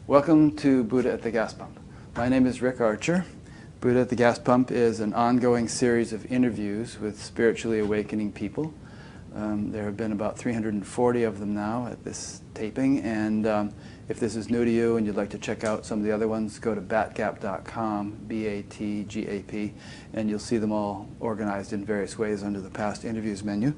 Welcome to Buddha at the Gas Pump. My name is Rick Archer. Buddha at the Gas Pump is an ongoing series of interviews with spiritually awakening people. There have been about 340 of them now at this taping, and if this is new to you and you'd like to check out some of the other ones, go to batgap.com, B-A-T-G-A-P, and you'll see them all organized in various ways under the past interviews menu.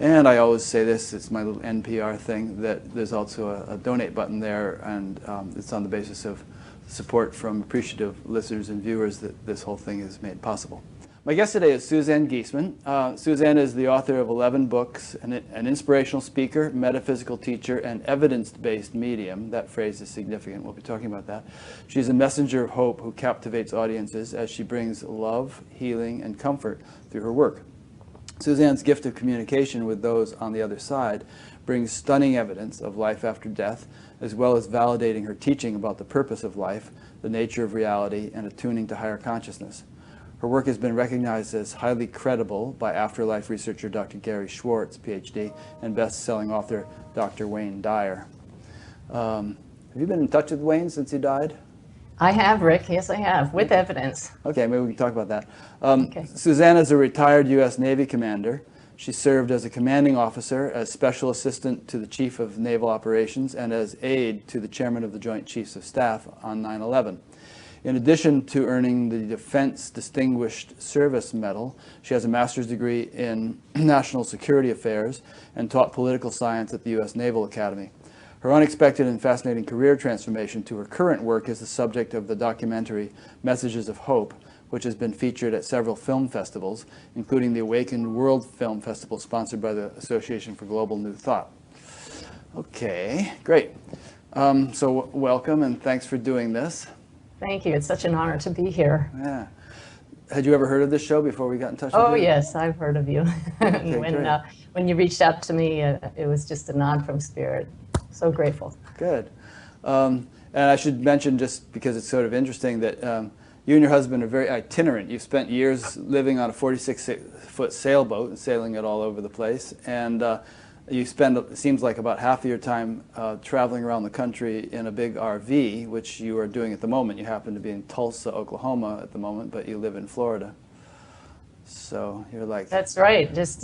And I always say this, it's my little NPR thing, that there's also a donate button there, and it's on the basis of support from appreciative listeners and viewers that this whole thing is made possible. My guest today is Suzanne Giesemann. Suzanne is the author of 11 books, an inspirational speaker, metaphysical teacher, and evidence-based medium. That phrase is significant. We'll be talking about that. She's a messenger of hope who captivates audiences as she brings love, healing, and comfort through her work. Suzanne's gift of communication with those on the other side brings stunning evidence of life after death, as well as validating her teaching about the purpose of life, the nature of reality, and attuning to higher consciousness. Her work has been recognized as highly credible by Afterlife researcher Dr. Gary Schwartz, Ph.D., and best-selling author Dr. Wayne Dyer. Have you been in touch with Wayne since he died? I have, Rick. Yes, I have, with evidence. Okay, maybe we can talk about that. Okay. Suzanne is a retired U.S. Navy commander. She served as a commanding officer, as special assistant to the Chief of Naval Operations, and as aide to the Chairman of the Joint Chiefs of Staff on 9/11. In addition to earning the Defense Distinguished Service Medal, she has a master's degree in National Security Affairs and taught political science at the U.S. Naval Academy. Her unexpected and fascinating career transformation to her current work is the subject of the documentary Messages of Hope, which has been featured at several film festivals, including the Awakened World Film Festival sponsored by the Association for Global New Thought. Okay, great. So welcome and thanks for doing this. Thank you. It's such an honor to be here. Yeah. Had you ever heard of this show before we got in touch with you? Oh, yes, I've heard of you. Okay, when you reached out to me, it was just a nod from spirit. So grateful. Good. And I should mention, just because it's sort of interesting, that you and your husband are very itinerant. You've spent years living on a 46-foot sailboat and sailing it all over the place. And you spend, it seems like, about half of your time traveling around the country in a big RV, which you are doing at the moment. You happen to be in Tulsa, Oklahoma at the moment, but you live in Florida. So you're like... That's right. Just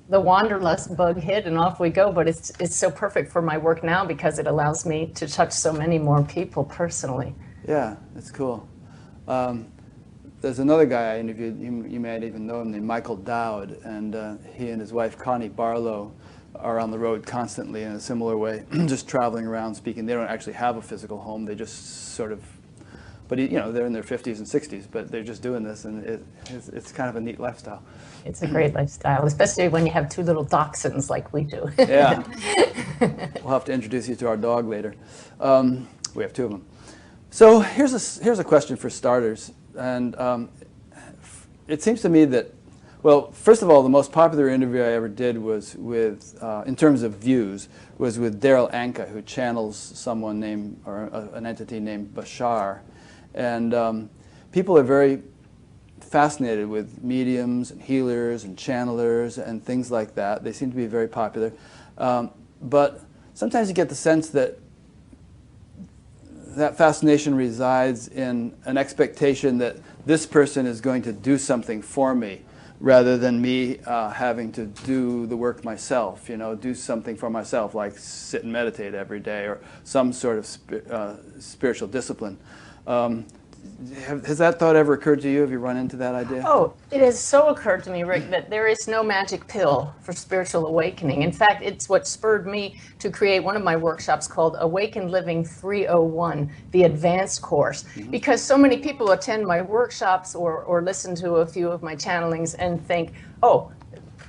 the wanderlust bug hit and off we go. But it's so perfect for my work now because it allows me to touch so many more people personally. Yeah, it's cool. There's another guy I interviewed, you might even know him, named Michael Dowd, and he and his wife Connie Barlow are on the road constantly in a similar way, just traveling around speaking. They don't actually have a physical home, they just sort of, but you know, they're in their 50s and 60s, but they're just doing this, and it's kind of a neat lifestyle. It's a great lifestyle, especially when you have two little dachshunds like we do. Yeah. We'll have to introduce you to our dog later. We have two of them. So here's a question for starters, and it seems to me that, well, first of all, the most popular interview I ever did was with, in terms of views, was with Daryl Anka, who channels someone named, or an entity named Bashar, and people are very fascinated with mediums and healers and channelers and things like that. They seem to be very popular, but sometimes you get the sense that that fascination resides in an expectation that this person is going to do something for me rather than me having to do the work myself, you know, do something for myself, like sit and meditate every day or some sort of spiritual discipline. Has that thought ever occurred to you? Have you run into that idea? Oh, it has so occurred to me, Rick, that there is no magic pill for spiritual awakening. In fact, it's what spurred me to create one of my workshops called Awakened Living 301, the advanced course. Mm-hmm. Because so many people attend my workshops or listen to a few of my channelings and think, oh,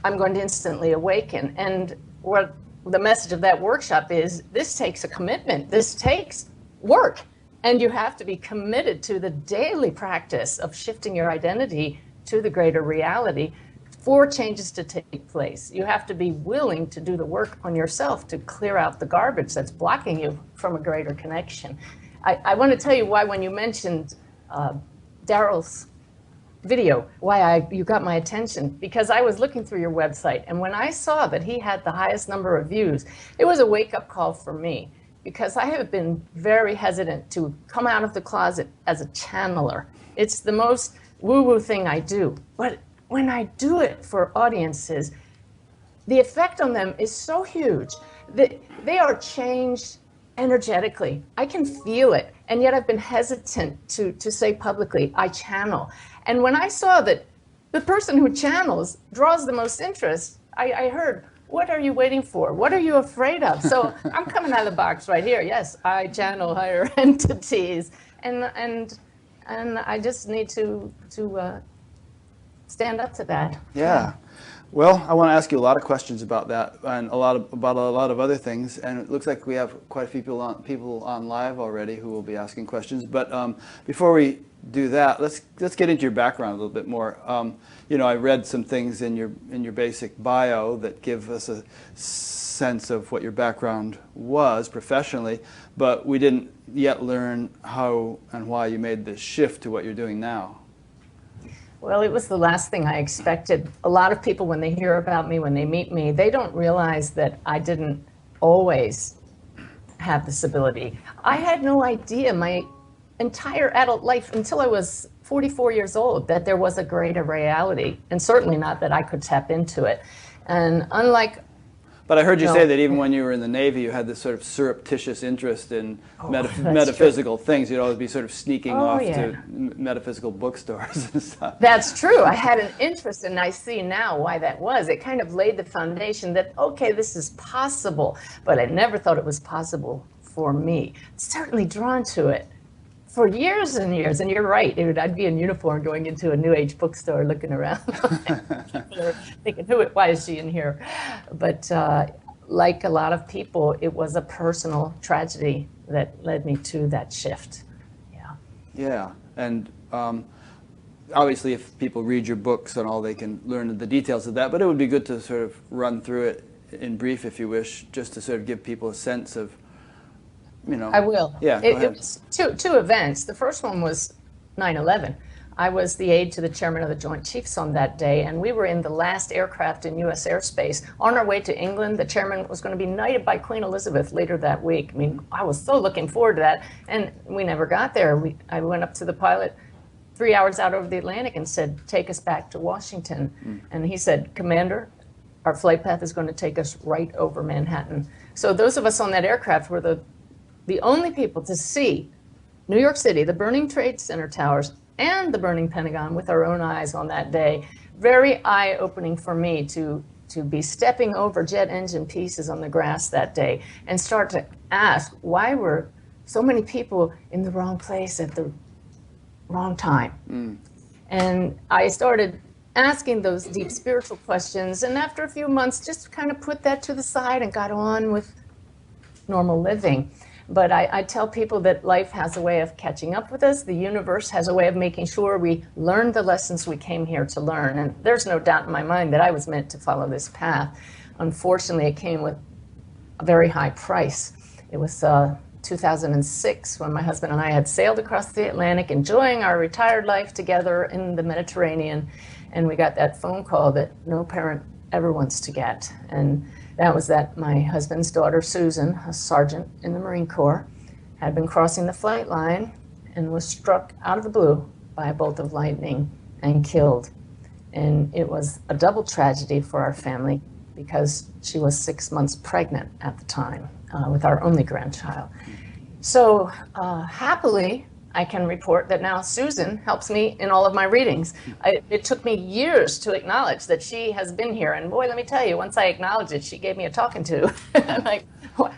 I'm going to instantly awaken. And what the message of that workshop is, this takes a commitment. This takes work. And you have to be committed to the daily practice of shifting your identity to the greater reality for changes to take place. You have to be willing to do the work on yourself to clear out the garbage that's blocking you from a greater connection. I want to tell you why, when you mentioned Daryl's video, why you got my attention, because I was looking through your website, and when I saw that he had the highest number of views, it was a wake-up call for me. because I have been very hesitant to come out of the closet as a channeler. It's the most woo-woo thing I do. But when I do it for audiences, the effect on them is so huge that they are changed energetically. I can feel it. And yet I've been hesitant to say publicly, I channel. And when I saw that the person who channels draws the most interest, I heard, what are you waiting for? What are you afraid of? So I'm coming out of the box right here. Yes, I channel higher entities. And I just need to stand up to that. Yeah. Well, I want to ask you a lot of questions about that and about a lot of other things. And it looks like we have quite a few people on live already who will be asking questions. But before we do that, let's get into your background a little bit more. You know, I read some things in your basic bio that give us a sense of what your background was professionally, but we didn't yet learn how and why you made this shift to what you're doing now. Well, it was the last thing I expected. A lot of people, when they hear about me, when they meet me, they don't realize that I didn't always have this ability. I had no idea my entire adult life until I was 44 years old that there was a greater reality, and certainly not that I could tap into it. And unlike But I heard you say that even when you were in the Navy, you had this sort of surreptitious interest in metaphysical things. You'd always be sort of sneaking off to metaphysical bookstores and stuff. That's true. I had an interest, and I see now why that was. It kind of laid the foundation that, okay, this is possible, but I never thought it was possible for me. Certainly drawn to it for years and years. And you're right, I'd be in uniform going into a New Age bookstore looking around. Thinking, why is she in here? But like a lot of people, it was a personal tragedy that led me to that shift. Yeah. Yeah. And obviously, if people read your books and all, they can learn the details of that. But it would be good to sort of run through it in brief, if you wish, just to sort of give people a sense of, you know. I will. Yeah, it was two events. The first one was 9/11. I was the aide to the chairman of the Joint Chiefs on that day, and we were in the last aircraft in U.S. airspace on our way to England. The chairman was going to be knighted by Queen Elizabeth later that week. I mean, I was so looking forward to that, and we never got there. I went up to the pilot 3 hours out over the Atlantic and said, take us back to Washington. And he said, Commander, our flight path is going to take us right over Manhattan. So those of us on that aircraft were the only people to see New York City, the burning Trade Center towers, and the burning Pentagon with our own eyes on that day. Very eye-opening for me to be stepping over jet engine pieces on the grass that day and start to ask, why were so many people in the wrong place at the wrong time? And I started asking those deep spiritual questions, and after a few months, just kind of put that to the side and got on with normal living. But I tell people that life has a way of catching up with us. The universe has a way of making sure we learn the lessons we came here to learn. And there's no doubt in my mind that I was meant to follow this path. Unfortunately, it came with a very high price. It was 2006 when my husband and I had sailed across the Atlantic, enjoying our retired life together in the Mediterranean. And we got that phone call that no parent ever wants to get. And that was that my husband's daughter, Susan, a sergeant in the Marine Corps, had been crossing the flight line and was struck out of the blue by a bolt of lightning and killed. And it was a double tragedy for our family because she was 6 months pregnant at the time with our only grandchild. So happily, I can report that now Susan helps me in all of my readings. It took me years to acknowledge that she has been here. And boy, let me tell you, once I acknowledged it, she gave me a talking to. I'm like,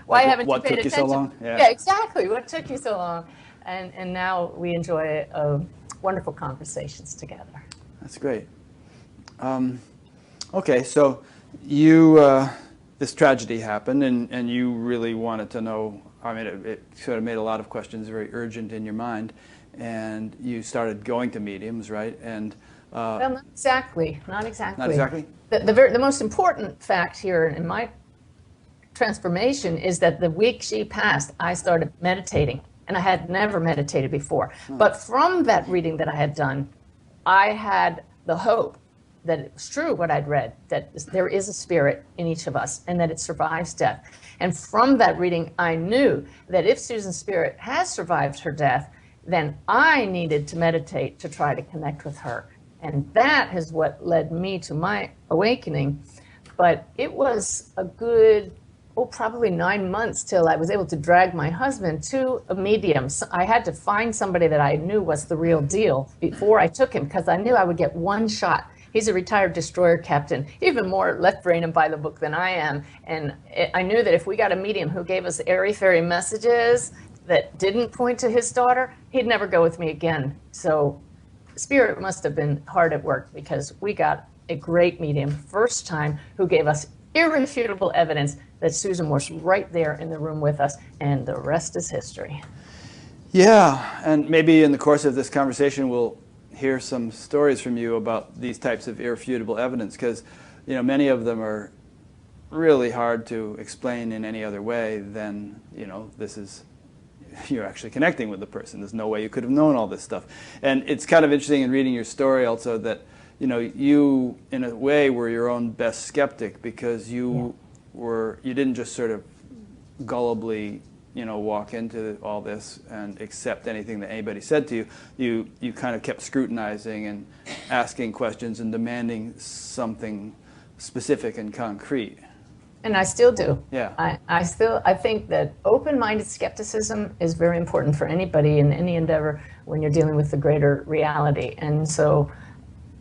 why haven't you paid attention? What took you so long? Yeah, exactly. What took you so long? And now we enjoy wonderful conversations together. That's great. Okay, so you, this tragedy happened, and you really wanted to know. I mean, it sort of made a lot of questions very urgent in your mind, and you started going to mediums, right? And well, not exactly. Not exactly. Not exactly? The most important fact here in my transformation is that the week she passed, I started meditating, and I had never meditated before. But from that reading that I had done, I had the hope that it was true what I'd read, that there is a spirit in each of us and that it survives death. And from that reading, I knew that if Susan's spirit has survived her death, then I needed to meditate to try to connect with her. And that is what led me to my awakening. But it was a good, probably 9 months till I was able to drag my husband to a medium. So I had to find somebody that I knew was the real deal before I took him, because I knew I would get one shot. He's a retired destroyer captain, even more left brain and by the book than I am. And I knew that if we got a medium who gave us airy-fairy messages that didn't point to his daughter, he'd never go with me again. So Spirit must have been hard at work, because we got a great medium first time who gave us irrefutable evidence that Susan was right there in the room with us, and the rest is history. Yeah, and maybe in the course of this conversation we'll hear some stories from you about these types of irrefutable evidence, because many of them are really hard to explain in any other way than you're actually connecting with the person. There's no way you could have known all this stuff. And it's kind of interesting in reading your story also that you in a way were your own best skeptic, because you didn't just sort of gullibly walk into all this and accept anything that anybody said to you. You kind of kept scrutinizing and asking questions and demanding something specific and concrete. And I still do. Yeah. I think that open-minded skepticism is very important for anybody in any endeavor when you're dealing with the greater reality. And so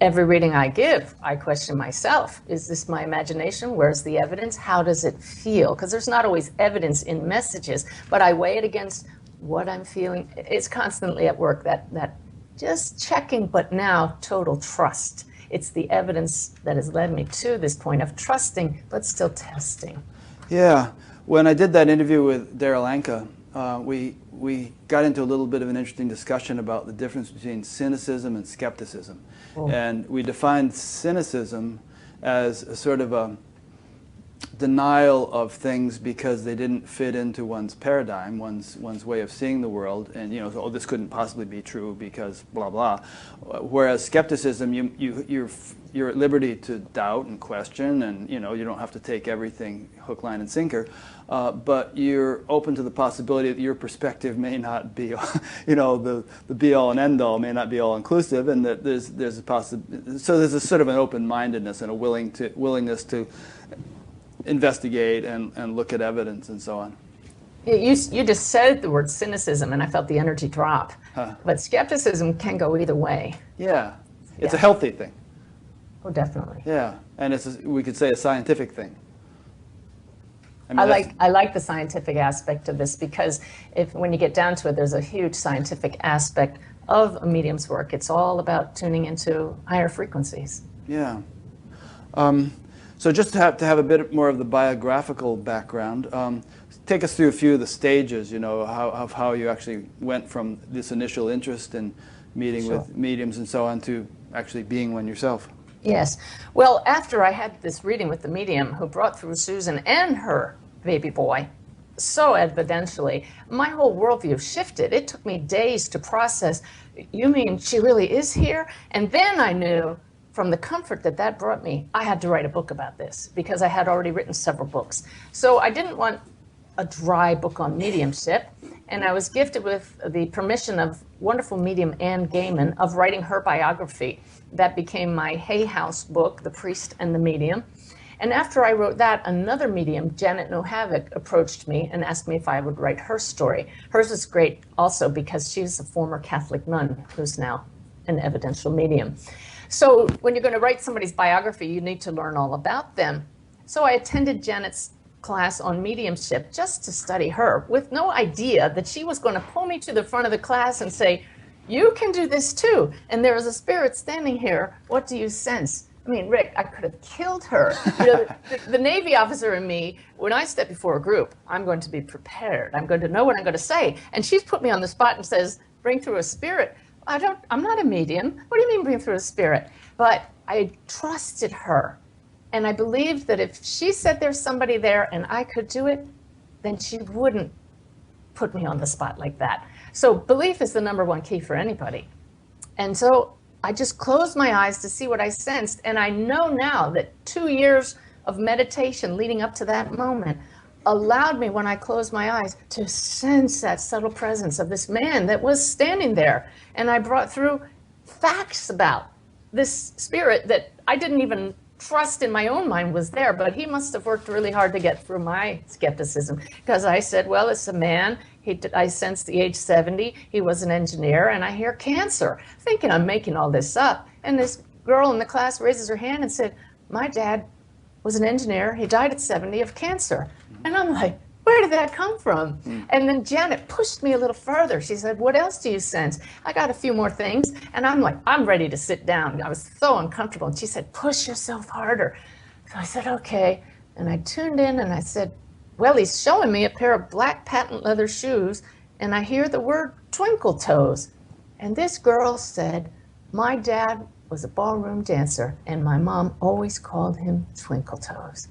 every reading I give, I question myself. Is this my imagination? Where's the evidence? How does it feel? Because there's not always evidence in messages, but I weigh it against what I'm feeling. It's constantly at work, that just checking, but now total trust. It's the evidence that has led me to this point of trusting, but still testing. Yeah. When I did that interview with Daryl Anka, we got into a little bit of an interesting discussion about the difference between cynicism and skepticism. Oh. And we defined cynicism as a sort of a denial of things because they didn't fit into one's paradigm, one's way of seeing the world, and so, this couldn't possibly be true because blah blah. Whereas skepticism, you're at liberty to doubt and question, and you don't have to take everything hook, line, and sinker, but you're open to the possibility that your perspective may not be, the be all and end all, may not be all inclusive, and that there's a so there's a sort of an open-mindedness and a willingness to investigate and look at evidence and so on. You just said the word cynicism, and I felt the energy drop. Huh. But skepticism can go either way. Yeah, it's a healthy thing. Oh, definitely. Yeah, and we could say a scientific thing. I like the scientific aspect of this, because when you get down to it, there's a huge scientific aspect of a medium's work. It's all about tuning into higher frequencies. Yeah. So just to have a bit more of the biographical background, take us through a few of the stages, of how you actually went from this initial interest in meeting with mediums and so on to actually being one yourself. Yes. Well, after I had this reading with the medium who brought through Susan and her baby boy so evidentially, my whole worldview shifted. It took me days to process. You mean she really is here? And then I knew, from the comfort that brought me, I had to write a book about this, because I had already written several books. So I didn't want a dry book on mediumship, and I was gifted with the permission of wonderful medium Anne Gaiman of writing her biography. That became my Hay House book, The Priest and the Medium. And after I wrote that, another medium, Janet Nohavik, approached me and asked me if I would write her story. Hers is great also because she's a former Catholic nun who's now an evidential medium. So when you're going to write somebody's biography, you need to learn all about them. So I attended Janet's class on mediumship just to study her, with no idea that she was going to pull me to the front of the class and say, you can do this too, and there is a spirit standing here. What do you sense? I mean, Rick, I could have killed her. The Navy officer in me, when I step before a group, I'm going to be prepared. I'm going to know what I'm going to say. And she's put me on the spot and says, bring through a spirit. I'm not a medium. What do you mean bring through a spirit? But I trusted her. And I believed that if she said there's somebody there and I could do it, then she wouldn't put me on the spot like that. So belief is the number one key for anybody. And so I just closed my eyes to see what I sensed. And I know now that 2 years of meditation leading up to that moment allowed me, when I closed my eyes, to sense that subtle presence of this man that was standing there. And I brought through facts about this spirit that I didn't even trust in my own mind was there, but he must have worked really hard to get through my skepticism, because I said, well, it's a man. I sensed the age 70. He was an engineer, and I hear cancer, thinking I'm making all this up. And this girl in the class raises her hand and said, my dad was an engineer. He died at 70 of cancer. And I'm like, where did that come from? And then Janet pushed me a little further. She said, what else do you sense? I got a few more things. And I'm like, I'm ready to sit down. I was so uncomfortable. And she said, push yourself harder. So I said, okay. And I tuned in and I said, well, he's showing me a pair of black patent leather shoes. And I hear the word twinkle toes. And this girl said, my dad was a ballroom dancer and my mom always called him Twinkle Toes.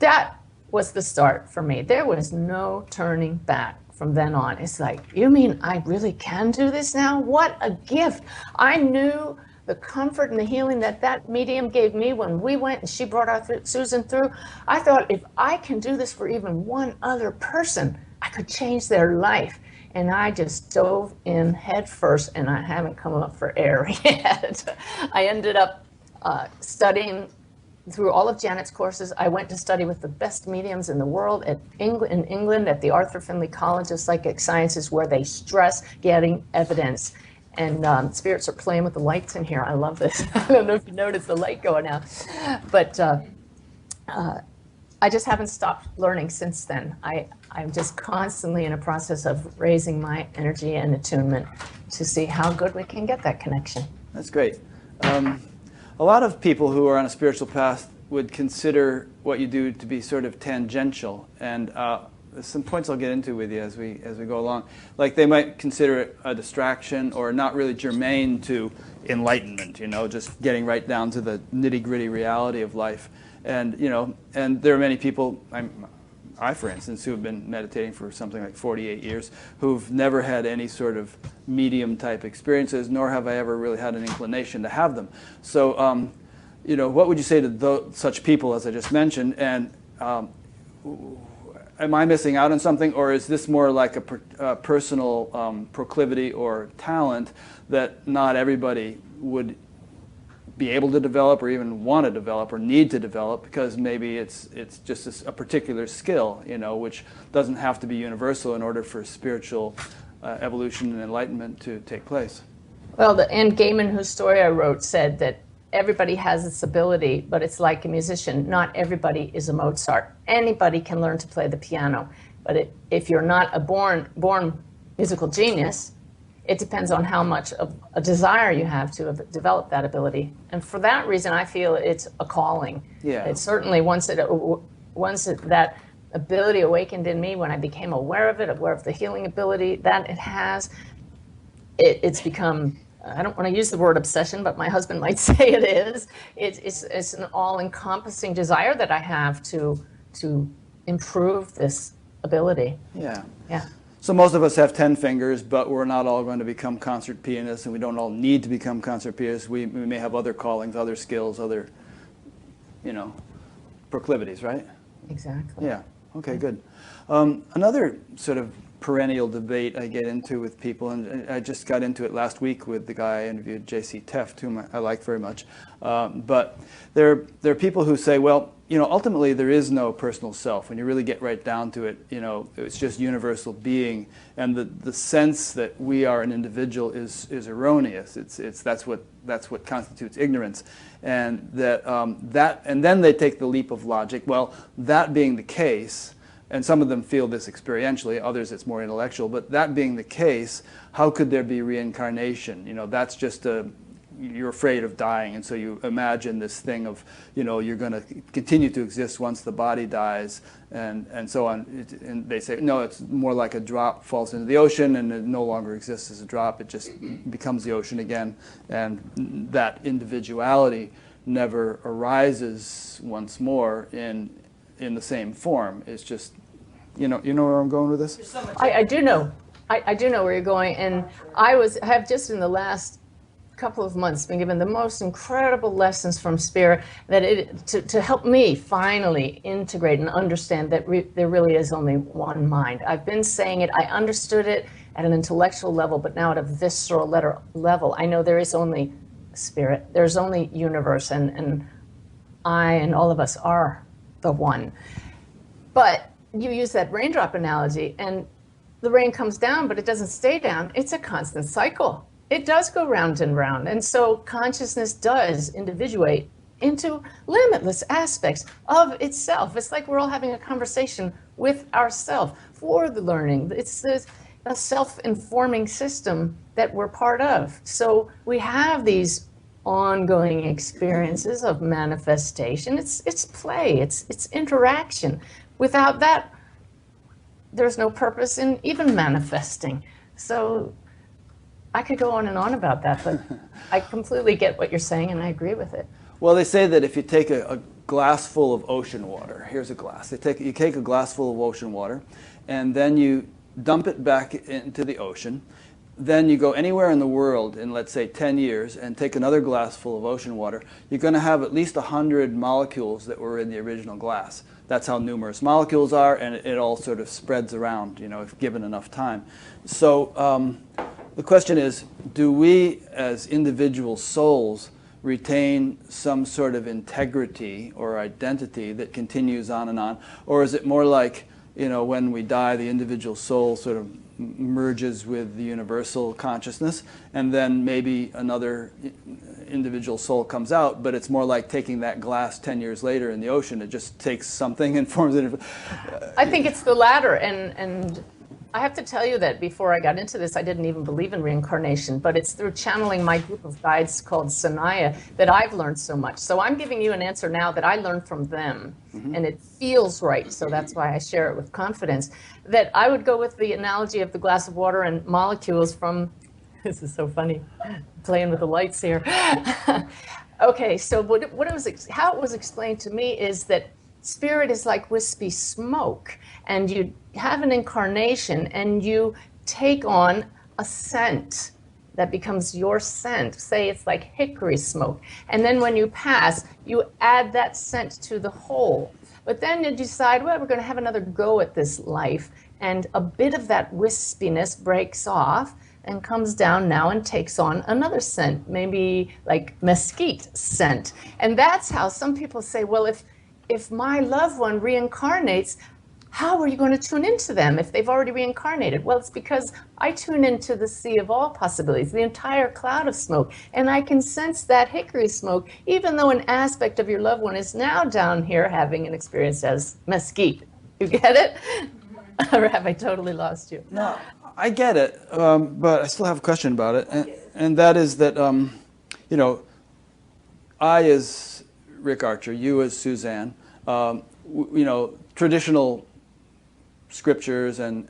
That was the start for me. There was no turning back from then on. It's like, you mean I really can do this now? What a gift. I knew the comfort and the healing that that medium gave me when we went and she brought our Susan through. I thought, if I can do this for even one other person, I could change their life. And I just dove in head first, and I haven't come up for air yet. I ended up studying through all of Janet's courses. I went to study with the best mediums in the world in England at the Arthur Findlay College of Psychic Sciences, where they stress getting evidence. And spirits are playing with the lights in here. I love this. I don't know if you noticed the light going out. But I just haven't stopped learning since then. I'm just constantly in a process of raising my energy and attunement to see how good we can get that connection. That's great. A lot of people who are on a spiritual path would consider what you do to be sort of tangential, and there's some points I'll get into with you as we go along. Like, they might consider it a distraction or not really germane to enlightenment, you know, just getting right down to the nitty-gritty reality of life. And, you know, and there are many people, I, for instance, who have been meditating for something like 48 years, who've never had any sort of medium-type experiences, nor have I ever really had an inclination to have them. So, you know, what would you say to such people, as I just mentioned, and am I missing out on something, or is this more like a personal proclivity or talent that not everybody would be able to develop, or even want to develop, or need to develop, because maybe it's just a particular skill, you know, which doesn't have to be universal in order for spiritual evolution and enlightenment to take place? Well, Anne Gaiman, whose story I wrote, said that everybody has this ability, but it's like a musician. Not everybody is a Mozart. Anybody can learn to play the piano, but if you're not a born musical genius, it depends on how much of a desire you have to develop that ability. And for that reason, I feel it's a calling. Yeah. It's certainly once that ability awakened in me, when I became aware of it, aware of the healing ability that it has, it's become, I don't want to use the word obsession, but my husband might say it is. It's an all-encompassing desire that I have to improve this ability. Yeah. Yeah. So most of us have 10 fingers, but we're not all going to become concert pianists, and we don't all need to become concert pianists. We may have other callings, other skills, other, you know, proclivities, right? Exactly. Yeah. Okay, good. Another sort of perennial debate I get into with people, and I just got into it last week with the guy I interviewed, J.C. Teft, whom I like very much. But there are people who say, well, you know, ultimately there is no personal self. When you really get right down to it, you know, it's just universal being, and the sense that we are an individual is erroneous. That's what constitutes ignorance, and and then they take the leap of logic. Well, that being the case, and some of them feel this experientially, others it's more intellectual, but that being the case, how could there be reincarnation? You know, that's just you're afraid of dying, and so you imagine this thing of, you know, you're going to continue to exist once the body dies, and so on. And they say, no, it's more like a drop falls into the ocean, and it no longer exists as a drop. It just becomes the ocean again, and that individuality never arises once more in the same form. It's just, you know where I'm going with this? I do know. I do know where you're going, and I have just in the last couple of months been given the most incredible lessons from Spirit to help me finally integrate and understand that there really is only one mind. I've been saying it, I understood it at an intellectual level, but now at a visceral level, I know there is only Spirit, there's only universe, and I and all of us are the one. But you use that raindrop analogy, and the rain comes down, but it doesn't stay down. It's a constant cycle. It does go round and round. And so consciousness does individuate into limitless aspects of itself. It's like we're all having a conversation with ourselves for the learning. It's a self-informing system that we're part of. So we have these ongoing experiences of manifestation. It's play, it's interaction. Without that, there's no purpose in even manifesting. So I could go on and on about that, but I completely get what you're saying, and I agree with it. Well, they say that if you take a glass full of ocean water, here's a glass. You take a glass full of ocean water, and then you dump it back into the ocean. Then you go anywhere in the world in, let's say, 10 years and take another glass full of ocean water, you're going to have at least 100 molecules that were in the original glass. That's how numerous molecules are, and it all sort of spreads around, you know, if given enough time. So the question is, do we as individual souls retain some sort of integrity or identity that continues on and on? Or is it more like, you know, when we die, the individual soul sort of merges with the universal consciousness, and then maybe another individual soul comes out, but it's more like taking that glass 10 years later in the ocean. It just takes something and forms it. I think it's the latter, and I have to tell you that before I got into this, I didn't even believe in reincarnation, but it's through channeling my group of guides called Sanaya that I've learned so much. So I'm giving you an answer now that I learned from them, and it feels right, so that's why I share it with confidence, that I would go with the analogy of the glass of water and molecules from, this is so funny, playing with the lights here. Okay, so how it was explained to me is that Spirit is like wispy smoke, and you have an incarnation and you take on a scent that becomes your scent. Say it's like hickory smoke. And then when you pass, you add that scent to the whole. But then you decide, well, we're going to have another go at this life. And a bit of that wispiness breaks off and comes down now and takes on another scent, maybe like mesquite scent. And that's how some people say, well, if my loved one reincarnates, how are you going to tune into them if they've already reincarnated? Well, it's because I tune into the sea of all possibilities, the entire cloud of smoke, and I can sense that hickory smoke, even though an aspect of your loved one is now down here having an experience as mesquite. You get it? Or have I totally lost you? No, I get it, but I still have a question about it, and that is that, you know, I as Rick Archer, you as Suzanne, you know, traditional scriptures and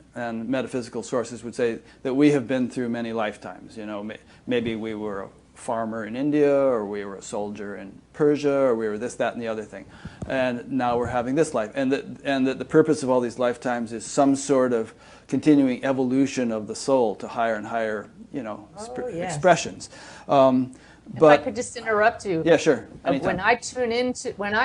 metaphysical sources would say that we have been through many lifetimes. You know, maybe we were a farmer in India, or we were a soldier in Persia, or we were this, that, and the other thing, and now we're having this life, and that the purpose of all these lifetimes is some sort of continuing evolution of the soul to higher and higher, you know, expressions. If I could just interrupt you. Yeah, sure. Anytime. When I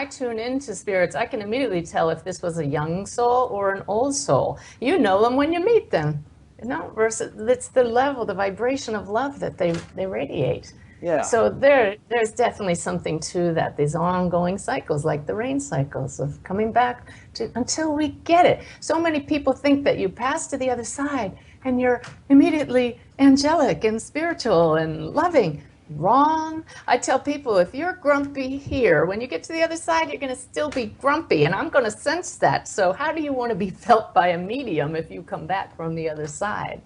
tune into spirits, I can immediately tell if this was a young soul or an old soul. You know them when you meet them. No, versus it's the level, the vibration of love that they radiate. Yeah. So there's definitely something to that. These ongoing cycles, like the rain cycles of coming back to until we get it. So many people think that you pass to the other side and you're immediately angelic and spiritual and loving. Wrong. I tell people, if you're grumpy here, when you get to the other side, you're going to still be grumpy, and I'm going to sense that. So how do you want to be felt by a medium if you come back from the other side?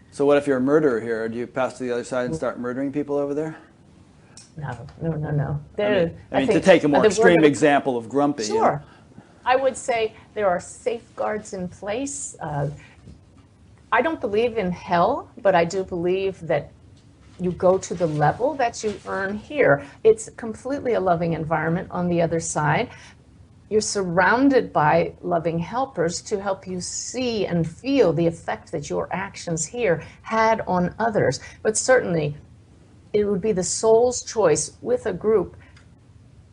So what if you're a murderer here? Do you pass to the other side and start murdering people over there? No. I mean, to take a more extreme example of grumpy. Sure. You know? I would say there are safeguards in place. I don't believe in hell, but I do believe that you go to the level that you earn here. It's completely a loving environment on the other side. You're surrounded by loving helpers to help you see and feel the effect that your actions here had on others. But certainly, it would be the soul's choice with a group.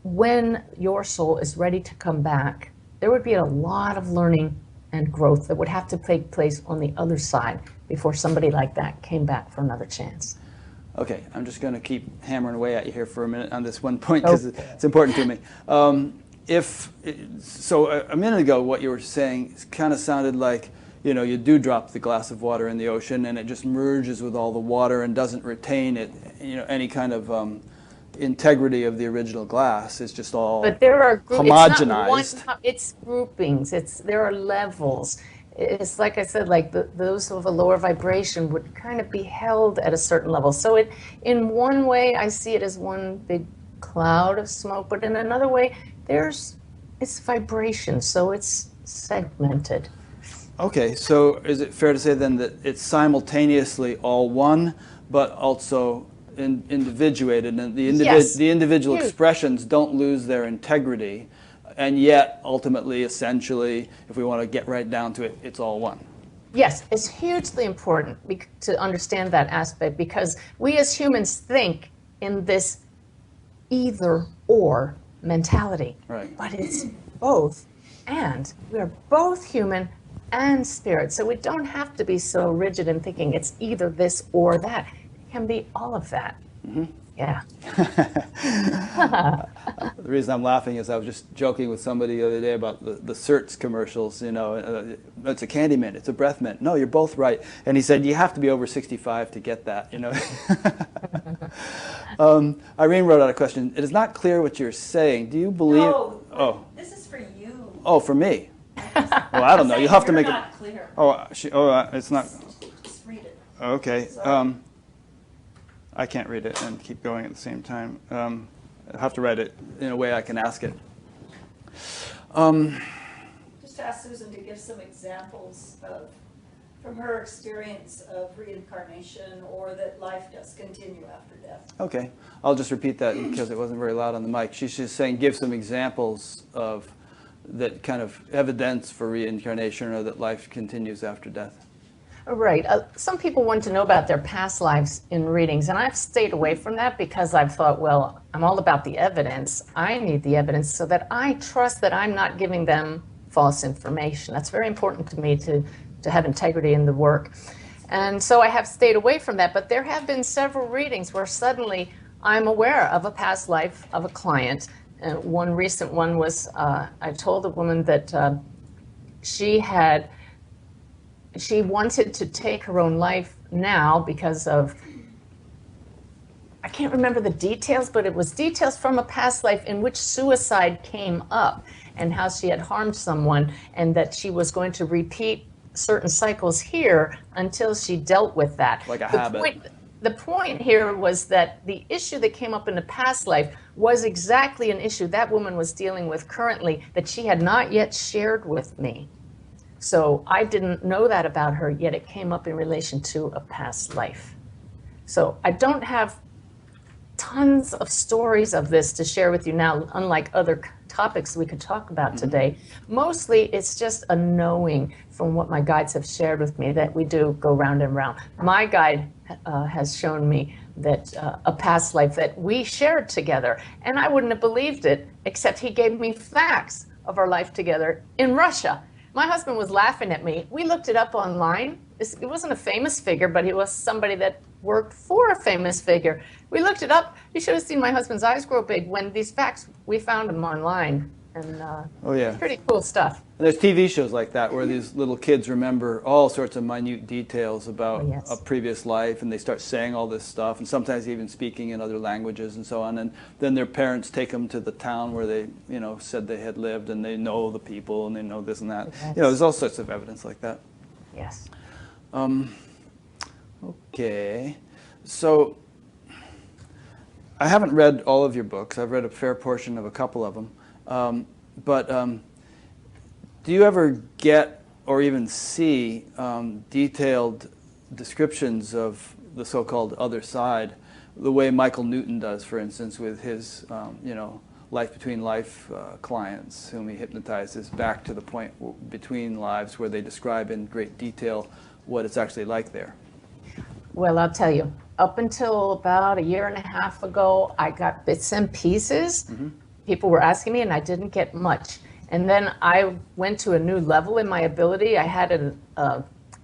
When your soul is ready to come back, there would be a lot of learning and growth that would have to take place on the other side before somebody like that came back for another chance. Okay, I'm just going to keep hammering away at you here for a minute on this one point because it's important to me. So a minute ago, what you were saying kind of sounded like, you know, you do drop the glass of water in the ocean and it just merges with all the water and doesn't retain it, you know, any kind of integrity of the original glass. It's just all but there are homogenized. It's groupings. There are levels. It's like I said, like those of a lower vibration would kind of be held at a certain level. So in one way, I see it as one big cloud of smoke, but in another way, it's vibration, so it's segmented. Okay, so is it fair to say then that it's simultaneously all one, but also individuated, and the individual expressions don't lose their integrity, and yet ultimately, essentially, if we want to get right down to it, it's all one. Yes, it's hugely important to understand that aspect, because we as humans think in this either or mentality. Right. But it's both, and we're both human and spirit. So we don't have to be so rigid in thinking it's either this or that. It can be all of that. Mm-hmm. Yeah. The reason I'm laughing is I was just joking with somebody the other day about the Schwartz commercials. You know, it's a candy mint, it's a breath mint. No, you're both right. And he said you have to be over 65 to get that. You know. Irene wrote out a question. It is not clear what you're saying. Do you believe? No, oh, this is for you. Oh, for me. Well, I don't know. You'll have to make it. Clear. It's not. Just read it. Okay. I can't read it and keep going at the same time. I have to write it in a way I can ask it. Just ask Susan to give some examples from her experience of reincarnation, or that life does continue after death. Okay. I'll just repeat that because it wasn't very loud on the mic. She's just saying give some examples of that kind of evidence for reincarnation, or that life continues after death. Right. Some people want to know about their past lives in readings, and I've stayed away from that because I've thought, well, I'm all about the evidence. I need the evidence so that I trust that I'm not giving them false information. That's very important to me to have integrity in the work. And so I have stayed away from that, but there have been several readings where suddenly I'm aware of a past life of a client. One recent one was, I told a woman that she wanted to take her own life now because of, I can't remember the details, but it was details from a past life in which suicide came up and how she had harmed someone, and that she was going to repeat certain cycles here until she dealt with that. Like a habit. The point here was that the issue that came up in the past life was exactly an issue that woman was dealing with currently that she had not yet shared with me. So I didn't know that about her, yet it came up in relation to a past life. So I don't have tons of stories of this to share with you now, unlike other topics we could talk about today. Mostly it's just a knowing from what my guides have shared with me that we do go round and round. My guide has shown me that a past life that we shared together, and I wouldn't have believed it, except he gave me facts of our life together in Russia. My husband was laughing at me. We looked it up online. It wasn't a famous figure, but he was somebody that worked for a famous figure. We looked it up. You should have seen my husband's eyes grow big when these facts, we found them online. And oh, yeah. It's pretty cool stuff. And there's TV shows like that where these little kids remember all sorts of minute details about a previous life, and they start saying all this stuff, and sometimes even speaking in other languages and so on. And then their parents take them to the town where they, you know, said they had lived, and they know the people, and they know this and that. Yes. You know, there's all sorts of evidence like that. Yes. Okay. So I haven't read all of your books. I've read a fair portion of a couple of them. But do you ever get or even see detailed descriptions of the so-called other side, the way Michael Newton does, for instance, with his, you know, life between life clients whom he hypnotizes back to the point between lives where they describe in great detail what it's actually like there? Well, I'll tell you, up until about a year and a half ago, I got bits and pieces. People were asking me, and I didn't get much. And then I went to a new level in my ability. I had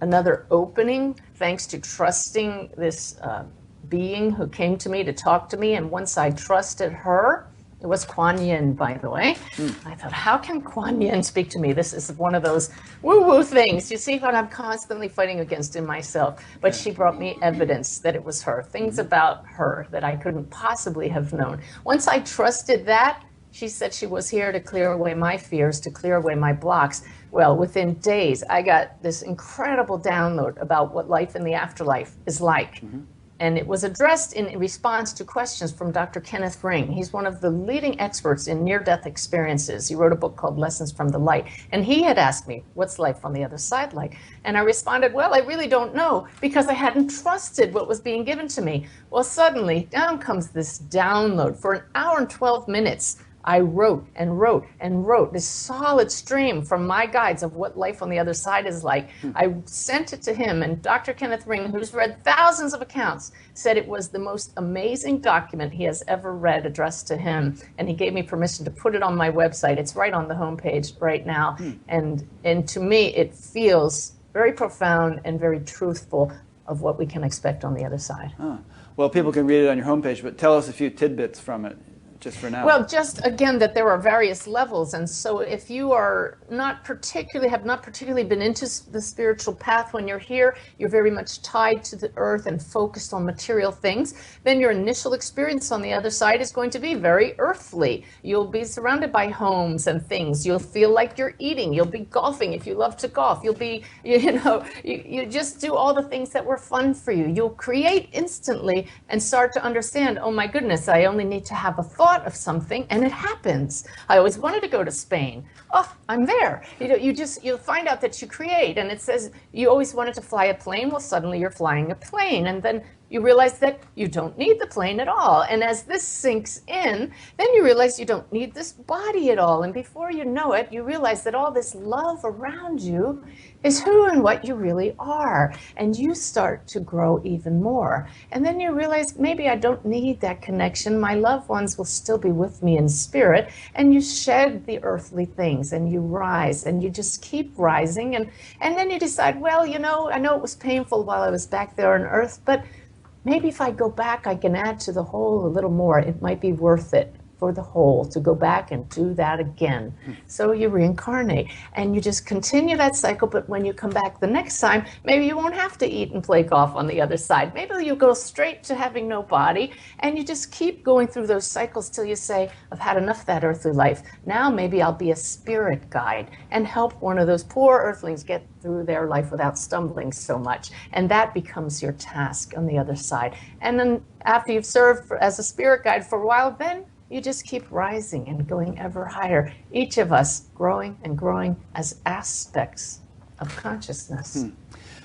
another opening thanks to trusting this being who came to me to talk to me. And once I trusted her, it was Kuan Yin, by the way. I thought, how can Kuan Yin speak to me? This is one of those woo-woo things. You see what I'm constantly fighting against in myself. But she brought me evidence that it was her, things about her that I couldn't possibly have known. Once I trusted that, she said she was here to clear away my fears, to clear away my blocks. Well, within days, I got this incredible download about what life in the afterlife is like. And it was addressed in response to questions from Dr. Kenneth Ring. He's one of the leading experts in near-death experiences. He wrote a book called Lessons from the Light. And he had asked me, what's life on the other side like? And I responded, well, I really don't know, because I hadn't trusted what was being given to me. Well, suddenly, down comes this download. For an hour and 12 minutes, I wrote and wrote and wrote this solid stream from my guides of what life on the other side is like. I sent it to him, and Dr. Kenneth Ring, who's read thousands of accounts, said it was the most amazing document he has ever read addressed to him. And he gave me permission to put it on my website. It's right on the homepage right now. And to me, it feels very profound and very truthful of what we can expect on the other side. Well, people can read it on your homepage, but tell us a few tidbits from it. Just for now. Well, just again that there are various levels, and so if you are have not particularly been into the spiritual path when you're here, you're very much tied to the earth and focused on material things, then your initial experience on the other side is going to be very earthly. You'll be surrounded by homes and things. You'll feel like you're eating. You'll be golfing if you love to golf. You'll be, you just do all the things that were fun for you. You'll create instantly and start to understand, oh my goodness, I only need to have a thought of something and it happens. I always wanted to go to Spain. Oh, I'm there. You'll find out that you create, and it says you always wanted to fly a plane. Well, suddenly you're flying a plane, and then you realize that you don't need the plane at all. And as this sinks in, then you realize you don't need this body at all. And before you know it, you realize that all this love around you is who and what you really are. And you start to grow even more. And then you realize, maybe I don't need that connection. My loved ones will still be with me in spirit. And you shed the earthly things and you rise and you just keep rising. And then you decide, well, I know it was painful while I was back there on earth, but maybe if I go back, I can add to the whole a little more. It might be worth it for the whole to go back and do that again. So you reincarnate and you just continue that cycle. But when you come back the next time, maybe you won't have to eat and play golf on the other side. Maybe you go straight to having no body, and you just keep going through those cycles till you say, I've had enough of that earthly life. Now maybe I'll be a spirit guide and help one of those poor earthlings get through their life without stumbling so much. And that becomes your task on the other side. And then after you've served as a spirit guide for a while, then you just keep rising and going ever higher. Each of us growing and growing as aspects of consciousness.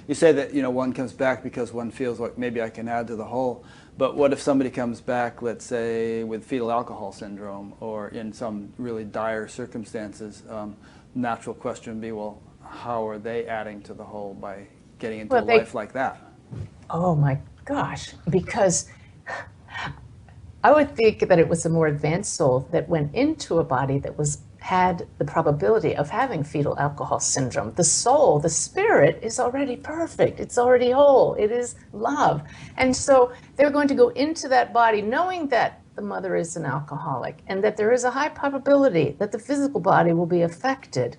You say that one comes back because one feels like maybe I can add to the whole. But what if somebody comes back, let's say, with fetal alcohol syndrome or in some really dire circumstances? Natural question would be, well, how are they adding to the whole by getting into a life like that? Oh my gosh, because I would think that it was a more advanced soul that went into a body that had the probability of having fetal alcohol syndrome. The soul, the spirit, is already perfect. It's already whole. It is love. And so they're going to go into that body knowing that the mother is an alcoholic and that there is a high probability that the physical body will be affected.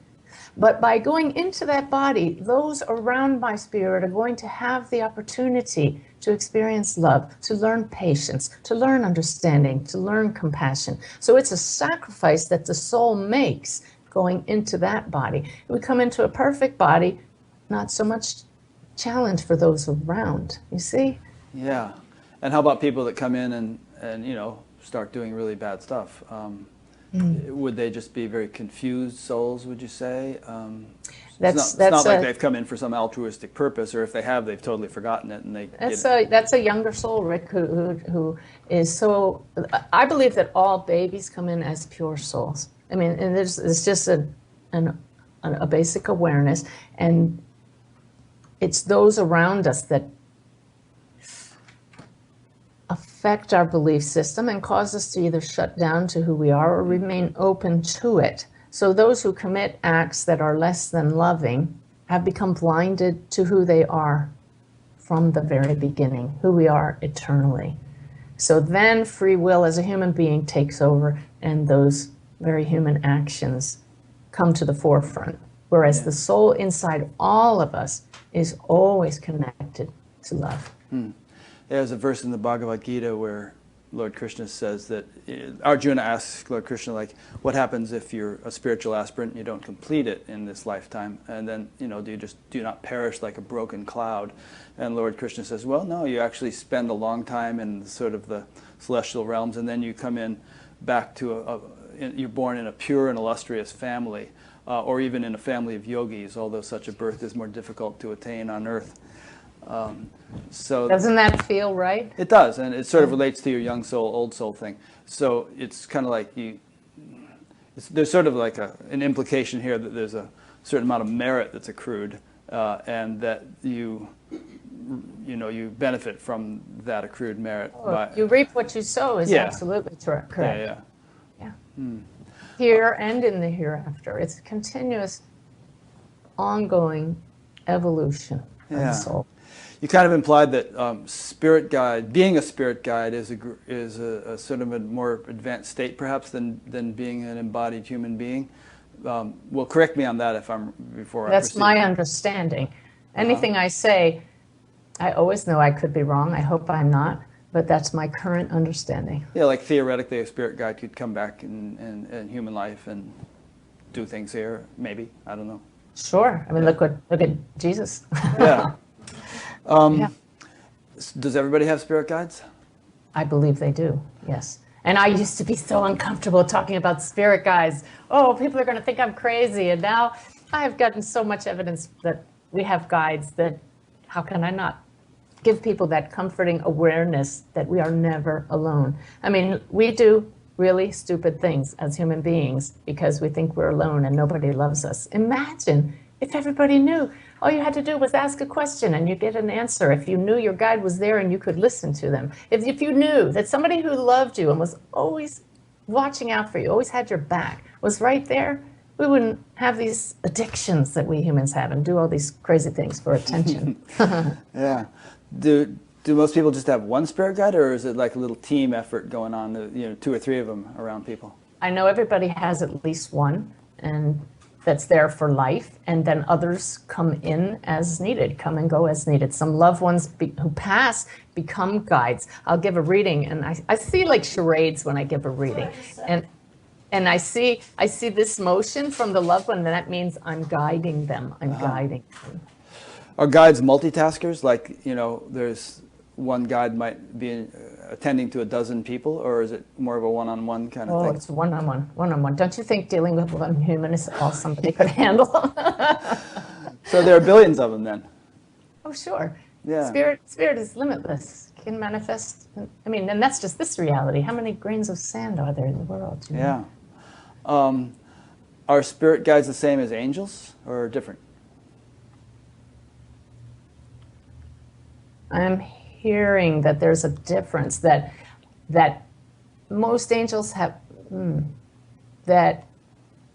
But by going into that body, those around my spirit are going to have the opportunity to experience love, to learn patience, to learn understanding, to learn compassion. So it's a sacrifice that the soul makes going into that body. If we come into a perfect body, not so much challenge for those around, you see? Yeah. And how about people that come in and start doing really bad stuff? Would they just be very confused souls, would you say? It's not like they've come in for some altruistic purpose, or if they have, they've totally forgotten it. And that's a younger soul, Rick, who is so... I believe that all babies come in as pure souls. I mean, and there's just a basic awareness, and it's those around us that affect our belief system and cause us to either shut down to who we are or remain open to it. So those who commit acts that are less than loving have become blinded to who they are from the very beginning, who we are eternally. So then free will as a human being takes over, and those very human actions come to the forefront. Whereas the soul inside all of us is always connected to love. There's a verse in the Bhagavad Gita where Lord Krishna says that Arjuna asks Lord Krishna, like, what happens if you're a spiritual aspirant and you don't complete it in this lifetime? And then, do you not perish like a broken cloud? And Lord Krishna says, well, no, you actually spend a long time in sort of the celestial realms, and then you come in back to you're born in a pure and illustrious family, or even in a family of yogis, although such a birth is more difficult to attain on earth. So doesn't that feel right? It does, and it sort of relates to your young soul, old soul thing. So it's kind of like there's sort of like an implication here that there's a certain amount of merit that's accrued, and that you benefit from that accrued merit. You reap what you sow is absolutely correct. Yeah. Here and in the hereafter. It's a continuous, ongoing evolution of the soul. You kind of implied that spirit guide, being a spirit guide, is a sort of a more advanced state, perhaps, than being an embodied human being. Well, correct me on that if I'm before. That's my understanding. Anything I say, I always know I could be wrong. I hope I'm not, but that's my current understanding. Yeah, like theoretically, a spirit guide could come back in human life and do things here. Maybe, I don't know. Sure. I mean, look at Jesus. Yeah. Does everybody have spirit guides? I believe they do, yes. And I used to be so uncomfortable talking about spirit guides. Oh, people are going to think I'm crazy. And now I've gotten so much evidence that we have guides that how can I not give people that comforting awareness that we are never alone? I mean, we do really stupid things as human beings because we think we're alone and nobody loves us. Imagine if everybody knew. All you had to do was ask a question and you get an answer. If you knew your guide was there and you could listen to them. If you knew that somebody who loved you and was always watching out for you, always had your back, was right there, we wouldn't have these addictions that we humans have and do all these crazy things for attention. Yeah. Do most people just have one spirit guide, or is it like a little team effort going on, 2 or 3 of them around people? I know everybody has at least one, and that's there for life, and then others come in as needed, come and go as needed. Some loved ones who pass become guides. I'll give a reading, and I see like charades when I give a reading, and I see this motion from the loved one, and that means I'm guiding them. I'm guiding them. Are guides multitaskers? Like, there's one guide might be attending to a dozen people, or is it more of a one-on-one kind of thing? Oh, it's one-on-one. Don't you think dealing with one human is all somebody could handle? So there are billions of them then? Oh, sure. Yeah. Spirit is limitless. Can manifest. I mean, and that's just this reality. How many grains of sand are there in the world? Yeah. Are spirit guides the same as angels, or different? I'm hearing that there's a difference, that most angels have that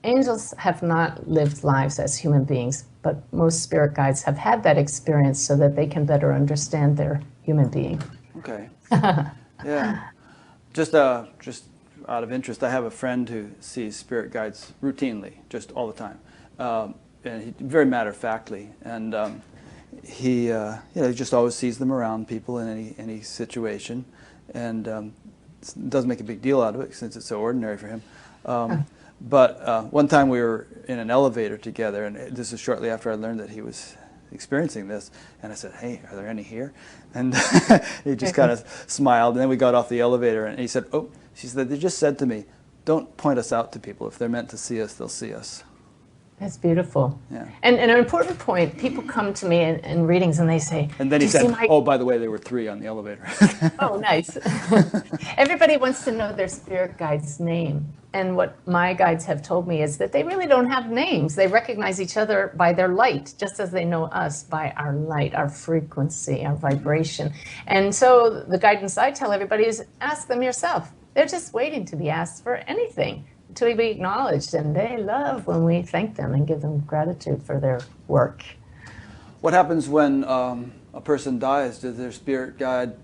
angels have not lived lives as human beings, but most spirit guides have had that experience so that they can better understand their human being. Okay. Yeah. Just out of interest, I have a friend who sees spirit guides routinely, just all the time, and very matter-of-factly, and he just always sees them around people in any situation, and doesn't make a big deal out of it since it's so ordinary for him. But one time we were in an elevator together, and this is shortly after I learned that he was experiencing this, and I said, "Hey, are there any here?" And he just kind of smiled, and then we got off the elevator, and he said, "Oh," she said, "they just said to me, don't point us out to people. If they're meant to see us, they'll see us." That's beautiful. Yeah. And an important point, people come to me in readings and they say, and then he said, "Oh, by the way, there were 3 on the elevator." Oh, nice. Everybody wants to know their spirit guide's name. And what my guides have told me is that they really don't have names. They recognize each other by their light, just as they know us by our light, our frequency, our vibration. And so the guidance I tell everybody is ask them yourself. They're just waiting to be asked for anything, to be acknowledged. And they love when we thank them and give them gratitude for their work. What happens when a person dies? Does their spirit guide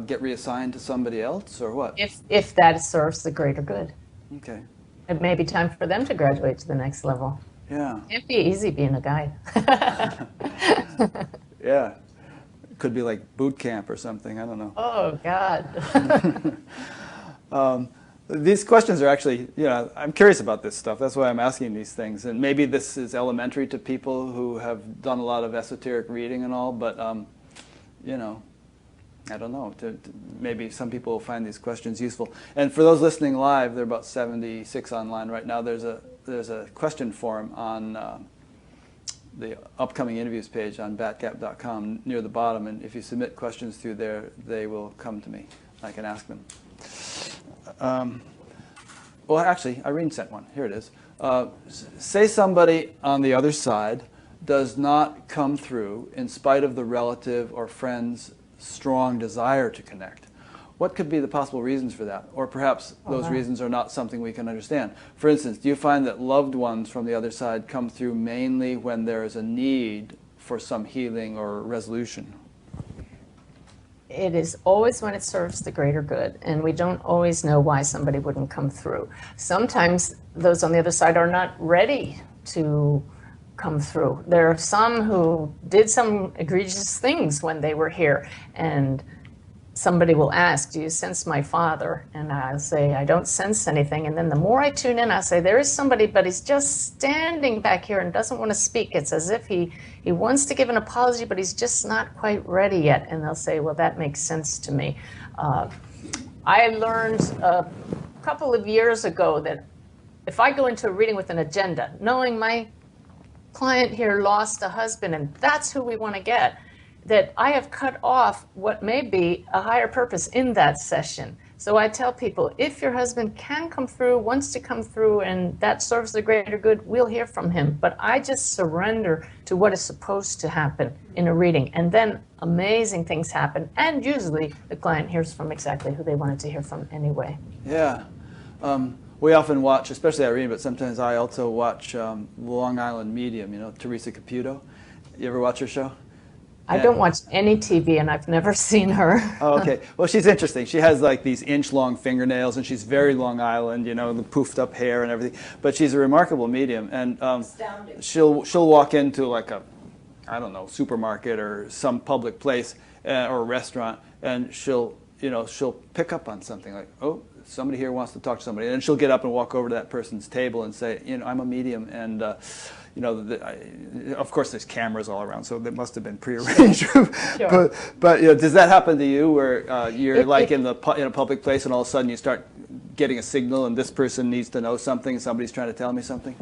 get reassigned to somebody else, or what? If that serves the greater good. Okay. It may be time for them to graduate to the next level. Yeah. Can't be easy being a guide. Yeah. It could be like boot camp or something. I don't know. Oh, God. These questions are actually, I'm curious about this stuff. That's why I'm asking these things. And maybe this is elementary to people who have done a lot of esoteric reading and all, but, I don't know. Maybe some people will find these questions useful. And for those listening live, there are about 76 online right now. There's a question form on the upcoming interviews page on BatGap.com near the bottom. And if you submit questions through there, they will come to me. I can ask them. Well, actually, Irene sent one. Here it is. Say somebody on the other side does not come through in spite of the relative or friend's strong desire to connect. What could be the possible reasons for that? Or perhaps those reasons are not something we can understand. For instance, do you find that loved ones from the other side come through mainly when there is a need for some healing or resolution? It is always when it serves the greater good, and we don't always know why somebody wouldn't come through. Sometimes those on the other side are not ready to come through. There are some who did some egregious things when they were here, and somebody will ask, do you sense my father? And I'll say, I don't sense anything. And then the more I tune in, I'll say, there is somebody, but he's just standing back here and doesn't want to speak. It's as if he wants to give an apology, but he's just not quite ready yet. And they'll say, well, that makes sense to me. I learned a couple of years ago that if I go into a reading with an agenda, knowing my client here lost a husband and that's who we want to get, that I have cut off what may be a higher purpose in that session. So I tell people, if your husband can come through, wants to come through, and that serves the greater good, we'll hear from him. But I just surrender to what is supposed to happen in a reading. And then amazing things happen. And usually the client hears from exactly who they wanted to hear from anyway. Yeah. We often watch, especially Irene, but sometimes I also watch Long Island Medium, Teresa Caputo. You ever watch her show? I don't watch any TV, and I've never seen her. Oh, okay. Well, she's interesting. She has like these inch-long fingernails, and she's very Long Island, the poofed up hair and everything. But she's a remarkable medium, and she'll walk into like a, supermarket or some public place or a restaurant, and she'll pick up on something like, oh, somebody here wants to talk to somebody, and she'll get up and walk over to that person's table and say, I'm a medium, and of course there's cameras all around, so that must have been prearranged. Sure. But does that happen to you, where you're in a public place and all of a sudden you start getting a signal, and this person needs to know something, somebody's trying to tell me something?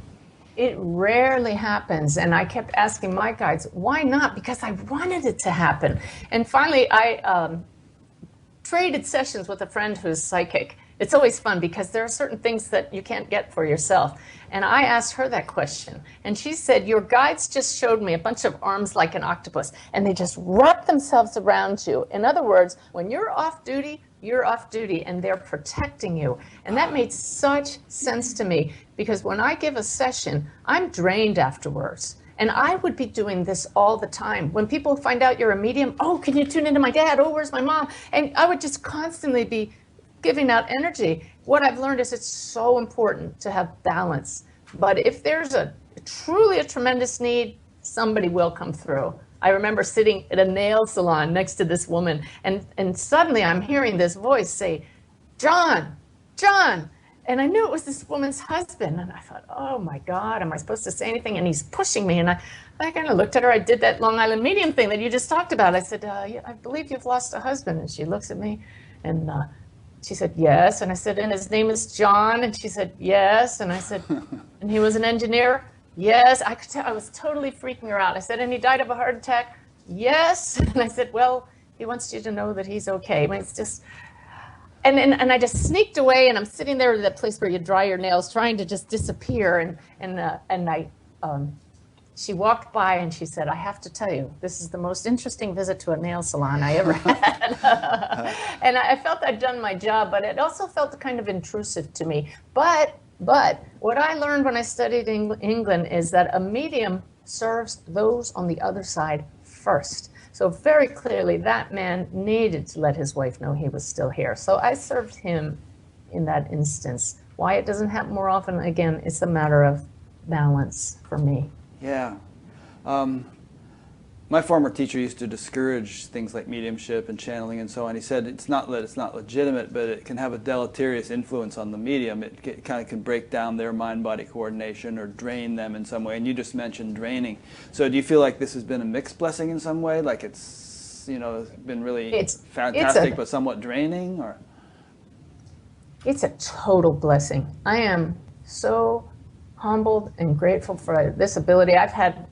It rarely happens, and I kept asking my guides, why not? Because I wanted it to happen. And finally, I traded sessions with a friend who's psychic. It's always fun because there are certain things that you can't get for yourself. And I asked her that question. And she said, your guides just showed me a bunch of arms like an octopus, and they just wrap themselves around you. In other words, when you're off duty, and they're protecting you. And that made such sense to me, because when I give a session, I'm drained afterwards. And I would be doing this all the time. When people find out you're a medium, oh, can you tune into my dad? Oh, where's my mom? And I would just constantly be giving out energy. What I've learned is it's so important to have balance. But if there's truly a tremendous need, somebody will come through. I remember sitting at a nail salon next to this woman, and suddenly I'm hearing this voice say, John, John. And I knew it was this woman's husband. And I thought, oh my God, am I supposed to say anything? And he's pushing me. And I kind of looked at her. I did that Long Island medium thing that you just talked about. I said, I believe you've lost a husband. And she looks at me and she said, yes. And I said, and his name is John. And she said, yes. And I said, and he was an engineer? Yes. I could tell. I was totally freaking her out. I said, and he died of a heart attack? Yes. And I said, well, he wants you to know that he's okay. I mean, it's just, And I just sneaked away, and I'm sitting there at that place where you dry your nails, trying to just disappear. She walked by and she said, "I have to tell you, this is the most interesting visit to a nail salon I ever had." And I felt I'd done my job, but it also felt kind of intrusive to me. But what I learned when I studied in England is that a medium serves those on the other side first. So very clearly, that man needed to let his wife know he was still here. So I served him in that instance. Why it doesn't happen more often, again, it's a matter of balance for me. Yeah. My former teacher used to discourage things like mediumship and channeling and so on. He said it's not that it's not legitimate, but it can have a deleterious influence on the medium. It kind of can break down their mind-body coordination or drain them in some way. And you just mentioned draining. So do you feel like this has been a mixed blessing in some way? Like it's, been really fantastic but somewhat draining? Or it's a total blessing. I am so humbled and grateful for this ability. I've had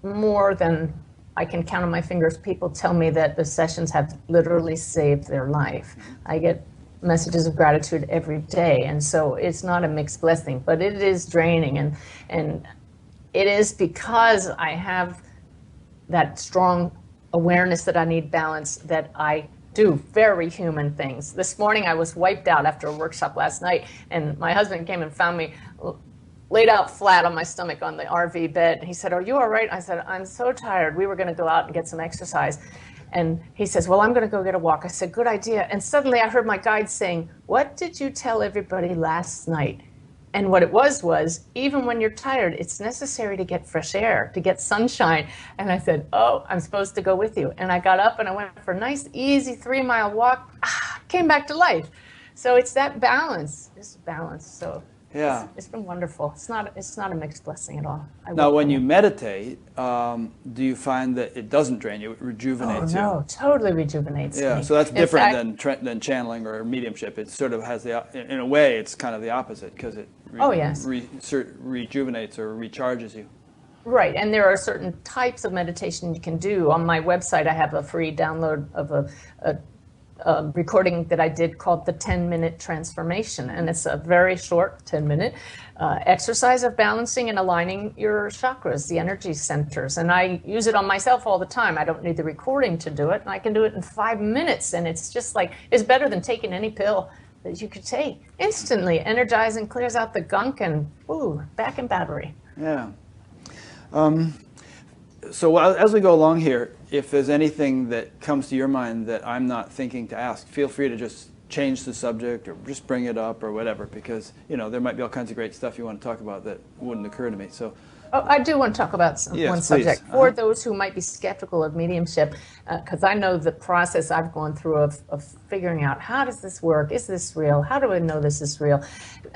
more than I can count on my fingers. People tell me that the sessions have literally saved their life. I get messages of gratitude every day, and so it's not a mixed blessing, but it is draining, and it is because I have that strong awareness that I need balance that I do very human things. This morning I was wiped out after a workshop last night, and my husband came and found me laid out flat on my stomach on the RV bed. He said, "Are you all right?" I said, "I'm so tired. We were going to go out and get some exercise." And he says, "Well, I'm going to go get a walk." I said, "Good idea." And suddenly I heard my guide saying, "What did you tell everybody last night?" And what it was, even when you're tired, it's necessary to get fresh air, to get sunshine. And I said, "Oh, I'm supposed to go with you." And I got up and I went for a nice, easy 3-mile walk, came back to life. So it's that balance, So yeah, it's been wonderful. It's not a mixed blessing at all. Now, when you meditate, do you find that it doesn't drain you? It rejuvenates you? No, totally rejuvenates me. Yeah, so that's different than channeling or mediumship. It sort of has in a way, it's kind of the opposite because it rejuvenates or recharges you. Right, and there are certain types of meditation you can do. On my website, I have a free download of a recording that I did called the 10-minute transformation, and it's a very short 10-minute exercise of balancing and aligning your chakras, the energy centers, and I use it on myself all the time. I don't need the recording to do it, and I can do it in 5 minutes, and it's just like, it's better than taking any pill that you could take. Instantly energizing, clears out the gunk, and back in battery. Yeah. So as we go along here, if there's anything that comes to your mind that I'm not thinking to ask, feel free to just change the subject or just bring it up or whatever, because there might be all kinds of great stuff you want to talk about that wouldn't occur to me. So I do want to talk about one subject. Please. For those who might be skeptical of mediumship, because I know the process I've gone through of figuring out, how does this work? Is this real? How do I know this is real?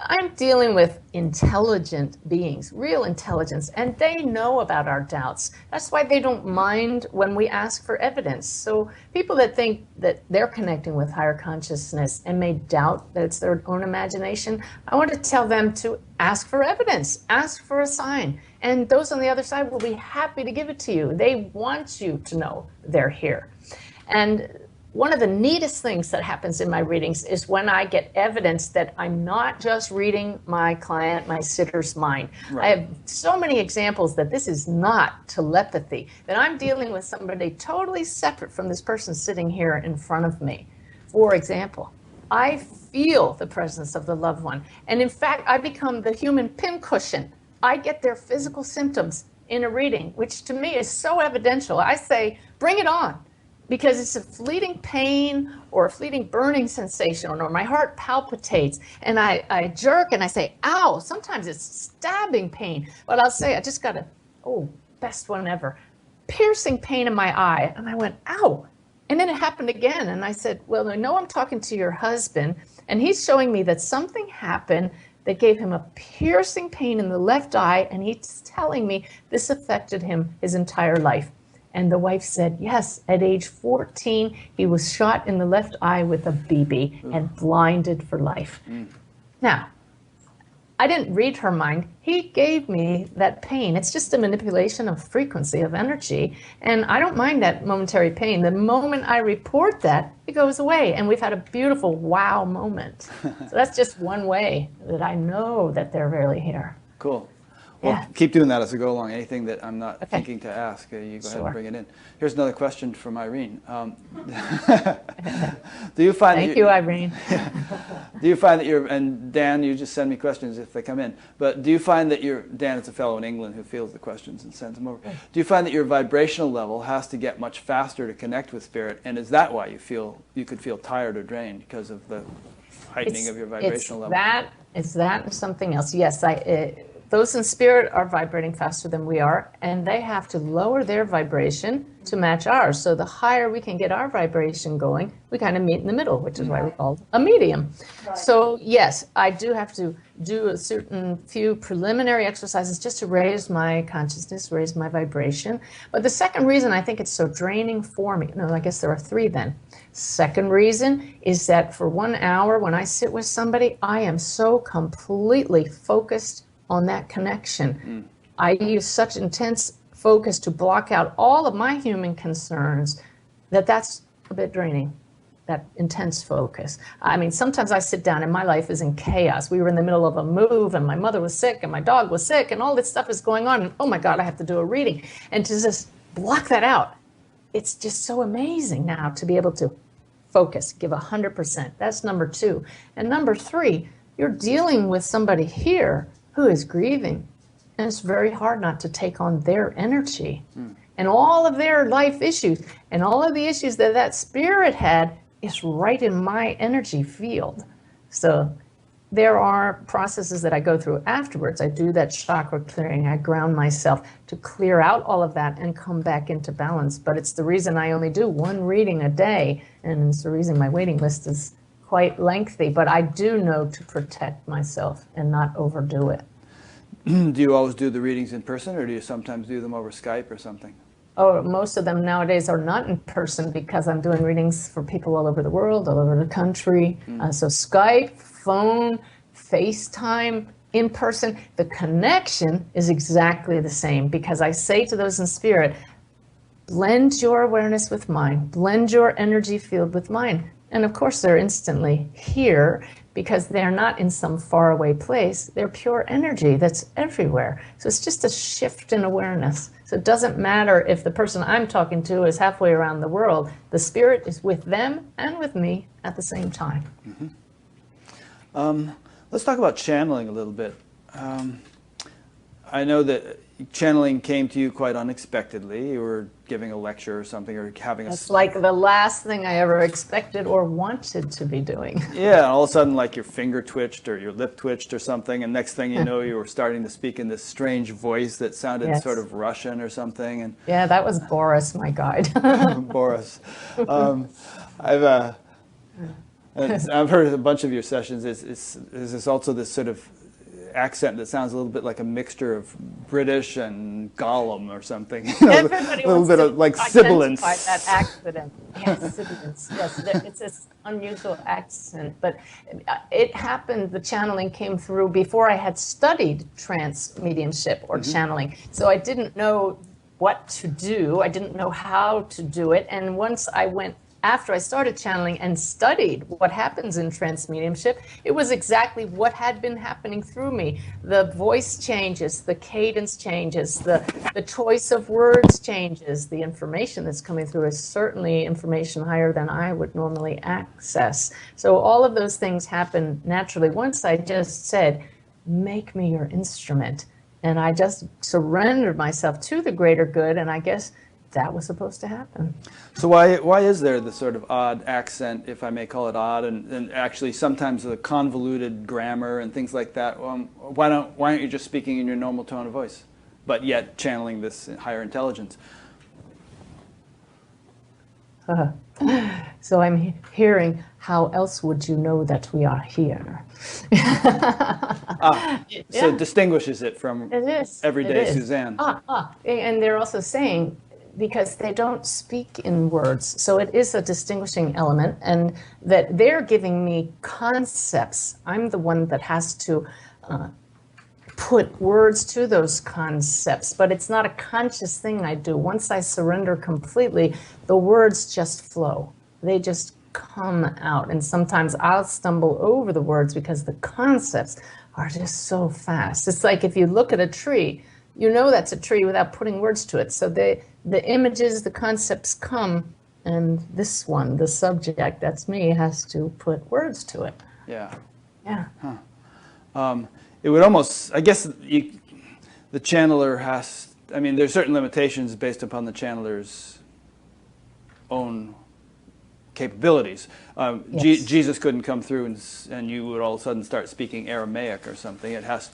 I'm dealing with intelligent beings, real intelligence, and they know about our doubts. That's why they don't mind when we ask for evidence. So people that think that they're connecting with higher consciousness and may doubt that it's their own imagination, I want to tell them to ask for evidence, ask for a sign. And those on the other side will be happy to give it to you. They want you to know they're here. And one of the neatest things that happens in my readings is when I get evidence that I'm not just reading my client, my sitter's mind. Right. I have so many examples that this is not telepathy, that I'm dealing with somebody totally separate from this person sitting here in front of me. For example, I feel the presence of the loved one. And in fact, I become the human pincushion. I get their physical symptoms in a reading, which to me is so evidential. I say, bring it on, because it's a fleeting pain or a fleeting burning sensation, or my heart palpitates, and I jerk and I say, ow. Sometimes it's stabbing pain, but I'll say, I just got best one ever, piercing pain in my eye. And I went, ow. And then it happened again. And I said, well, I know I'm talking to your husband, and he's showing me that something happened that gave him a piercing pain in the left eye, and he's telling me this affected him his entire life. And the wife said, yes, at age 14, he was shot in the left eye with a BB and blinded for life. Now, I didn't read her mind. He gave me that pain. It's just a manipulation of frequency, of energy. And I don't mind that momentary pain. The moment I report that, it goes away. And we've had a beautiful wow moment. So that's just one way that I know that they're really here. Cool. Well, keep doing that as we go along. Anything that I'm not thinking to ask, you go ahead and bring it in. Here's another question from Irene. Do you find Thank you, Irene. Do you find that you're, and Dan, you just send me questions if they come in, but do you find that Dan is a fellow in England who fields the questions and sends them over. Do you find that your vibrational level has to get much faster to connect with spirit, and is that why you could feel tired or drained because of the heightening of your vibrational level? It's that and something else. Yes, those in spirit are vibrating faster than we are, and they have to lower their vibration to match ours. So the higher we can get our vibration going, we kind of meet in the middle, which is why we're called a medium. Right. So yes, I do have to do a certain few preliminary exercises just to raise my consciousness, raise my vibration. But the second reason I think it's so draining for me, no, I guess there are three then. Second reason is that for 1 hour when I sit with somebody, I am so completely focused on that connection. I use such intense focus to block out all of my human concerns that's a bit draining, that intense focus. I mean, sometimes I sit down and my life is in chaos. We were in the middle of a move and my mother was sick and my dog was sick and all this stuff is going on. And oh my God, I have to do a reading. And to just block that out, it's just so amazing now to be able to focus, give 100%. That's number two. And number three, you're dealing with somebody here who is grieving. And it's very hard not to take on their energy and all of their life issues and all of the issues that spirit had is right in my energy field. So there are processes that I go through afterwards. I do that chakra clearing. I ground myself to clear out all of that and come back into balance. But it's the reason I only do one reading a day. And it's the reason my waiting list is quite lengthy. But I do know to protect myself and not overdo it. Do you always do the readings in person, or do you sometimes do them over Skype or something? Oh, most of them nowadays are not in person because I'm doing readings for people all over the world, all over the country. So Skype, phone, FaceTime, in person, the connection is exactly the same because I say to those in spirit, blend your awareness with mine, blend your energy field with mine. And of course, they're instantly here because they're not in some faraway place. They're pure energy that's everywhere. So it's just a shift in awareness. So it doesn't matter if the person I'm talking to is halfway around the world. The spirit is with them and with me at the same time. Let's talk about channeling a little bit. I know that channeling came to you quite unexpectedly. You were giving a lecture or something, or having a... It's like the last thing I ever expected or wanted to be doing. Yeah, and all of a sudden, like your finger twitched or your lip twitched or something, and next thing you know, you were starting to speak in this strange voice that sounded sort of Russian or something. And yeah, that was Boris, my guide. Boris. I've heard a bunch of your sessions. Is this also this sort of accent that sounds a little bit like a mixture of British and Gollum or something? Everybody a little bit of like sibilance. That accident. Yes, sibilance. Yes, it's this unusual accent, but it happened. The channeling came through before I had studied trance mediumship or channeling, so I didn't know what to do. I didn't know how to do it, and once I went. After I started channeling and studied what happens in trance mediumship, it was exactly what had been happening through me. The voice changes, the cadence changes, the choice of words changes. The information that's coming through is certainly information higher than I would normally access. So all of those things happen naturally. Once I just said, make me your instrument. And I just surrendered myself to the greater good, and I guess that was supposed to happen. So why is there the sort of odd accent, if I may call it odd, and actually sometimes the convoluted grammar and things like that? Why aren't you just speaking in your normal tone of voice, but yet channeling this higher intelligence? So I'm hearing, how else would you know that we are here? So it distinguishes it from everyday Suzanne. And they're also saying, because they don't speak in words. So it is a distinguishing element, and that they're giving me concepts. I'm the one that has to put words to those concepts, but it's not a conscious thing I do. Once I surrender completely, the words just flow. They just come out. And sometimes I'll stumble over the words because the concepts are just so fast. It's like if you look at a tree, you know that's a tree without putting words to it. So the images, the concepts come, and this one, the subject, that's me, has to put words to it. Yeah. Yeah. Huh. It would almost, I guess, the channeler has, I mean, there's certain limitations based upon the channeler's own capabilities. Yes. Jesus couldn't come through and you would all of a sudden start speaking Aramaic or something. It has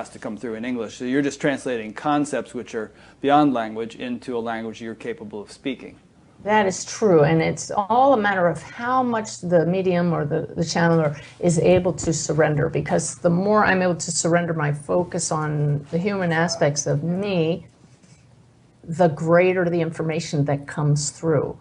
to come through in English. So you're just translating concepts which are beyond language into a language you're capable of speaking. That is true, and it's all a matter of how much the medium or the channeler is able to surrender, because the more I'm able to surrender my focus on the human aspects of me, the greater the information that comes through.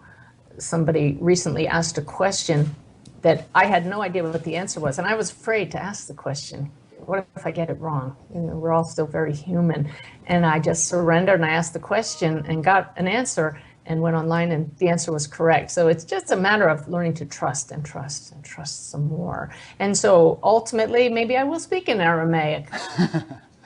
Somebody recently asked a question that I had no idea what the answer was, and I was afraid to ask the question. What if I get it wrong? You know, we're all still very human. And I just surrendered and I asked the question and got an answer, and went online and the answer was correct. So it's just a matter of learning to trust and trust and trust some more. And so ultimately, maybe I will speak in Aramaic.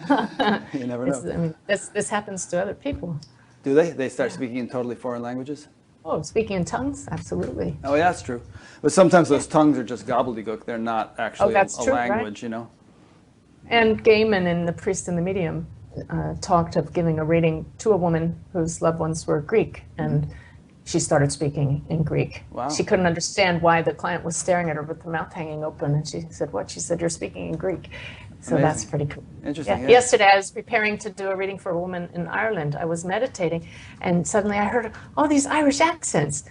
You never know. I mean, this happens to other people. Do they? They start speaking in totally foreign languages? Oh, speaking in tongues? Absolutely. Oh, yeah, that's true. But sometimes those tongues are just gobbledygook. They're not actually a true, language, right? you know? And Gaiman in The Priest and the Medium talked of giving a reading to a woman whose loved ones were Greek, and she started speaking in Greek. Wow. She couldn't understand why the client was staring at her with her mouth hanging open, and she said, "What?" She said, "You're speaking in Greek." So Amazing. that's pretty cool. Interesting. Yeah. Yeah. Yesterday I was preparing to do a reading for a woman in Ireland. I was meditating, and suddenly I heard all these Irish accents.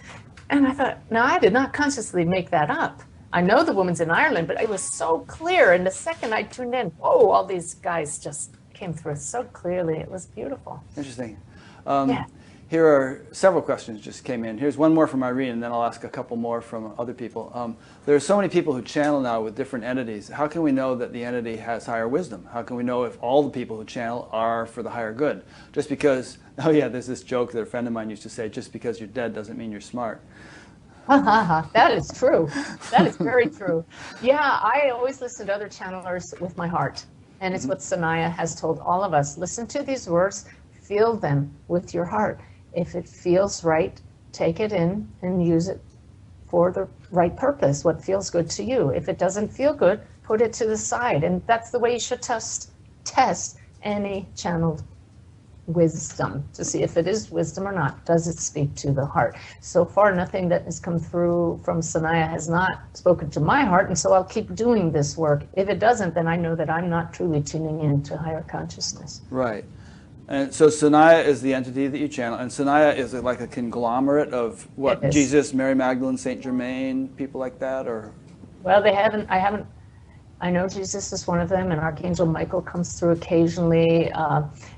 And I thought, no, I did not consciously make that up. I know the woman's in Ireland, but it was so clear. And the second I tuned in, whoa, all these guys just came through so clearly. It was beautiful. Interesting. Yeah. Here are several questions just came in. Here's one more from Irene, and then I'll ask a couple more from other people. There are so many people who channel now with different entities. How can we know that the entity has higher wisdom? How can we know if all the people who channel are for the higher good? Just because, oh yeah, there's this joke that a friend of mine used to say, just because you're dead doesn't mean you're smart. That is true. That is very true. Yeah, I always listen to other channelers with my heart. And it's what Sanaya has told all of us. Listen to these words, feel them with your heart. If it feels right, take it in and use it for the right purpose, what feels good to you. If it doesn't feel good, put it to the side. And that's the way you should test any channeled wisdom, to see if it is wisdom or not. Does it speak to the heart? So far, nothing that has come through from Sanaya has not spoken to my heart, and so I'll keep doing this work. If it doesn't, then I know that I'm not truly tuning in to higher consciousness. Right. And so Sanaya is the entity that you channel, and Sanaya is like a conglomerate of what? Jesus, Mary Magdalene, Saint Germain, people like that, or? Well, I know Jesus is one of them, and Archangel Michael comes through occasionally.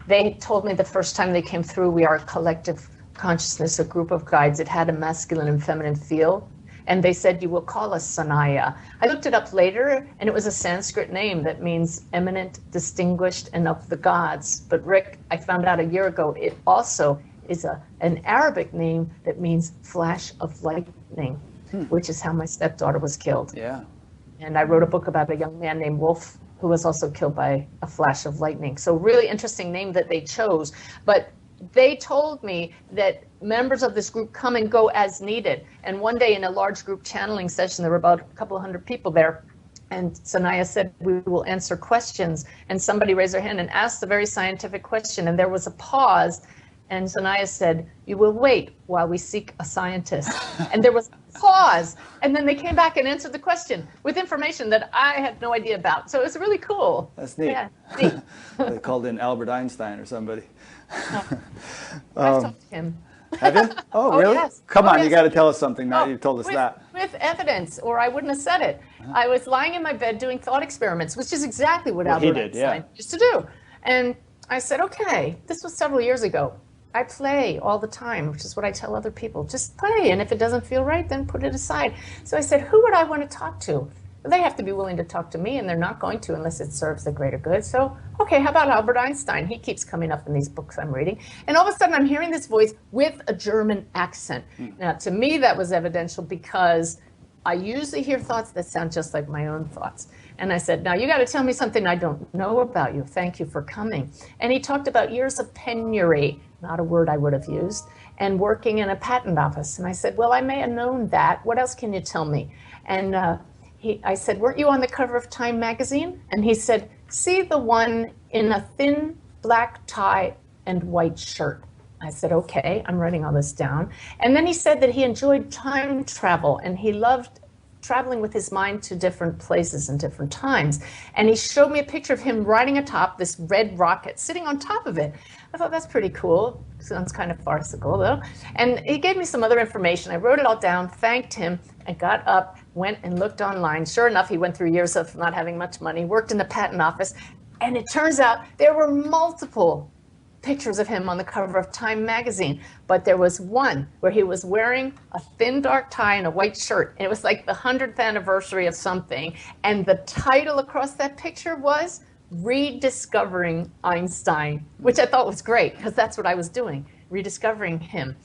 They told me the first time they came through, we are a collective consciousness, a group of guides. It had a masculine and feminine feel. And they said, you will call us Sanaya. I looked it up later, and it was a Sanskrit name that means eminent, distinguished, and of the gods. But Rick, I found out a year ago, it also is an Arabic name that means flash of lightning, which is how my stepdaughter was killed. Yeah. And I wrote a book about a young man named Wolf who was also killed by a flash of lightning. So really interesting name that they chose. But they told me that members of this group come and go as needed. And one day in a large group channeling session, there were about a couple of hundred people there. And Sanaya said, we will answer questions. And somebody raised their hand and asked a very scientific question. And there was a pause. And Sanaya said, you will wait while we seek a scientist. And there was a pause. And then they came back and answered the question with information that I had no idea about. So it was really cool. That's neat. Yeah, neat. They called in Albert Einstein or somebody. I've talked to him. Have you? Oh, really? Yes. Come on, yes. you got to tell us something now you've told us with, that. With evidence, or I wouldn't have said it. I was lying in my bed doing thought experiments, which is exactly what Albert Einstein used to do. And I said, okay, this was several years ago. I play all the time, which is what I tell other people. Just play, and if it doesn't feel right, then put it aside. So I said, who would I want to talk to? They have to be willing to talk to me, and they're not going to unless it serves the greater good. So, okay, how about Albert Einstein? He keeps coming up in these books I'm reading. And all of a sudden, I'm hearing this voice with a German accent. Now, to me, that was evidential because I usually hear thoughts that sound just like my own thoughts. And I said, now you got to tell me something I don't know about you. Thank you for coming. And he talked about years of penury, not a word I would have used, and working in a patent office. And I said, well, I may have known that. What else can you tell me? And I said, weren't you on the cover of Time magazine? And he said, see the one in a thin black tie and white shirt. I said, okay, I'm writing all this down. And then he said that he enjoyed time travel and he loved traveling with his mind to different places and different times. And he showed me a picture of him riding atop this red rocket, sitting on top of it. I thought, that's pretty cool. Sounds kind of farcical, though. And he gave me some other information. I wrote it all down, thanked him, and got up, went and looked online. Sure enough, he went through years of not having much money, worked in the patent office, and it turns out there were multiple pictures of him on the cover of Time magazine, but there was one where he was wearing a thin dark tie and a white shirt, and it was like the 100th anniversary of something, and the title across that picture was Rediscovering Einstein, which I thought was great because that's what I was doing, rediscovering him.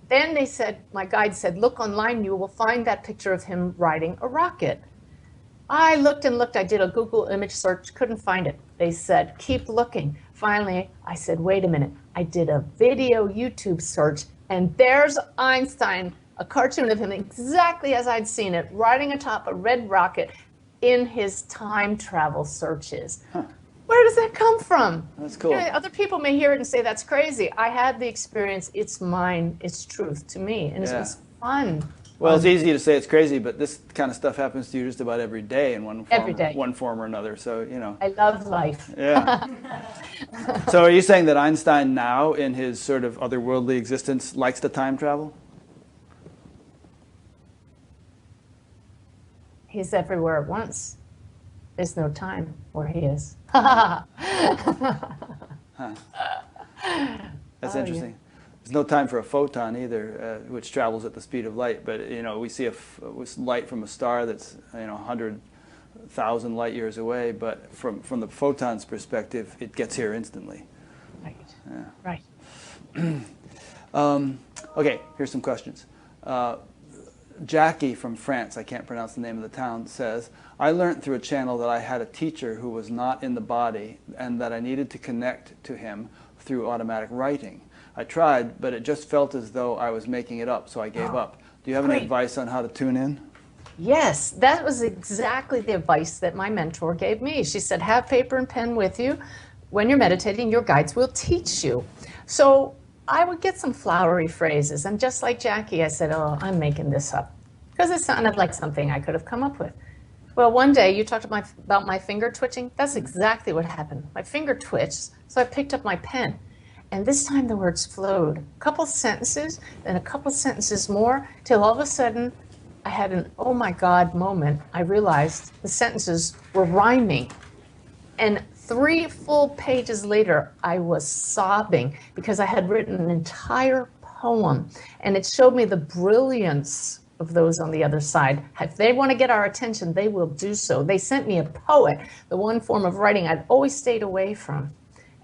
Then they said, my guide said, look online, you will find that picture of him riding a rocket. I looked and looked, I did a Google image search, couldn't find it. They said, keep looking. Finally, I said, wait a minute. I did a video YouTube search, and there's Einstein, a cartoon of him exactly as I'd seen it, riding atop a red rocket in his time travel searches. Huh. Where does that come from? That's cool. You know, other people may hear it and say, that's crazy. I had the experience, it's mine, it's truth to me, and it was fun. Well, it's easy to say it's crazy, but this kind of stuff happens to you just about every day in one form or another. So, you know. I love life. Yeah. So are you saying that Einstein now, in his sort of otherworldly existence, likes to time travel? He's everywhere at once. There's no time where he is. Huh. That's interesting. Yeah. There's no time for a photon either, which travels at the speed of light. But you know, we see light from a star that's 100,000 light years away. But from the photon's perspective, it gets here instantly. Right. Yeah. Right. Okay. Here's some questions. Jackie from France, I can't pronounce the name of the town, says, I learned through a channel that I had a teacher who was not in the body and that I needed to connect to him through automatic writing. I tried, but it just felt as though I was making it up, so I gave up. Do you have any advice on how to tune in? Yes, that was exactly the advice that my mentor gave me. She said, have paper and pen with you. When you're meditating, your guides will teach you. So I would get some flowery phrases, and just like Jackie, I said, oh, I'm making this up, because it sounded like something I could have come up with. Well, one day you talked about my finger twitching. That's exactly what happened. My finger twitched, so I picked up my pen. And this time the words flowed. A couple sentences, then a couple sentences more, till all of a sudden I had an oh my God moment. I realized the sentences were rhyming. And 3 full pages later, I was sobbing because I had written an entire poem. And it showed me the brilliance of those on the other side. If they want to get our attention, they will do so. They sent me a poet, the one form of writing I'd always stayed away from.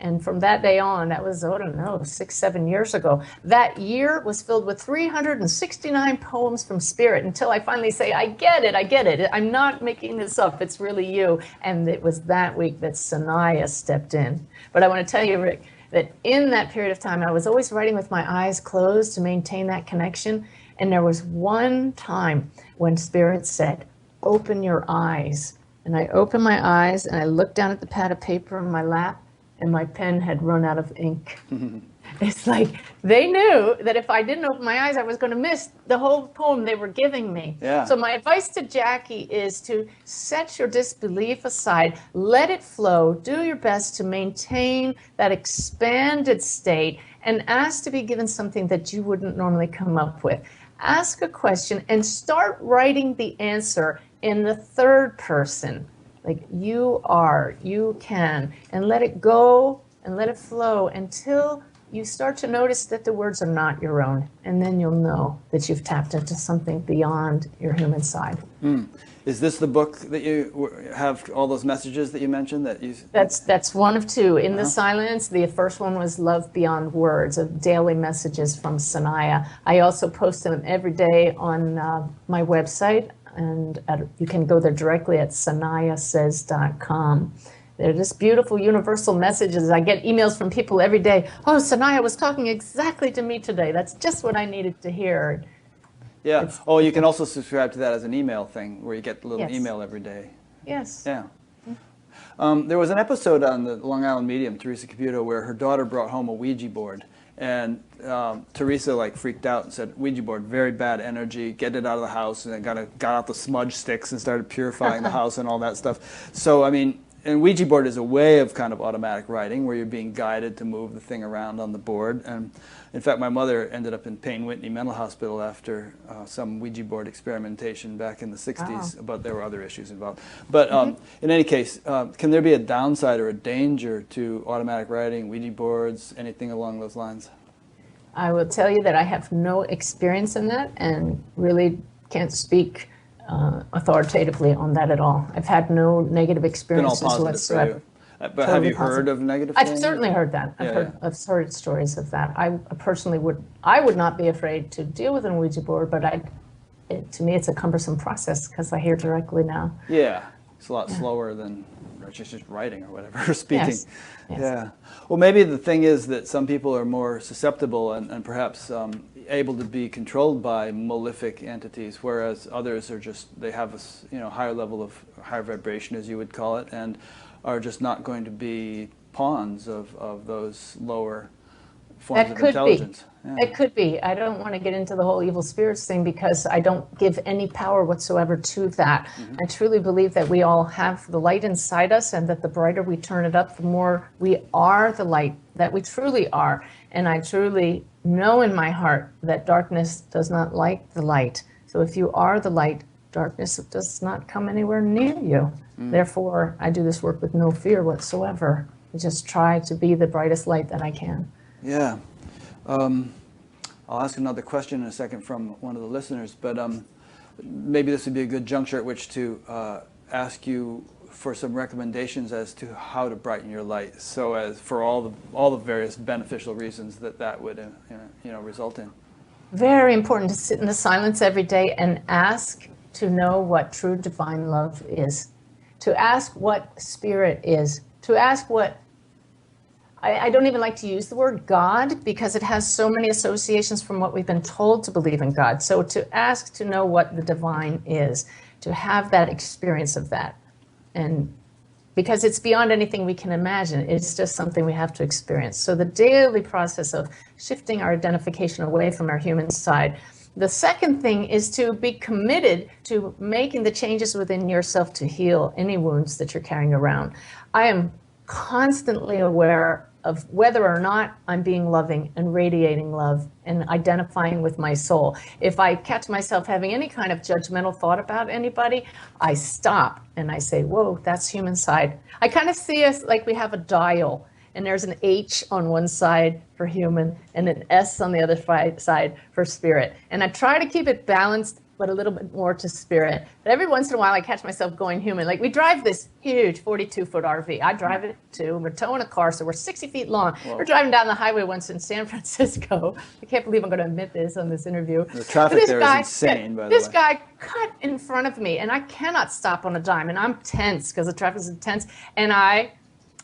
And from that day on, that was, I don't know, 6, 7 years ago, that year was filled with 369 poems from Spirit until I finally say, I get it. I'm not making this up. It's really you. And it was that week that Sanaya stepped in. But I want to tell you, Rick, that in that period of time, I was always writing with my eyes closed to maintain that connection. And there was one time when Spirit said, open your eyes. And I opened my eyes and I looked down at the pad of paper in my lap, and my pen had run out of ink. It's like they knew that if I didn't open my eyes, I was going to miss the whole poem they were giving me. Yeah. So my advice to Jackie is to set your disbelief aside, let it flow, do your best to maintain that expanded state, and ask to be given something that you wouldn't normally come up with. Ask a question and start writing the answer in the third person. Like you are, you can, and let it go and let it flow until you start to notice that the words are not your own, and then you'll know that you've tapped into something beyond your human side. Is this the book that you have all those messages that you mentioned? That's one of two. In the silence, the first one was Love Beyond Words, of daily messages from Sanaya. I also post them every day on my website, and you can go there directly at sanayasays.com. They're just beautiful universal messages. I get emails from people every day. Oh, Sanaya was talking exactly to me today. That's just what I needed to hear. Yeah. You can also subscribe to that as an email thing, where you get a little email every day. Yes. Yeah. There was an episode on the Long Island Medium, Teresa Caputo, where her daughter brought home a Ouija board. And Teresa freaked out and said, Ouija board, very bad energy, get it out of the house. And then got out the smudge sticks and started purifying the house and all that stuff. So, I mean, and Ouija board is a way of kind of automatic writing, where you're being guided to move the thing around on the board. And in fact, my mother ended up in Payne Whitney Mental Hospital after some Ouija board experimentation back in the 60s, but there were other issues involved. But in any case, can there be a downside or a danger to automatic writing, Ouija boards, anything along those lines? I will tell you that I have no experience in that and really can't speak authoritatively on that at all. I've had no negative experiences whatsoever. But totally have you heard of negative things? I've certainly heard that. I've heard stories of that. I personally would not be afraid to deal with an Ouija board, but to me it's a cumbersome process because I hear directly now. Yeah, it's a lot slower than just writing or whatever, speaking. Yes. Yeah. Well, maybe the thing is that some people are more susceptible and perhaps able to be controlled by malefic entities, whereas others are they have a higher level of higher vibration, as you would call it, and are just not going to be pawns of those lower forms of intelligence. Yeah. It could be. I don't want to get into the whole evil spirits thing because I don't give any power whatsoever to that. I truly believe that we all have the light inside us, and that the brighter we turn it up, the more we are the light that we truly are. And I truly know in my heart that darkness does not like the light. So if you are the light, darkness does not come anywhere near you. Therefore, I do this work with no fear whatsoever. I just try to be the brightest light that I can. Yeah. I'll ask another question in a second from one of the listeners, but maybe this would be a good juncture at which to ask you for some recommendations as to how to brighten your light, so as for all the various beneficial reasons that would result in. Very important to sit in the silence every day and ask to know what true divine love is, to ask what spirit is, to ask what, I don't even like to use the word God because it has so many associations from what we've been told to believe in God. So to ask to know what the divine is, to have that experience of that. And because it's beyond anything we can imagine, it's just something we have to experience. So the daily process of shifting our identification away from our human side. The second thing is to be committed to making the changes within yourself to heal any wounds that you're carrying around. I am constantly aware of whether or not I'm being loving and radiating love and identifying with my soul. If I catch myself having any kind of judgmental thought about anybody, I stop and I say, whoa, that's human side. I kind of see us like we have a dial, and there's an H on one side for human and an S on the other side for spirit. And I try to keep it balanced, but a little bit more to spirit. But every once in a while, I catch myself going human. Like we drive this huge 42-foot RV. I drive it too. We're towing a car, so we're 60 feet long. Whoa. We're driving down the highway once in San Francisco. I can't believe I'm going to admit this on this interview. The traffic there is insane, by the way. This guy cut in front of me, and I cannot stop on a dime. And I'm tense because the traffic is intense. And I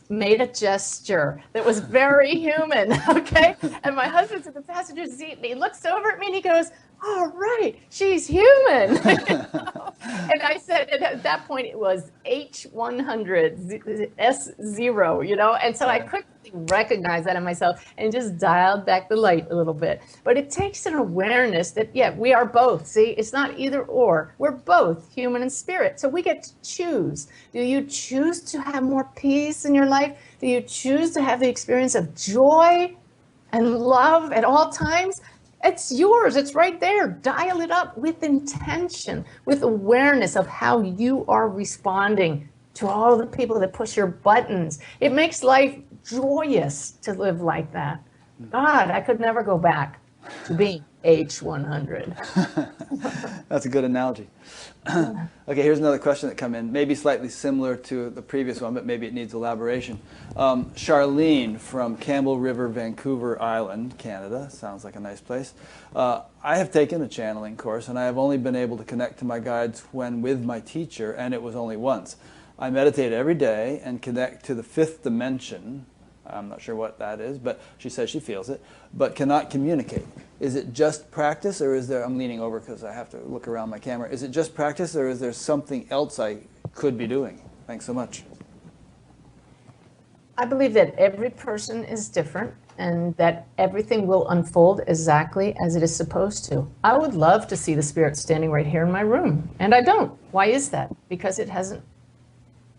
made a gesture that was very human, okay? And my husband's in the passenger seat, and he looks over at me, and he goes, all right, she's human. And I said, and at that point, it was H100, S0, and so I quickly recognized that in myself and just dialed back the light a little bit. But it takes an awareness that, yeah, we are both. See, it's not either or. We're both human and spirit. So we get to choose. Do you choose to have more peace in your life? Do you choose to have the experience of joy and love at all times? It's yours. It's right there. Dial it up with intention, with awareness of how you are responding to all the people that push your buttons. It makes life joyous to live like that. God, I could never go back to being age 100. That's a good analogy. Okay, here's another question that come in, maybe slightly similar to the previous one, but maybe it needs elaboration. Charlene from Campbell River, Vancouver Island, Canada. Sounds like a nice place. I have taken a channeling course, and I have only been able to connect to my guides when with my teacher, and it was only once. I meditate every day and connect to the fifth dimension. I'm not sure what that is, but she says she feels it, but cannot communicate. Is it just practice, or is there, I'm leaning over because I have to look around my camera, is it just practice, or is there something else I could be doing? Thanks so much. I believe that every person is different and that everything will unfold exactly as it is supposed to. I would love to see the spirit standing right here in my room, and I don't. Why is that? Because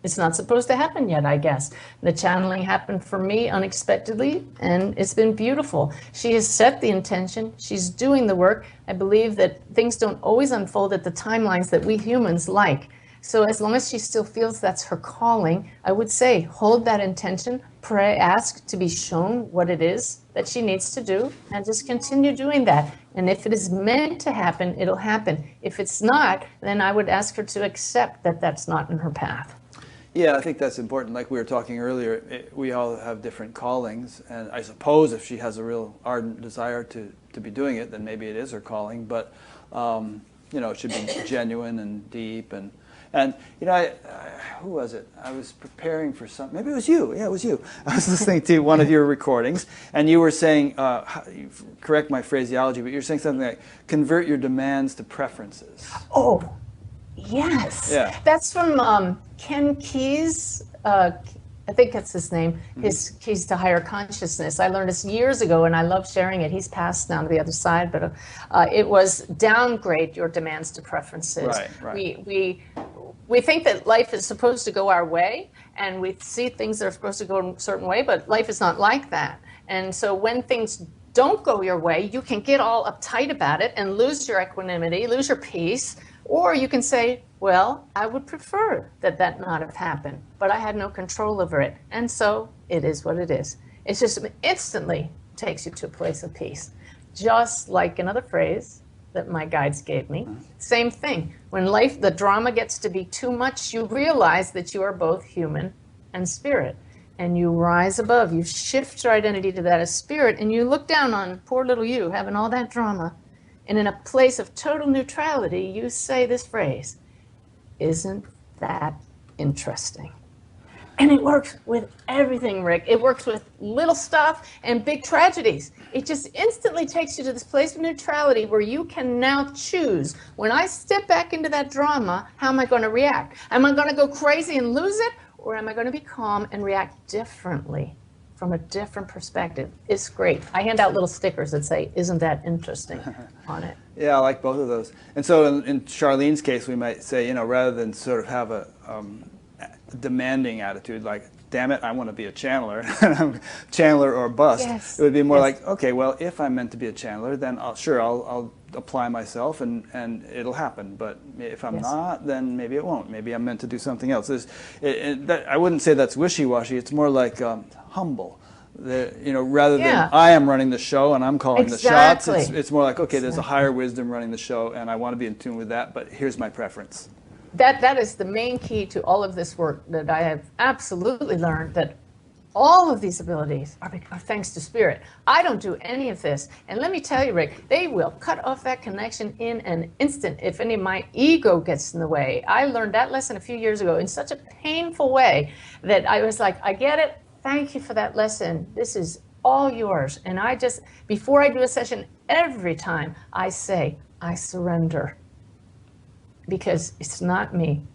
it's not supposed to happen yet, I guess. The channeling happened for me unexpectedly, and it's been beautiful. She has set the intention. She's doing the work. I believe that things don't always unfold at the timelines that we humans like. So as long as she still feels that's her calling, I would say hold that intention, pray, ask to be shown what it is that she needs to do, and just continue doing that. And if it is meant to happen, it'll happen. If it's not, then I would ask her to accept that that's not in her path. Yeah, I think that's important. Like we were talking earlier, we all have different callings, and I suppose if she has a real ardent desire to be doing it, then maybe it is her calling. But you know, it should be genuine and deep. And you know, who was it? I was preparing for something. Maybe it was you. Yeah, it was you. I was listening to one of your recordings, and you were saying, correct my phraseology, but you're saying something like, convert your demands to preferences. Oh. Yes. Yeah. That's from Ken Keyes. I think that's his name. His Keys to Higher Consciousness. I learned this years ago, and I love sharing it. He's passed now to the other side, but it was downgrade your demands to preferences. Right. We think that life is supposed to go our way, and we see things that are supposed to go a certain way, but life is not like that. And so when things don't go your way, you can get all uptight about it and lose your equanimity, lose your peace. Or you can say, well, I would prefer that not have happened, but I had no control over it. And so it is what it is. It just instantly takes you to a place of peace. Just like another phrase that my guides gave me, same thing. When life, the drama gets to be too much, you realize that you are both human and spirit. And you rise above, you shift your identity to that as spirit, and you look down on poor little you having all that drama. And in a place of total neutrality, you say this phrase, isn't that interesting? And it works with everything, Rick. It works with little stuff and big tragedies. It just instantly takes you to this place of neutrality where you can now choose. When I step back into that drama, how am I going to react? Am I going to go crazy and lose it? Or am I going to be calm and react differently? From a different perspective. It's great. I hand out little stickers that say, isn't that interesting on it. Yeah, I like both of those. And so in Charlene's case, we might say, you know, rather than sort of have a demanding attitude like, damn it, I want to be a channeler, channeler or bust. Yes. It would be more like, okay, well, if I'm meant to be a channeler, then I'll apply myself and it'll happen. But if I'm not, then maybe it won't. Maybe I'm meant to do something else. I wouldn't say that's wishy-washy. It's more like humble. You know, rather than I am running the show and I'm calling the shots, it's more like, okay, there's a higher wisdom running the show and I want to be in tune with that, but here's my preference. That is the main key to all of this work that I have absolutely learned, that all of these abilities are thanks to spirit. I don't do any of this. And let me tell you, Rick, they will cut off that connection in an instant if any of my ego gets in the way. I learned that lesson a few years ago in such a painful way that I was like, I get it. Thank you for that lesson. This is all yours. And I just, before I do a session, every time I say, I surrender. Because it's not me.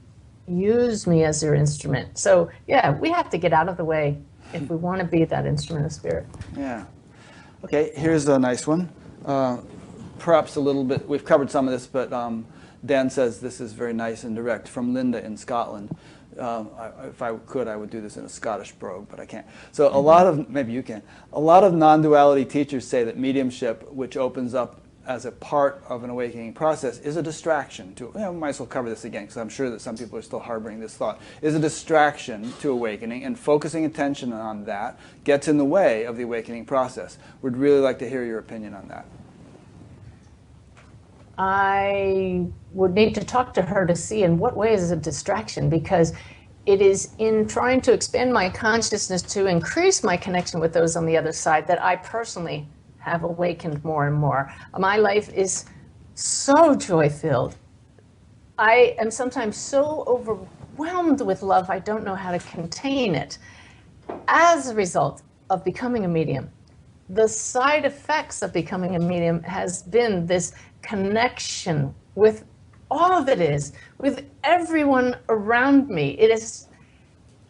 Use me as your instrument. So yeah, we have to get out of the way if we want to be that instrument of spirit. Yeah. Okay, here's a nice one. Perhaps a little bit, we've covered some of this, but Dan says this is very nice and direct from Linda in Scotland. If I could, I would do this in a Scottish brogue, but I can't. So a lot of, maybe you can, a lot of non-duality teachers say that mediumship, which opens up as a part of an awakening process is a distraction to, might as well cover this again because I'm sure that some people are still harboring this thought, is a distraction to awakening, and focusing attention on that gets in the way of the awakening process. Would really like to hear your opinion on that. I would need to talk to her to see in what way is it a distraction, because it is in trying to expand my consciousness to increase my connection with those on the other side that I personally have awakened more and more. My life is so joy-filled. I am sometimes so overwhelmed with love, I don't know how to contain it. As a result of becoming a medium, the side effects of becoming a medium has been this connection with all that is, with everyone around me. It has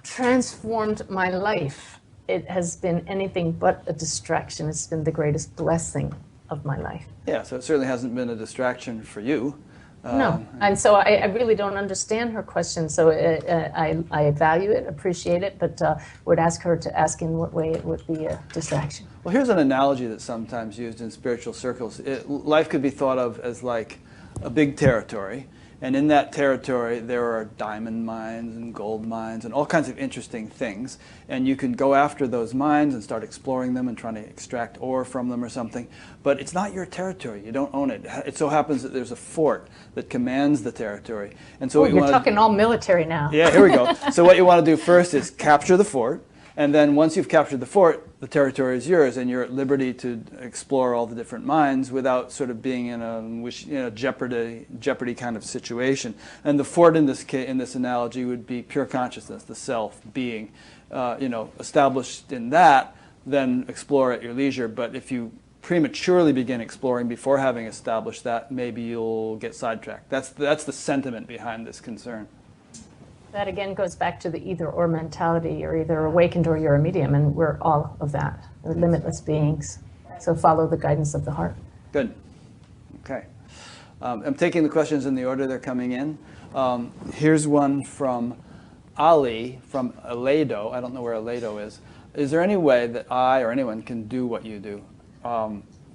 transformed my life. It has been anything but a distraction. It's been the greatest blessing of my life. Yeah, so it certainly hasn't been a distraction for you. No, and so I really don't understand her question, so I value it, appreciate it, but would ask her to ask in what way it would be a distraction. Well, here's an analogy that's sometimes used in spiritual circles. Life could be thought of as like a big territory, and in that territory there are diamond mines and gold mines and all kinds of interesting things, and you can go after those mines and start exploring them and trying to extract ore from them or something, but it's not your territory. You don't own it. It so happens that there's a fort that commands the territory, and so you're talking all military now. Yeah, here we go. So what you want to do first is capture the fort, and then once you've captured the fort, the territory is yours, and you're at liberty to explore all the different mines without sort of being in a jeopardy kind of situation. And the fort in this analogy would be pure consciousness, the self, being, established in that, then explore at your leisure. But if you prematurely begin exploring before having established that, maybe you'll get sidetracked. That's the sentiment behind this concern. That again goes back to the either-or mentality. You're either awakened or you're a medium, and we're all of that. We're limitless beings. So follow the guidance of the heart. Good. Okay. I'm taking the questions in the order they're coming in. Here's one from Ali from Aledo. I don't know where Aledo is. Is there any way that I or anyone can do what you do?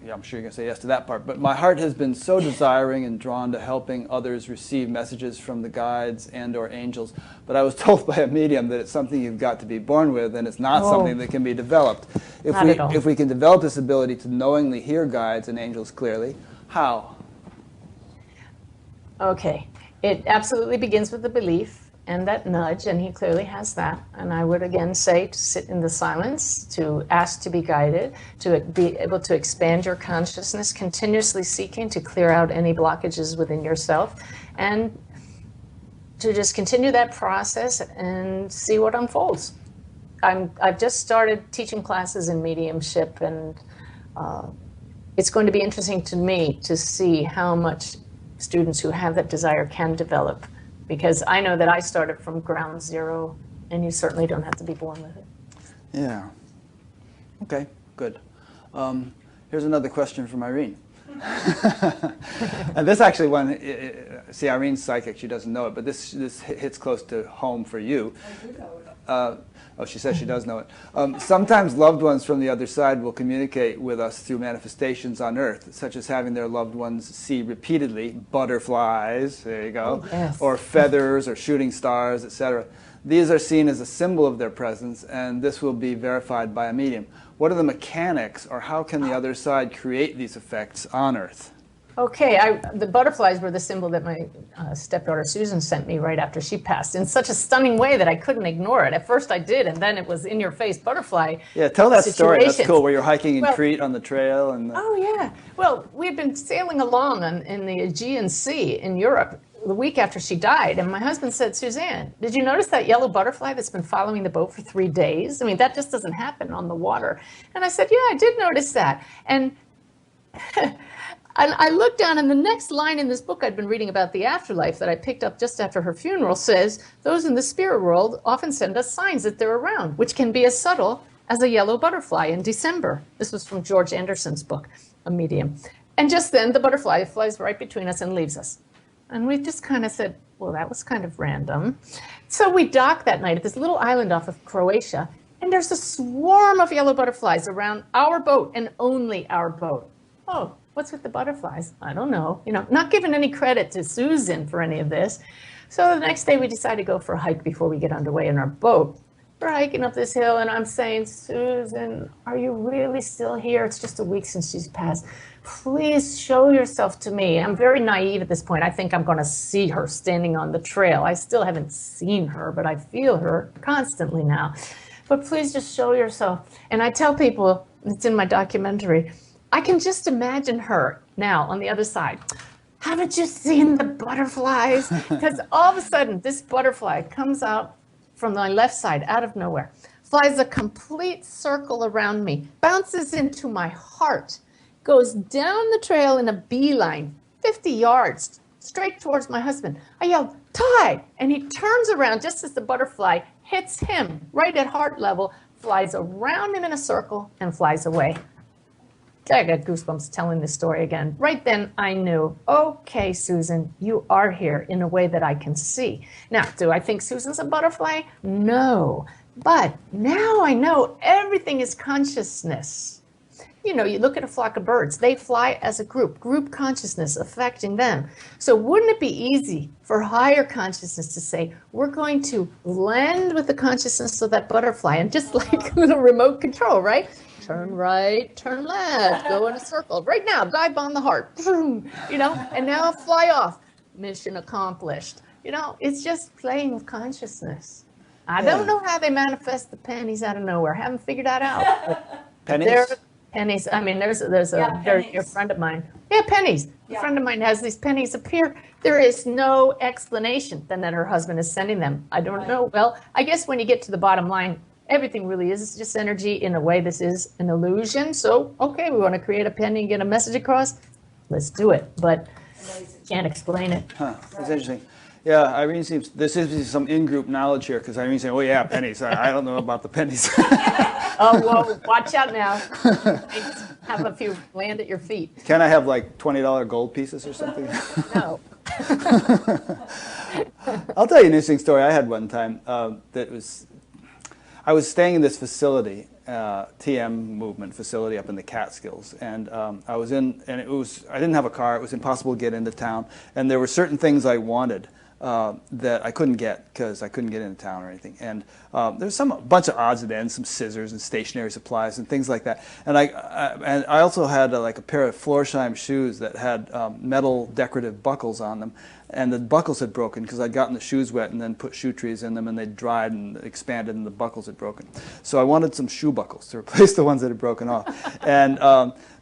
Yeah, I'm sure you're going to say yes to that part, but my heart has been so desiring and drawn to helping others receive messages from the guides and or angels, but I was told by a medium that it's something you've got to be born with, and it's not something that can be developed. If we can develop this ability to knowingly hear guides and angels clearly, how? Okay, it absolutely begins with the belief and that nudge, and he clearly has that. And I would again say to sit in the silence, to ask to be guided, to be able to expand your consciousness, continuously seeking to clear out any blockages within yourself, and to just continue that process and see what unfolds. I've just started teaching classes in mediumship, and it's going to be interesting to me to see how much students who have that desire can develop. Because I know that I started from ground zero, and you certainly don't have to be born with it. Yeah. Okay, good. Here's another question from Irene. And this actually one, see, Irene's psychic, she doesn't know it, but this hits close to home for you. I do know it. Oh, she says she does know it. Sometimes loved ones from the other side will communicate with us through manifestations on Earth, such as having their loved ones see repeatedly butterflies, there you go, yes, or feathers or shooting stars, etc. These are seen as a symbol of their presence, and this will be verified by a medium. What are the mechanics, or how can the other side create these effects on Earth? Okay, the butterflies were the symbol that my stepdaughter Susan sent me right after she passed in such a stunning way that I couldn't ignore it. At first I did, and then it was in-your-face butterfly. Yeah, tell that story. That's situations. cool, where you're hiking in Crete on the trail. Oh, yeah. Well, we had been sailing along in the Aegean Sea in Europe the week after she died, and my husband said, Suzanne, did you notice that yellow butterfly that's been following the boat for 3 days? I mean, that just doesn't happen on the water. And I said, yeah, I did notice that. And I looked down, and the next line in this book I'd been reading about the afterlife that I picked up just after her funeral says, those in the spirit world often send us signs that they're around, which can be as subtle as a yellow butterfly in December. This was from George Anderson's book, A Medium. And just then the butterfly flies right between us and leaves us. And we just kind of said, well, that was kind of random. So we docked that night at this little island off of Croatia, and there's a swarm of yellow butterflies around our boat, and only our boat. Oh, What's with the butterflies? I don't know. You know, not giving any credit to Susan for any of this. So the next day we decided to go for a hike before we get underway in our boat. We're hiking up this hill and I'm saying, Susan, are you really still here? It's just a week since she's passed. Please show yourself to me. I'm very naive at this point. I think I'm going to see her standing on the trail. I still haven't seen her, but I feel her constantly now. But please just show yourself. And I tell people, it's in my documentary, I can just imagine her now on the other side. Haven't you seen the butterflies? Because all of a sudden, this butterfly comes out from my left side, out of nowhere, flies a complete circle around me, bounces into my heart, goes down the trail in a beeline, 50 yards, straight towards my husband. I yelled, Ty! And he turns around just as the butterfly hits him right at heart level, flies around him in a circle, and flies away. I got goosebumps telling this story again. Right then, I knew, okay, Susan, you are here in a way that I can see. Now, do I think Susan's a butterfly? No. But now I know everything is consciousness. You know, you look at a flock of birds, they fly as a group consciousness affecting them. So wouldn't it be easy for higher consciousness to say, we're going to blend with the consciousness of that butterfly, and just like a little remote control, right? Turn right, turn left, go in a circle. Right now, dive on the heart, you know, and now fly off. Mission accomplished. You know, it's just playing with consciousness. I don't know how they manifest the pennies out of nowhere. Haven't figured that out. Pennies? Pennies. I mean, there's a very dear friend of mine. Yeah, pennies. A friend of mine has these pennies appear. There is no explanation than that her husband is sending them. I don't know. Well, I guess when you get to the bottom line, everything really is just energy. In a way, this is an illusion. So, okay, we want to create a penny and get a message across. Let's do it. But can't explain it. Huh, that's interesting. Yeah, Irene seems, there seems to be some in-group knowledge here, because Irene's saying, oh yeah, pennies. I don't know about the pennies. Oh, whoa, watch out now. Have a few land at your feet. Can I have like $20 gold pieces or something? No. I'll tell you an interesting story I had one time I was staying in this facility, TM movement facility up in the Catskills, and I didn't have a car. It was impossible to get into town, and there were certain things I wanted that I couldn't get because I couldn't get into town or anything. And there's a bunch of odds and ends, some scissors and stationery supplies and things like that. And I also had like a pair of Florsheim shoes that had metal decorative buckles on them. And the buckles had broken because I'd gotten the shoes wet and then put shoe trees in them, and they dried and expanded and the buckles had broken. So I wanted some shoe buckles to replace the ones that had broken off. And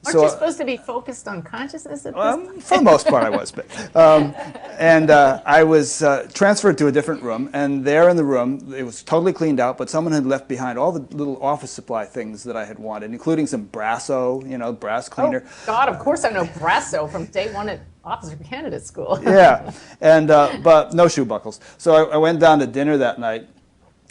Aren't you supposed to be focused on consciousness at this point? For the most part I was. But, I was transferred to a different room, and there in the room, it was totally cleaned out, but someone had left behind all the little office supply things that I had wanted, including some Brasso, brass cleaner. Oh, God, of course I know Brasso from day one at Officer Candidate School. Yeah, and but no shoe buckles. So I went down to dinner that night,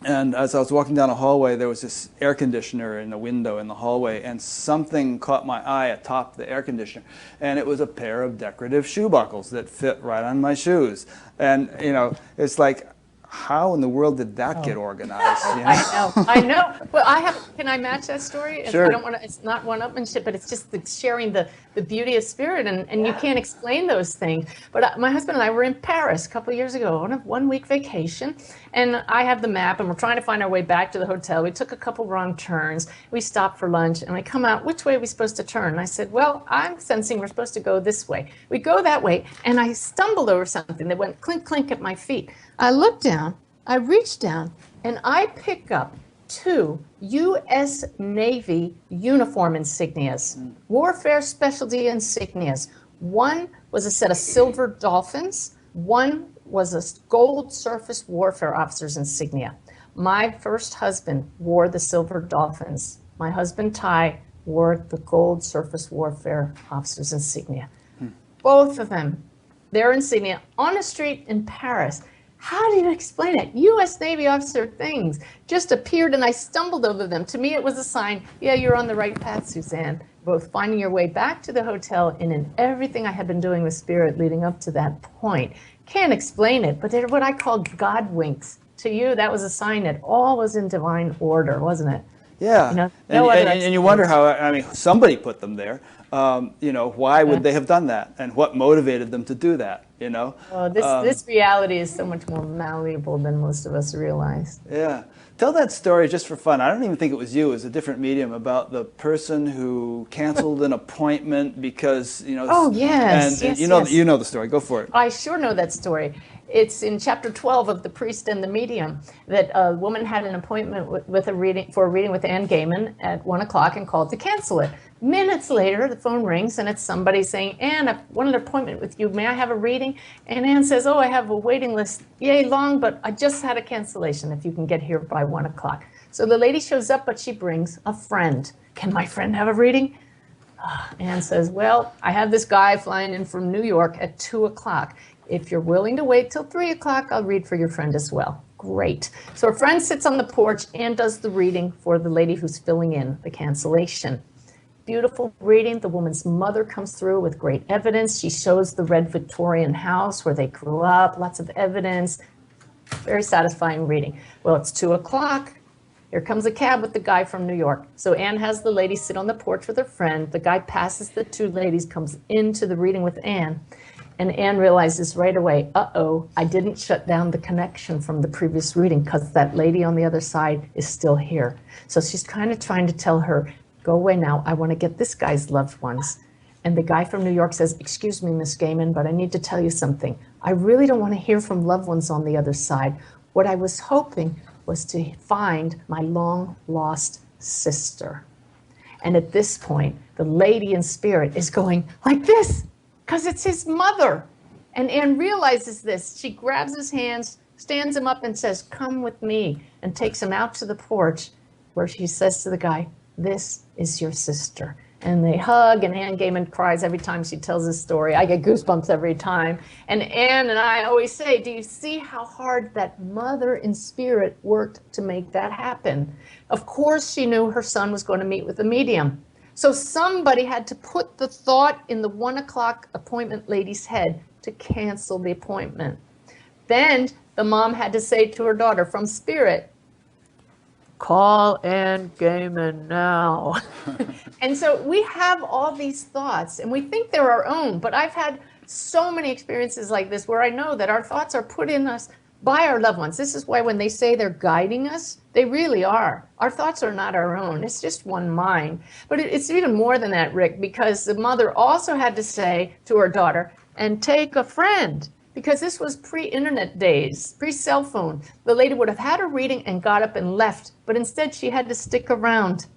and as I was walking down a hallway, there was this air conditioner in the window in the hallway, and something caught my eye atop the air conditioner, and it was a pair of decorative shoe buckles that fit right on my shoes. And it's like, how in the world did that get organized? I know. Well, can I match that story? Sure. I don't want to. It's not one-upmanship, but it's just sharing the beauty of spirit, and you can't explain those things. But my husband and I were in Paris a couple of years ago on a one-week vacation, and I have the map, and we're trying to find our way back to the hotel. We took a couple wrong turns. We stopped for lunch, and I come out, which way are we supposed to turn? And I said, well, I'm sensing we're supposed to go this way. We go that way, and I stumbled over something that went clink, clink at my feet. I looked down, I reached down, and I pick up 2 U.S. Navy uniform insignias, warfare specialty insignias. One was a set of silver dolphins. One was a gold surface warfare officer's insignia. My first husband wore the silver dolphins. My husband, Ty, wore the gold surface warfare officer's insignia. Both of them, their insignia, on a street in Paris. How do you explain it? U.S. Navy officer things just appeared, and I stumbled over them. To me, it was a sign, yeah, you're on the right path, Suzanne, both finding your way back to the hotel and in everything I had been doing with spirit leading up to that point. Can't explain it, but they're what I call God winks. To you, that was a sign that all was in divine order, wasn't it? Yeah, and you wonder how, somebody put them there. You know, why would they have done that? And what motivated them to do that, you know? Well, this reality is so much more malleable than most of us realize. Yeah. Tell that story just for fun. I don't even think it was you. It was a different medium about the person who canceled an appointment because, you know. Oh, yes. And yes, you know, yes. you know the story. Go for it. I sure know that story. It's in chapter 12 of The Priest and the Medium that a woman had an appointment with a reading with Anne Gaiman at 1 o'clock and called to cancel it. Minutes later, the phone rings and it's somebody saying, Anne, I wanted an appointment with you. May I have a reading? And Anne says, oh, I have a waiting list. Yay, long, but I just had a cancellation if you can get here by 1 o'clock. So the lady shows up, but she brings a friend. Can my friend have a reading? Anne says, well, I have this guy flying in from New York at 2 o'clock. If you're willing to wait till 3 o'clock, I'll read for your friend as well. Great. So her friend sits on the porch and does the reading for the lady who's filling in the cancellation. Beautiful reading. The woman's mother comes through with great evidence. She shows the red Victorian house where they grew up, lots of evidence. Very satisfying reading. Well, it's 2 o'clock. Here comes a cab with the guy from New York. So Anne has the lady sit on the porch with her friend. The guy passes the two ladies, comes into the reading with Anne. And Anne realizes right away, uh-oh, I didn't shut down the connection from the previous reading because that lady on the other side is still here. So she's kind of trying to tell her, go away now. I want to get this guy's loved ones. And the guy from New York says, excuse me, Miss Gaiman, but I need to tell you something. I really don't want to hear from loved ones on the other side. What I was hoping was to find my long-lost sister. And at this point, the lady in spirit is going like this, because it's his mother. And Anne realizes this. She grabs his hands, stands him up and says, come with me, and takes him out to the porch where she says to the guy, this is your sister. And they hug, and Anne Gaiman cries every time she tells this story. I get goosebumps every time. And Anne and I always say, do you see how hard that mother in spirit worked to make that happen? Of course, she knew her son was going to meet with a medium. So somebody had to put the thought in the 1 o'clock appointment lady's head to cancel the appointment. Then the mom had to say to her daughter from spirit, call Anne Gaiman now. And so we have all these thoughts and we think they're our own, but I've had so many experiences like this where I know that our thoughts are put in us by our loved ones. This is why when they say they're guiding us, they really are. Our thoughts are not our own. It's just one mind. But it's even more than that, Rick, because the mother also had to say to her daughter, and take a friend, because this was pre-internet days, pre-cell phone. The lady would have had a reading and got up and left, but instead she had to stick around.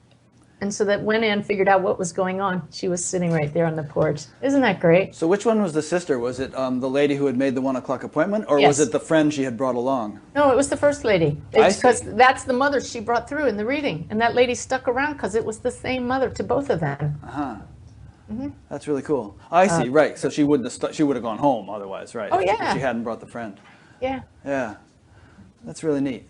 And so that when Anne figured out what was going on, she was sitting right there on the porch. Isn't that great? So which one was the sister? Was it the lady who had made the 1 o'clock appointment, or Yes. was it the friend she had brought along? No, it was the first lady. I see. Because that's the mother she brought through in the reading. And that lady stuck around because it was the same mother to both of them. Uh-huh. That's really cool. I see, right. So she wouldn't have she would have gone home otherwise, right? Oh, if yeah. she hadn't brought the friend. Yeah. Yeah. That's really neat.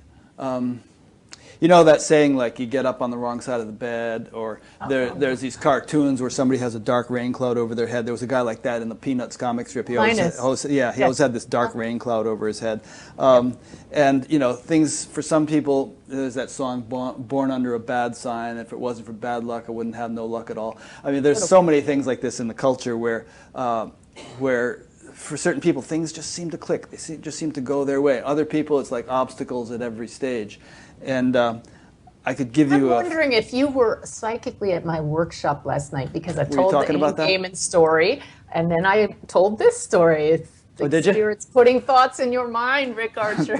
You know that saying, like, you get up on the wrong side of the bed, or there's these cartoons where somebody has a dark rain cloud over their head. There was a guy like that in the Peanuts comic strip. He always had this dark rain cloud over his head. And, you know, things, for some people, there's that song, Born Under a Bad Sign. If it wasn't for bad luck, I wouldn't have no luck at all. I mean, there's so many things like this in the culture where for certain people, things just seem to click. They just seem to go their way. Other people, it's like obstacles at every stage. And I could give you I'm wondering if you were psychically at my workshop last night, because I Were you told the talking about that? Gaiman story, and then I told this story. It's the did you? Spirit's putting thoughts in your mind, Rick Archer.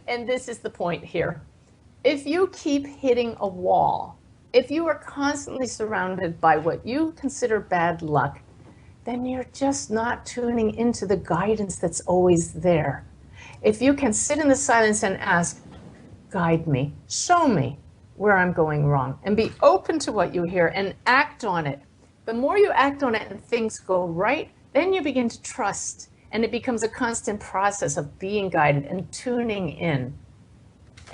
And this is the point here. If you keep hitting a wall, if you are constantly surrounded by what you consider bad luck, then you're just not tuning into the guidance that's always there. If you can sit in the silence and ask, guide me, show me where I'm going wrong, and be open to what you hear and act on it. The more you act on it and things go right, then you begin to trust, and it becomes a constant process of being guided and tuning in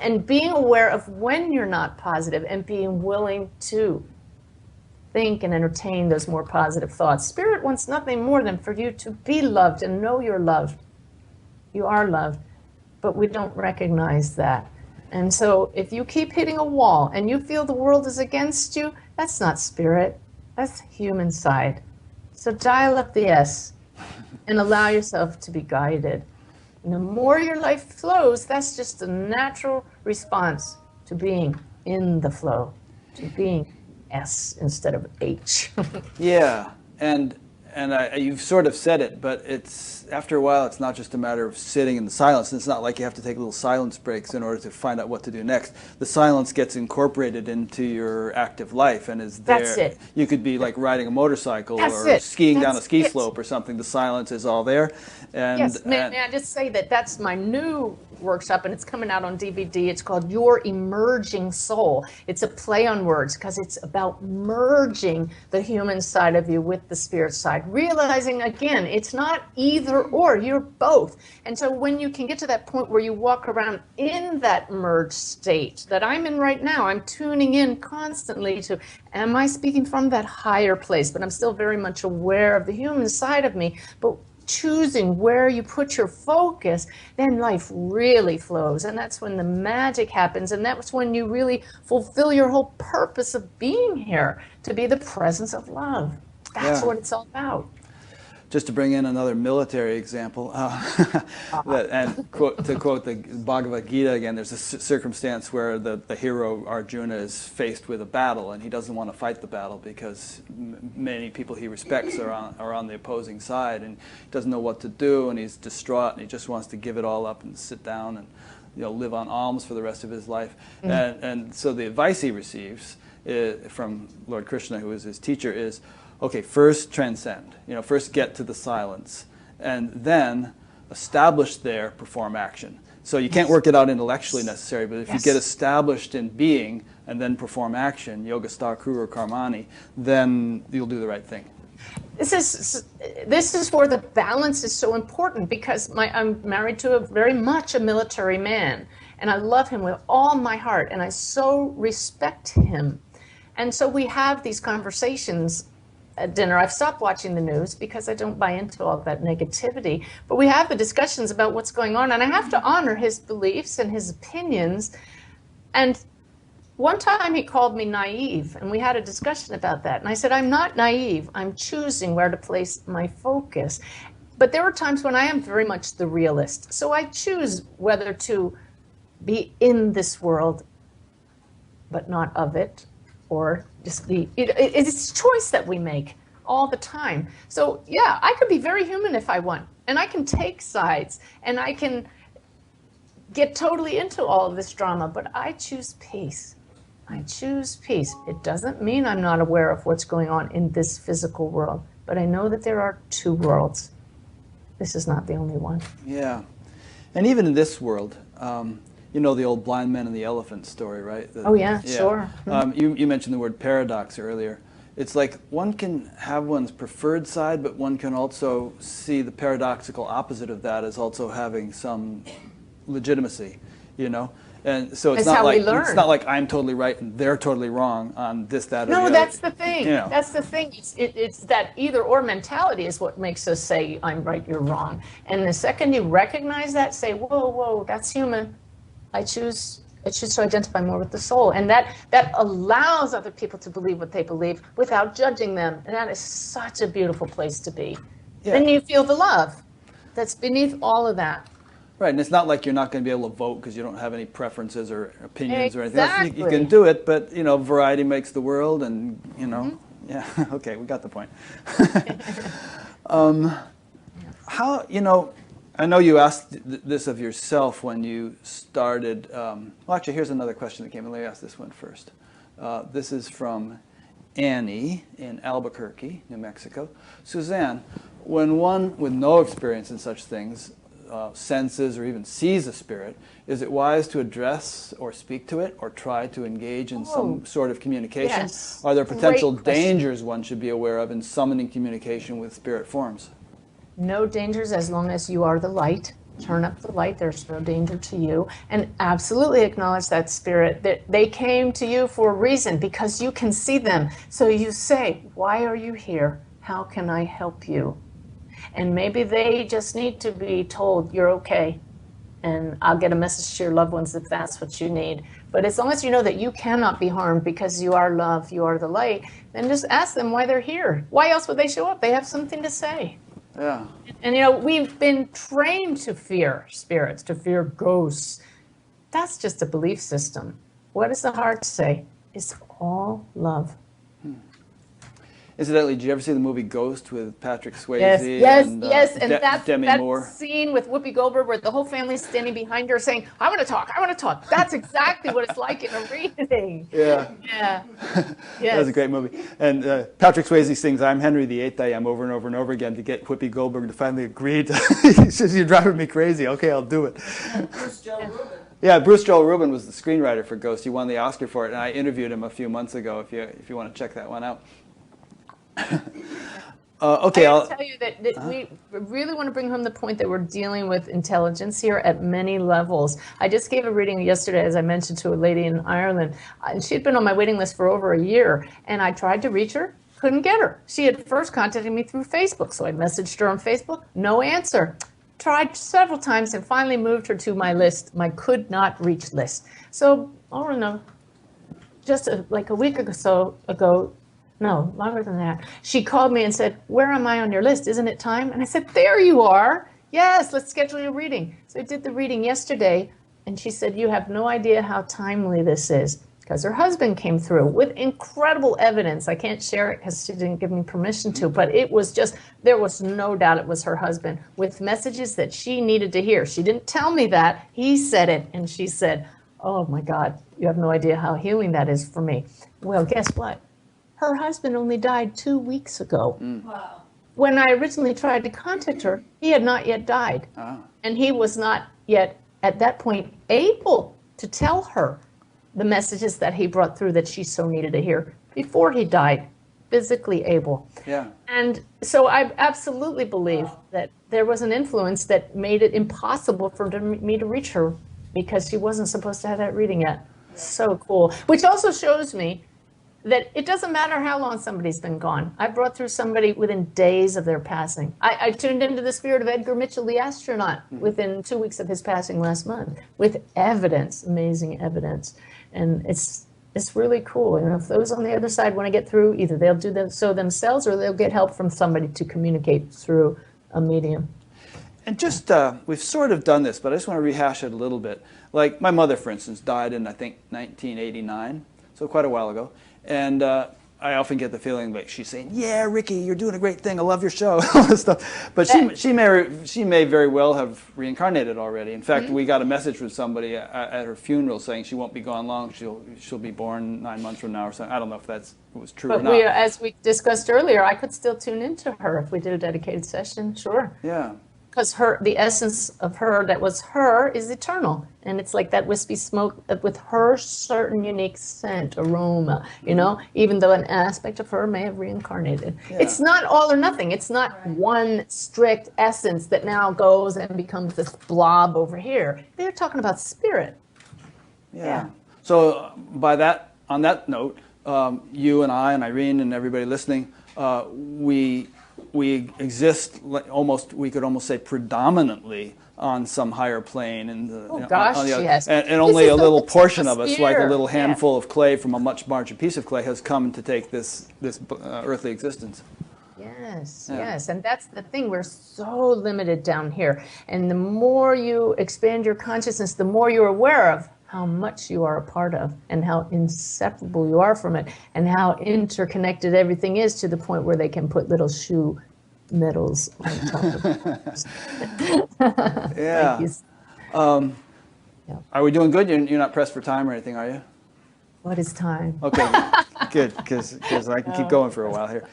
and being aware of when you're not positive and being willing to think and entertain those more positive thoughts. Spirit wants nothing more than for you to be loved and know you're loved. You are loved, but we don't recognize that. And so if you keep hitting a wall and you feel the world is against you, that's not spirit, that's human side. So dial up the S and allow yourself to be guided. And the more your life flows, that's just a natural response to being in the flow, to being S instead of H. Yeah, and you've sort of said it, but it's after a while, it's not just a matter of sitting in the silence. It's not like you have to take little silence breaks in order to find out what to do next. The silence gets incorporated into your active life and is there. That's it. You could be like riding a motorcycle That's or it. skiing down a That's ski it. slope or something. The silence is all there. And, Yes, may I just say that that's my new workshop, and it's coming out on DVD. It's called Your Emerging Soul. It's a play on words because it's about merging the human side of you with the spirit side, realizing, again, it's not either or, you're both. And so when you can get to that point where you walk around in that merged state that I'm in right now, I'm tuning in constantly to, am I speaking from that higher place? But I'm still very much aware of the human side of me. But choosing where you put your focus, then life really flows. And that's when the magic happens. And that's when you really fulfill your whole purpose of being here, to be the presence of love. That's what it's all about. Just to bring in another military example, and to quote the Bhagavad Gita again, there's a circumstance where the hero Arjuna is faced with a battle, and he doesn't want to fight the battle because many people he respects are on the opposing side, and he doesn't know what to do, and he's distraught, and he just wants to give it all up and sit down and live on alms for the rest of his life. And so the advice he receives from Lord Krishna, who is his teacher, is, okay, first transcend, first get to the silence, and then establish there, perform action. So you can't work it out intellectually necessarily, but if you get established in being and then perform action, yoga-sta kuru karmani, then you'll do the right thing. This is where the balance is so important, because I'm married to very much a military man, and I love him with all my heart, and I so respect him. And so we have these conversations at dinner. I've stopped watching the news because I don't buy into all that negativity, but we have the discussions about what's going on, and I have to honor his beliefs and his opinions. And one time he called me naive, and we had a discussion about that. And I said, I'm not naive. I'm choosing where to place my focus. But there are times when I am very much the realist. So I choose whether to be in this world, but not of it, or just be, it's a choice that we make all the time. So yeah, I could be very human if I want, and I can take sides, and I can get totally into all of this drama, but I choose peace. I choose peace. It doesn't mean I'm not aware of what's going on in this physical world, but I know that there are two worlds. This is not the only one. Yeah. And even in this world, you know the old blind man and the elephant story, right? Sure. You mentioned the word paradox earlier. It's like one can have one's preferred side, but one can also see the paradoxical opposite of that as also having some legitimacy, And so it's not like I'm totally right and they're totally wrong on this, that, or the other. No, that's the thing. That's the thing. It's that either or mentality is what makes us say, I'm right, you're wrong. And the second you recognize that, say, whoa, that's human. I choose to identify more with the soul. And that allows other people to believe what they believe without judging them. And that is such a beautiful place to be. Yeah. Then you feel the love that's beneath all of that. Right, and it's not like you're not going to be able to vote because you don't have any preferences or opinions or anything else. Exactly. You can do it, but, variety makes the world, and, yeah, okay, we got the point. How, I know you asked this of yourself when you started. Well, actually, here's another question that came in. Let me ask this one first. This is from Annie in Albuquerque, New Mexico. Suzanne, when one with no experience in such things senses or even sees a spirit, is it wise to address or speak to it or try to engage in some sort of communication? Yes. Are there potential dangers one should be aware of in summoning communication with spirit forms? No dangers as long as you are the light. Turn up the light. There's no danger to you. And absolutely acknowledge that spirit, that they came to you for a reason, because you can see them. So you say, why are you here? How can I help you? And maybe they just need to be told, you're okay. and I'll get a message to your loved ones if that's what you need. But as long as you know that you cannot be harmed because you are love, you are the light, then just ask them why they're here. Why else would they show up? They have something to say. Yeah. And you know, we've been trained to fear spirits, to fear ghosts. That's just a belief system. What does the heart say? It's all love. Incidentally, did you ever see the movie Ghost with Patrick Swayze? Yes, and Demi that Moore? scene with Whoopi Goldberg where the whole family's standing behind her saying, I want to talk. That's exactly what it's like in a reading. Yeah. Yeah. That was a great movie. And Patrick Swayze sings I'm Henry VIII I am over and over and over again to get Whoopi Goldberg to finally agree. He says, you're driving me crazy. Okay, I'll do it. Bruce Joel Rubin. Yeah, Bruce Joel Rubin was the screenwriter for Ghost. He won the Oscar for it, and I interviewed him a few months ago if you want to check that one out. Okay, I'll tell you that we really want to bring home the point that we're dealing with intelligence here at many levels. I just gave a reading yesterday, as I mentioned, to a lady in Ireland. She'd been on my waiting list for over a year, and I tried to reach her, couldn't get her. She had first contacted me through Facebook, so I messaged her on Facebook, no answer. Tried several times and finally moved her to my list, my could not reach list. So, I don't know, just like a week or so ago, no, longer than that, she called me and said, where am I on your list? Isn't it time? And I said, there you are. Yes, let's schedule a reading. So I did the reading yesterday, and she said, you have no idea how timely this is. Because her husband came through with incredible evidence. I can't share it because she didn't give me permission to, but it was just, there was no doubt it was her husband with messages that she needed to hear. She didn't tell me that. He said it, and she said, oh my God, you have no idea how healing that is for me. Well, guess what? Her husband only died 2 weeks ago. Wow. When I originally tried to contact her, he had not yet died. And he was not yet, at that point, able to tell her the messages that he brought through that she so needed to hear before he died, physically able. Yeah. And so I absolutely believe that there was an influence that made it impossible for me to reach her because she wasn't supposed to have that reading yet. So cool. Which also shows me that it doesn't matter how long somebody's been gone. I brought through somebody within days of their passing. I tuned into the spirit of Edgar Mitchell, the astronaut, within 2 weeks of his passing last month, with evidence, amazing evidence. And it's really cool. And if those on the other side want to get through, either they'll do so themselves or they'll get help from somebody to communicate through a medium. And just, we've sort of done this, but I just want to rehash it a little bit. Like my mother, for instance, died in, I think, 1989, so quite a while ago. And I often get the feeling like she's saying, yeah, Ricky, you're doing a great thing. I love your show, all this stuff. But she may very well have reincarnated already. In fact, we got a message from somebody at her funeral saying she won't be gone long. She'll be born 9 months from now or something. I don't know if it was true or not. But as we discussed earlier, I could still tune into her if we did a dedicated session, sure. Yeah. Because the essence of her that was her is eternal. And it's like that wispy smoke with her certain unique scent, aroma, you know, even though an aspect of her may have reincarnated. Yeah. It's not all or nothing. It's not one strict essence that now goes and becomes this blob over here. They're talking about spirit. Yeah. So on that note, you and I and Irene and everybody listening, we exist we could almost say predominantly on some higher plane, and yes. And only a little portion of us, like a little handful of clay from a much larger piece of clay, has come to take this earthly existence. Yes, yes, and that's the thing. We're so limited down here, and the more you expand your consciousness, the more you're aware of how much you are a part of and how inseparable you are from it and how interconnected everything is, to the point where they can put little shoe medals on top of it. Yeah. Are we doing good? You're not pressed for time or anything, are you? What is time? Okay, good, because I can keep going for a while here.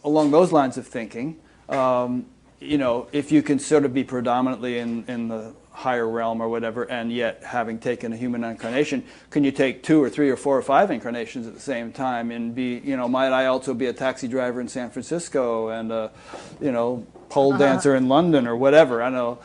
Along those lines of thinking, you know, if you can sort of be predominantly in the higher realm or whatever, and yet having taken a human incarnation, can you take 2 or 3 or 4 or 5 incarnations at the same time and be, you know, might I also be a taxi driver in San Francisco and a, you know, pole dancer in London or whatever? I know.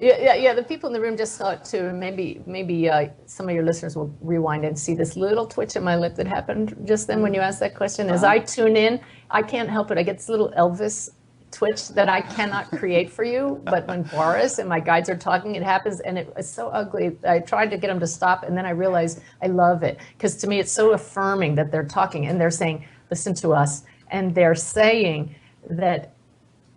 Yeah. The people in the room just saw it too. Maybe some of your listeners will rewind and see this little twitch in my lip that happened just then when you asked that question. As I tune in, I can't help it. I get this little Elvis twitch that I cannot create for you, but when Boris and my guides are talking, it happens, and it's so ugly. I tried to get them to stop, and then I realized I love it, because to me it's so affirming that they're talking, and they're saying, listen to us, and they're saying that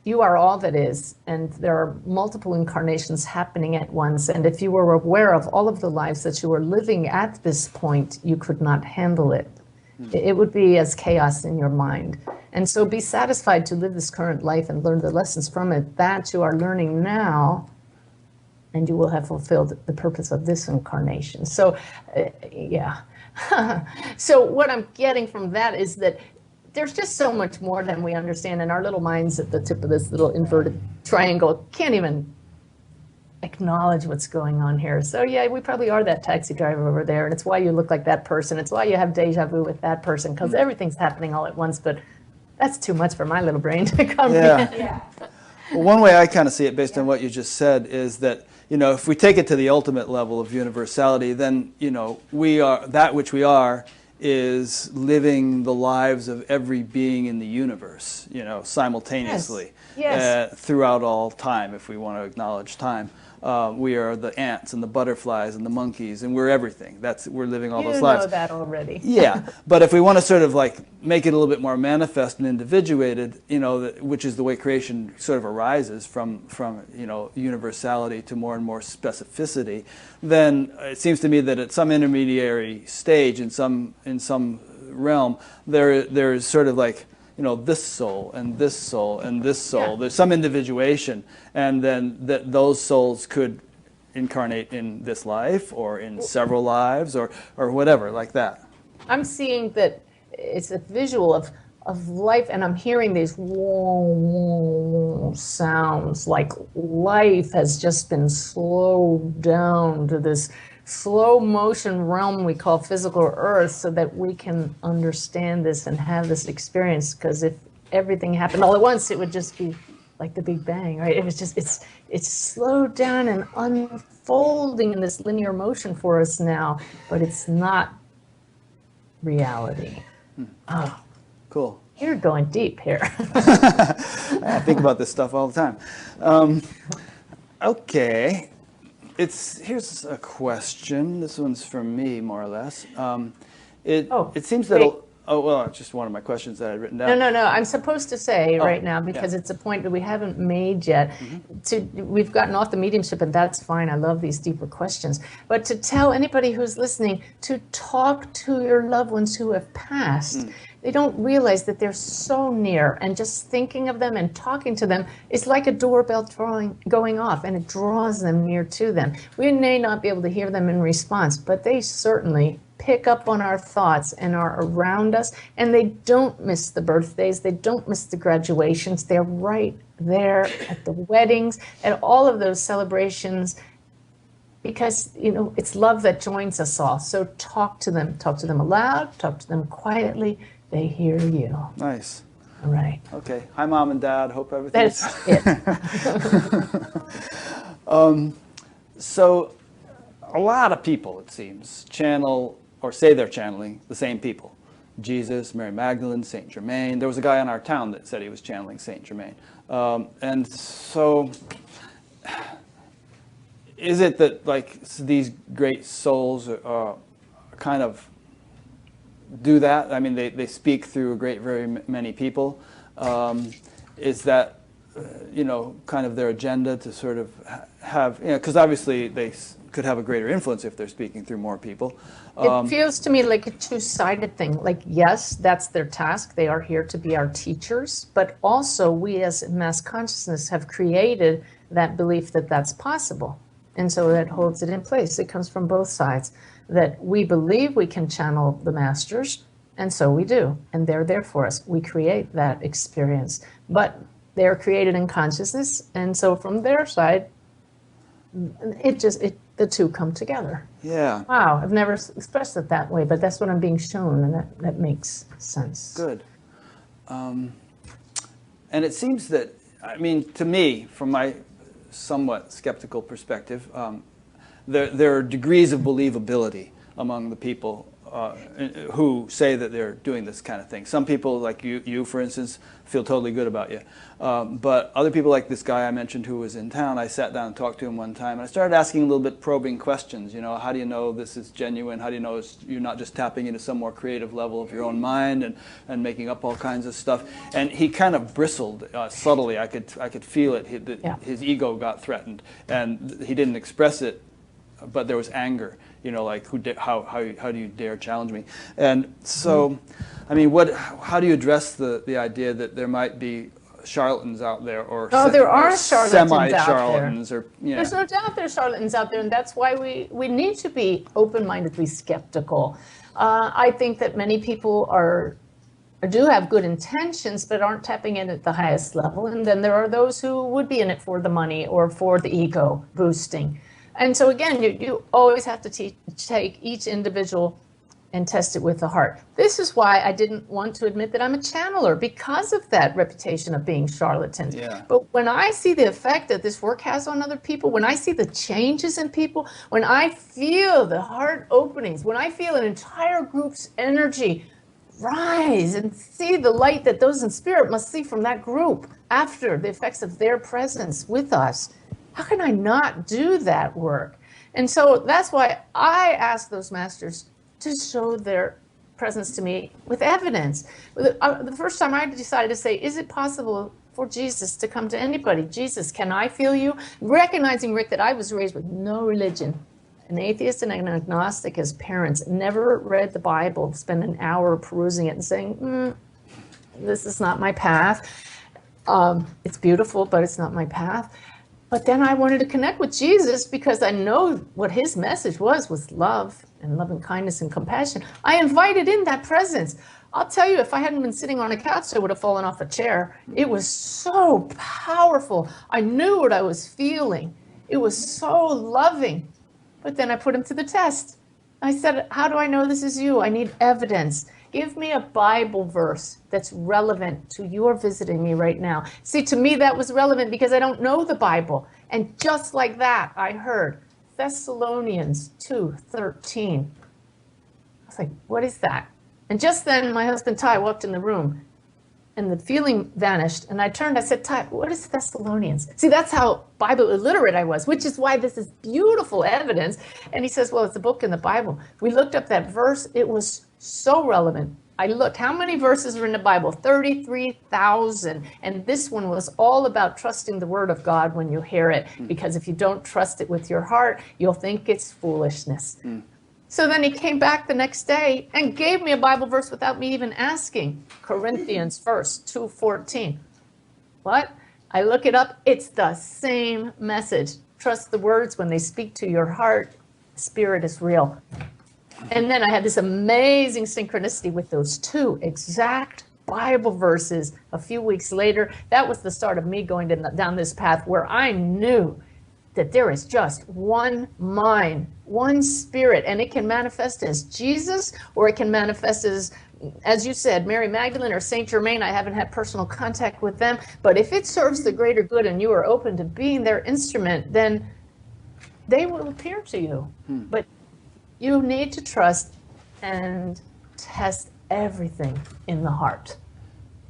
you are all that is, and there are multiple incarnations happening at once, and if you were aware of all of the lives that you were living at this point, you could not handle it. It would be as chaos in your mind. And so be satisfied to live this current life and learn the lessons from it that you are learning now, and you will have fulfilled the purpose of this incarnation. So, yeah. So what I'm getting from that is that there's just so much more than we understand, and our little minds at the tip of this little inverted triangle can't even acknowledge what's going on here. So yeah, we probably are that taxi driver over there, and it's why you look like that person. It's why you have deja vu with that person, because everything's happening all at once, but that's too much for my little brain to comprehend. Yeah. Well, one way I kind of see it, based on what you just said, is that, you know, if we take it to the ultimate level of universality, then, you know, we are, that which we are is living the lives of every being in the universe, you know, simultaneously. Yes. Throughout all time, if we want to acknowledge time. We are the ants and the butterflies and the monkeys, and we're everything. We're living all those lives. You know that already. Yeah, but if we want to sort of like make it a little bit more manifest and individuated, you know, which is the way creation sort of arises from you know, universality to more and more specificity, then it seems to me that at some intermediary stage in some realm there is sort of like, you know, this soul and this soul and this soul. Yeah. There's some individuation, and then those souls could incarnate in this life or in several lives or whatever, like that. I'm seeing that it's a visual of life, and I'm hearing these sounds like life has just been slowed down to this slow motion realm we call physical earth, so that we can understand this and have this experience. Because if everything happened all at once, it would just be like the Big Bang, right? It was just, it's slowed down and unfolding in this linear motion for us now, but it's not reality. Oh, Cool. you're going deep here. I think about this stuff all the time. Okay. Here's a question. This one's from me, more or less. It seems that... wait. well, it's just one of my questions that I'd written down. No. I'm supposed to say right now, because yeah. it's a point that we haven't made yet. We've gotten off the mediumship, and that's fine. I love these deeper questions. But to tell anybody who's listening to talk to your loved ones who have passed. They don't realize that they're so near, and just thinking of them and talking to them is like a doorbell going off, and it draws them near to them. We may not be able to hear them in response, but they certainly pick up on our thoughts and are around us, and they don't miss the birthdays, they don't miss the graduations. They're right there at the weddings, at all of those celebrations, because, you know, it's love that joins us all. So talk to them aloud, talk to them quietly. They hear you. Nice. All right. Okay. Hi, Mom and Dad. Hope everything's... That's it. So, a lot of people, it seems, channel or say they're channeling the same people. Jesus, Mary Magdalene, Saint Germain. There was a guy in our town that said he was channeling Saint Germain. And so, is it that like these great souls kind of do that? I mean, they speak through very many people. Is that, you know, kind of their agenda to sort of have, you know, because obviously they could have a greater influence if they're speaking through more people. It feels to me like a two-sided thing. Like, yes, that's their task. They are here to be our teachers. But also, we as mass consciousness have created that belief that that's possible. And so that holds it in place. It comes from both sides. That we believe we can channel the masters, and so we do. And they're there for us. We create that experience. But they're created in consciousness, and so from their side, the two come together. Yeah. Wow, I've never expressed it that way, but that's what I'm being shown, and that makes sense. Good. And it seems that, I mean, to me, from my somewhat skeptical perspective, there are degrees of believability among the people who say that they're doing this kind of thing. Some people, like you for instance, feel totally good about you. But other people, like this guy I mentioned who was in town, I sat down and talked to him one time, and I started asking a little bit probing questions. You know, how do you know this is genuine? How do you know you're not just tapping into some more creative level of your own mind and making up all kinds of stuff? And he kind of bristled subtly. I could feel it. His ego got threatened, and he didn't express it, but there was anger. You know, like how do you dare challenge me? And so, I mean, how do you address the idea that there might be charlatans out there, or there are charlatans semi-charlatans, out there. There's no doubt there's charlatans out there, and that's why we need to be open-mindedly skeptical. I think that many people do have good intentions, but aren't tapping in at the highest level, and then there are those who would be in it for the money or for the ego boosting. And so again, you always have to take each individual and test it with the heart. This is why I didn't want to admit that I'm a channeler, because of that reputation of being charlatans. Yeah. But when I see the effect that this work has on other people, when I see the changes in people, when I feel the heart openings, when I feel an entire group's energy rise and see the light that those in spirit must see from that group after the effects of their presence with us, how can I not do that work? And so that's why I ask those masters to show their presence to me with evidence. The first time I decided to say, is it possible for Jesus to come to anybody? Jesus, can I feel you? Recognizing, Rick, that I was raised with no religion, an atheist and an agnostic as parents, never read the Bible, spend an hour perusing it and saying, this is not my path. It's beautiful, but it's not my path. But then I wanted to connect with Jesus because I know what his message was love and loving kindness and compassion. I invited in that presence. I'll tell you, if I hadn't been sitting on a couch, I would have fallen off a chair. It was so powerful. I knew what I was feeling. It was so loving. But then I put him to the test. I said, how do I know this is you? I need evidence. Give me a Bible verse that's relevant to your visiting me right now. See, to me, that was relevant because I don't know the Bible. And just like that, I heard Thessalonians 2:13. I was like, what is that? And just then, my husband, Ty, walked in the room, and the feeling vanished. And I turned, I said, Ty, what is Thessalonians? See, that's how Bible illiterate I was, which is why this is beautiful evidence. And he says, well, it's a book in the Bible. We looked up that verse. It was so relevant. I looked, how many verses are in the Bible? 33,000. And this one was all about trusting the word of God when you hear it. Because if you don't trust it with your heart, you'll think it's foolishness. So then he came back the next day and gave me a Bible verse without me even asking. Corinthians 2:14. What? I look it up. It's the same message. Trust the words when they speak to your heart. Spirit is real. And then I had this amazing synchronicity with those two exact Bible verses a few weeks later. That was the start of me going down this path where I knew that there is just one mind, one spirit, and it can manifest as Jesus, or it can manifest as you said, Mary Magdalene or Saint Germain. I haven't had personal contact with them, but if it serves the greater good and you are open to being their instrument, then they will appear to you. But you need to trust and test everything in the heart.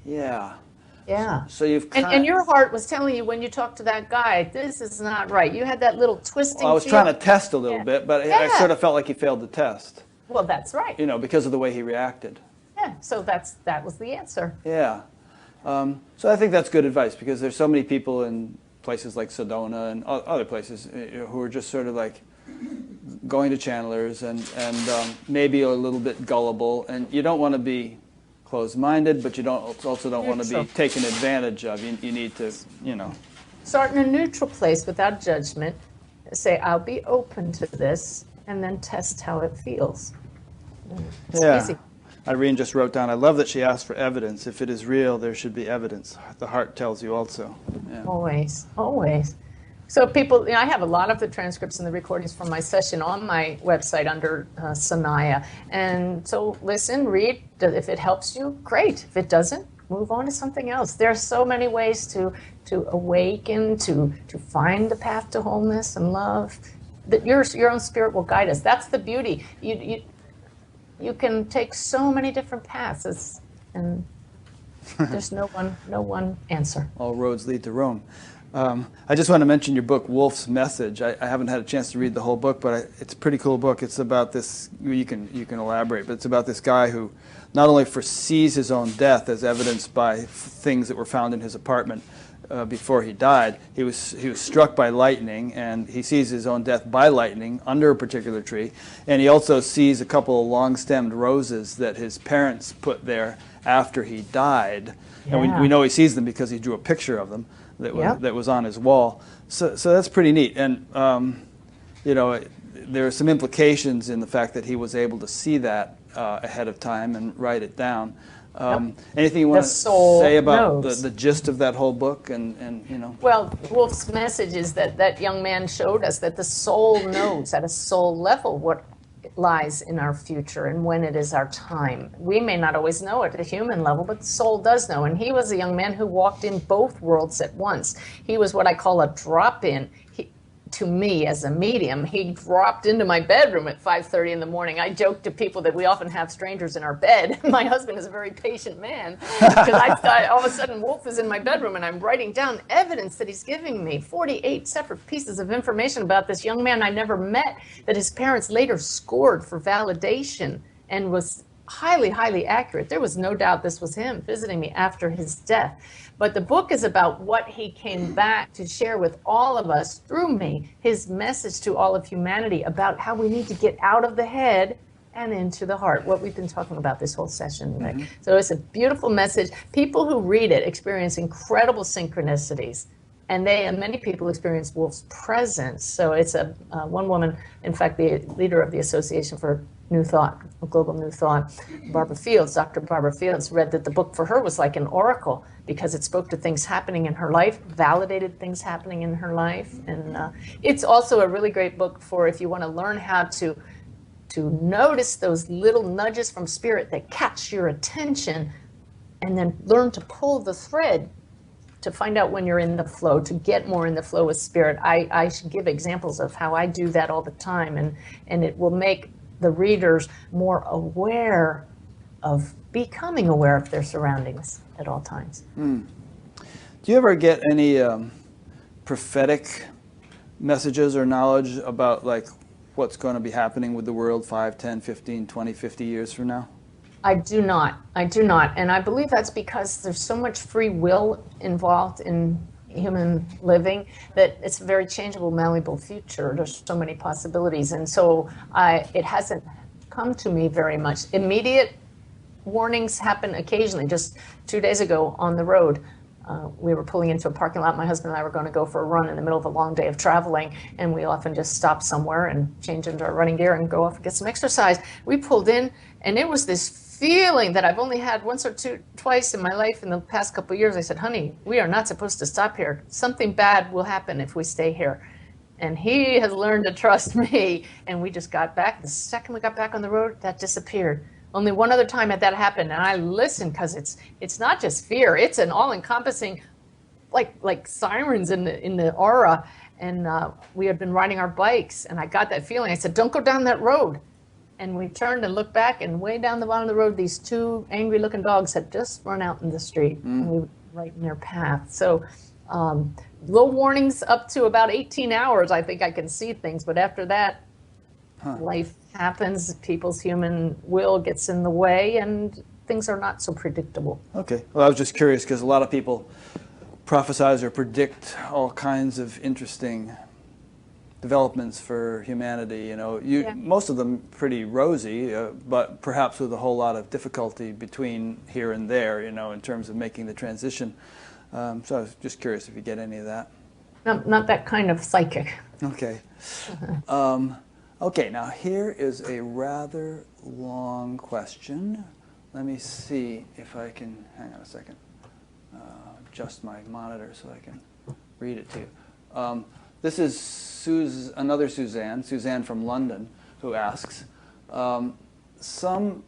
Yeah. Yeah. So you've and your heart was telling you when you talked to that guy, this is not right. You had that little twisting. Well, I was trying to test a little bit, but I sort of felt like he failed the test. Well, that's right. You know, because of the way he reacted. Yeah. So that was the answer. Yeah. So I think that's good advice, because there's so many people in places like Sedona and other places who are just sort of like going to channelers and maybe a little bit gullible, and you don't want to be closed-minded, but you also don't want to be taken advantage of. You need to, start in a neutral place without judgment. Say, I'll be open to this, and then test how it feels. It's easy. Irene just wrote down, I love that she asked for evidence. If it is real, there should be evidence. The heart tells you also. Yeah. Always, always. So people, I have a lot of the transcripts and the recordings from my session on my website under Sanaya. And so listen, read. If it helps you, great. If it doesn't, move on to something else. There are so many ways to awaken, to find the path to wholeness and love. That your own spirit will guide us. That's the beauty. you can take so many different paths, and there's no one answer. All roads lead to Rome. I just want to mention your book, Wolf's Message. I haven't had a chance to read the whole book, but it's a pretty cool book. It's about this, you can elaborate, but it's about this guy who not only foresees his own death as evidenced by things that were found in his apartment before he died. He was struck by lightning, and he sees his own death by lightning under a particular tree. And he also sees a couple of long-stemmed roses that his parents put there after he died. Yeah. And we know he sees them because he drew a picture of them that was on his wall. So that's pretty neat. And you know, there are some implications in the fact that he was able to see that ahead of time and write it down. Anything you want to say about the gist of that whole book, and you know? Well, Wolf's Message is that young man showed us that the soul knows at a soul level what lies in our future and when it is our time. We may not always know at a human level, but the soul does know. And he was a young man who walked in both worlds at once. He was what I call a drop-in. To me as a medium, he dropped into my bedroom at 5:30 in the morning. I joke to people that we often have strangers in our bed. My husband is a very patient man, because I thought all of a sudden Wolf is in my bedroom and I'm writing down evidence that he's giving me, 48 separate pieces of information about this young man I never met, that his parents later scored for validation and was highly, highly accurate. There was no doubt this was him visiting me after his death. But the book is about what he came back to share with all of us through me, his message to all of humanity about how we need to get out of the head and into the heart, what we've been talking about this whole session. Right? Mm-hmm. So it's a beautiful message. People who read it experience incredible synchronicities, and many people experience Wolf's presence. So it's one woman, in fact, the leader of the Association for New Thought, Global New Thought, Dr. Barbara Fields, read that the book for her was like an oracle, because it spoke to things happening in her life, validated things happening in her life. And it's also a really great book for if you want to learn how to notice those little nudges from spirit that catch your attention, and then learn to pull the thread to find out when you're in the flow, to get more in the flow with spirit. I should give examples of how I do that all the time, and it will make the readers more aware of becoming aware of their surroundings at all times. Do you ever get any prophetic messages or knowledge about like what's going to be happening with the world 5, 10, 15, 20, 50 years from now? I do not. And I believe that's because there's so much free will involved in human living that it's a very changeable, malleable future. There's so many possibilities. And so it hasn't come to me very much. Immediate warnings happen occasionally. Just 2 days ago on the road, we were pulling into a parking lot. My husband and I were going to go for a run in the middle of a long day of traveling, and we often just stop somewhere and change into our running gear and go off and get some exercise. We pulled in, and it was this feeling that I've only had once or twice in my life in the past couple of years. I said, honey, we are not supposed to stop here. Something bad will happen if we stay here. And he has learned to trust me. And we just got back. The second we got back on the road, that disappeared. Only one other time had that happened. And I listened, because it's not just fear. It's an all-encompassing, like sirens in the aura. And we had been riding our bikes, and I got that feeling. I said, don't go down that road. And we turned and looked back, and way down the bottom of the road, these two angry-looking dogs had just run out in the street, and we were right in their path. So little warnings up to about 18 hours, I think I can see things. But after that, life happens. People's human will gets in the way, and things are not so predictable. Okay. Well, I was just curious, because a lot of people prophesize or predict all kinds of interesting developments for humanity, you know. Most of them pretty rosy, but perhaps with a whole lot of difficulty between here and there, you know, in terms of making the transition. So I was just curious if you get any of that. Not that kind of psychic. Okay. Okay, now here is a rather long question. Let me see if I can, hang on a second, adjust my monitor so I can read it to you. This is another Suzanne from London, who asks, some